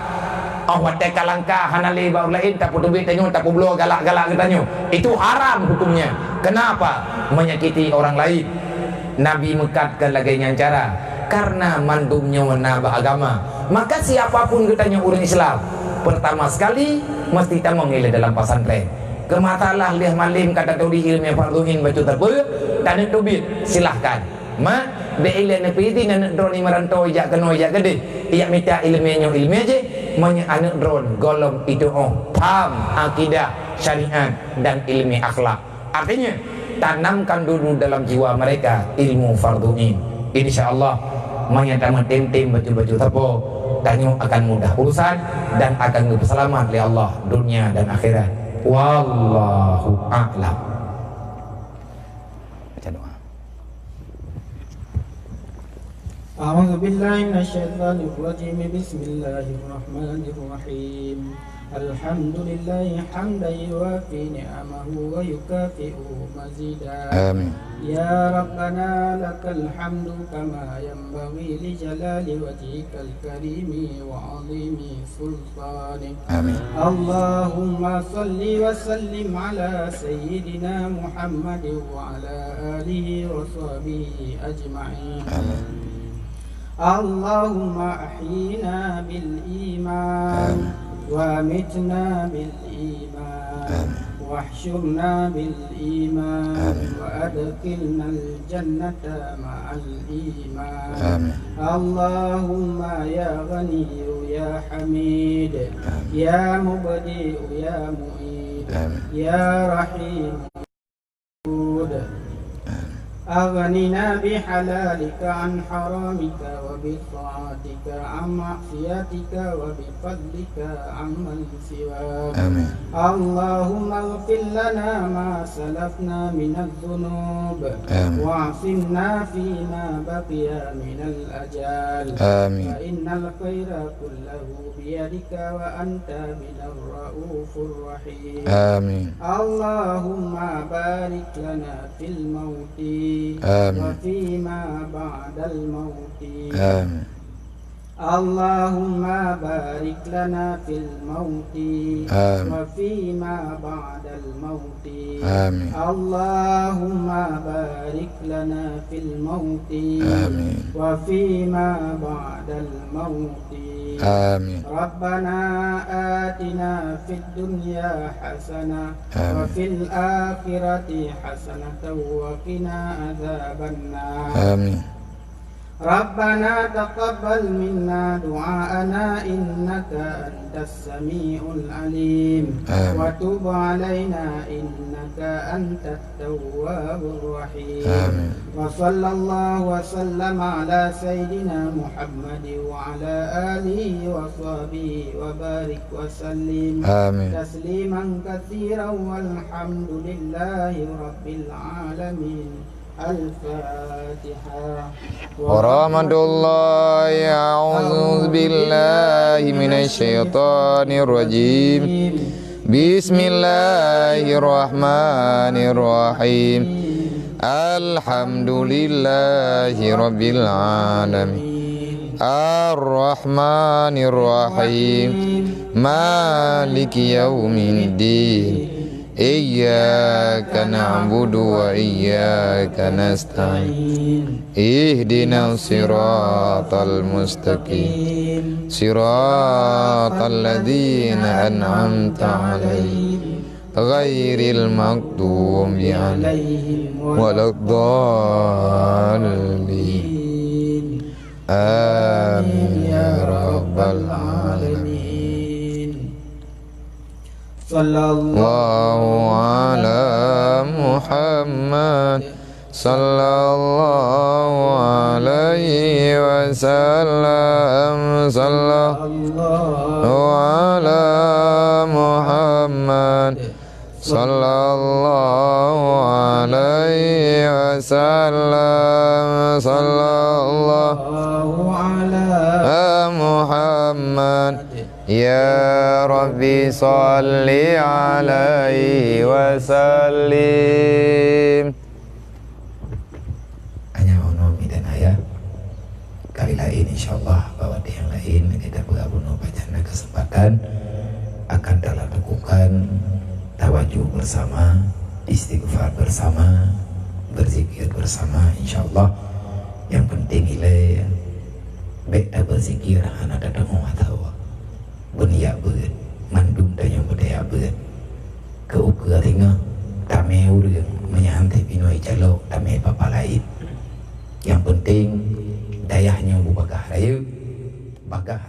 Oh watai kalangka hanali baru lain tak putubit tanyo tak publo galak-galak katanya. Itu haram hukumnya. Kenapa? Menyakiti orang lain. Nabi mekatkan lagi dengan cara karena mandumnya menambah agama. Maka siapapun katanya orang Islam, pertama sekali mesti tamang ilmu dalam pesantren. Kematalah liah malim kata tadi ilmu farduin baca terpeur dan tubit silahkan. Ma be ilmu nepiti nan drone merantau jak keno jak gede. Ia minta ilmunya ilmu aja menya anak drone golong itu paham akidah syariat dan ilmu akhlak. Artinya tanamkan dulu dalam jiwa mereka ilmu farduin. InsyaAllah menyatakan tim-tim baju-baju terpo tanyo akan mudah urusan dan akan berselamat oleh Allah dunia dan akhirat. Wallahu a'lam. Baca doa. A'udzu billahi minasyaitonir rajim. Bismillahirrahmanirrahim. Alhamdulillahi hamdan yuwafi ni'amahu wa yukafi'u mazida. Amin. Ya Rabbana lakal hamdu kama yanbaghi li jalali wajhikal karimi wa 'azimi sultanik. Amin. Allahumma salli wa sallim ala sayyidina Muhammad wa ala alihi wa sahbihi ajma'in. Amin. Allahumma ahyina bil iman ومتنا بالإيمان واحشرنا بالإيمان وأدخلنا الجنة مع الإيمان. اللهم يا غني يا حميد يا مبدئ يا معيد يا رحيم أغننا بحلالك عن حرامك وبطاعتك عن معصيتك وبفضلك عمن سواك. اللهم اغفر لنا ما سلفنا من الذنوب واعصمنا فيما بقي من الأجال. فإن الخير كله بيدك وأنت من الرؤوف الرحيم. اللهم بارك لنا في الموت وفيما بعد الموت. اللهم بارك لنا في الموت وفيما بعد الموت. اللهم بارك لنا في الموت وفيما بعد الموت. ربنا آتنا في الدنيا حسنة وفي الآخرة حسنة وقنا عذاب النار. ربنا تقبل منا دعاءنا إنك أنت السميع العليم وتب علينا إنك أنت التواب الرحيم. وصلى الله وسلم على سيدنا محمد وعلى آله وصحبه وبارك وسلم تسليما كثيرا والحمد لله رب العالمين. الفاتحة. ورحمة الله. أعوذ بالله من الشيطان الرجيم. بسم الله الرحمن الرحيم. الحمد لله رب العالمين الرحمن الرحيم مالك يوم الدين إياك نعبد وإياك نستعين اهدنا الصراط المستقيم صراط الذين أنعمت عليهم غير المغضوب عليهم ولا الضالين. آمين يا رب العالمين. صلى الله على محمد sallallahu alaihi wasallam. Sallallahu ala Muhammad sallallahu alaihi wasallam. Sallallahu ala Muhammad. Ya Rabbi salli alaihi wasallim. Hanya onomi dan ayah. Kali lain insyaallah bahwa di yang lain kita bergabung pada kesempatan akan dalam lakukan tawajuh bersama, istighfar bersama, berzikir bersama insyaallah. Yang penting nilai beda berzikir anak datang tawa bunia beut mandung dan yang budaya beut keukur tengah tameu dia menyantai pinoi calo tamai papa lain. Yang penting dayahnya bubagah rayu bagah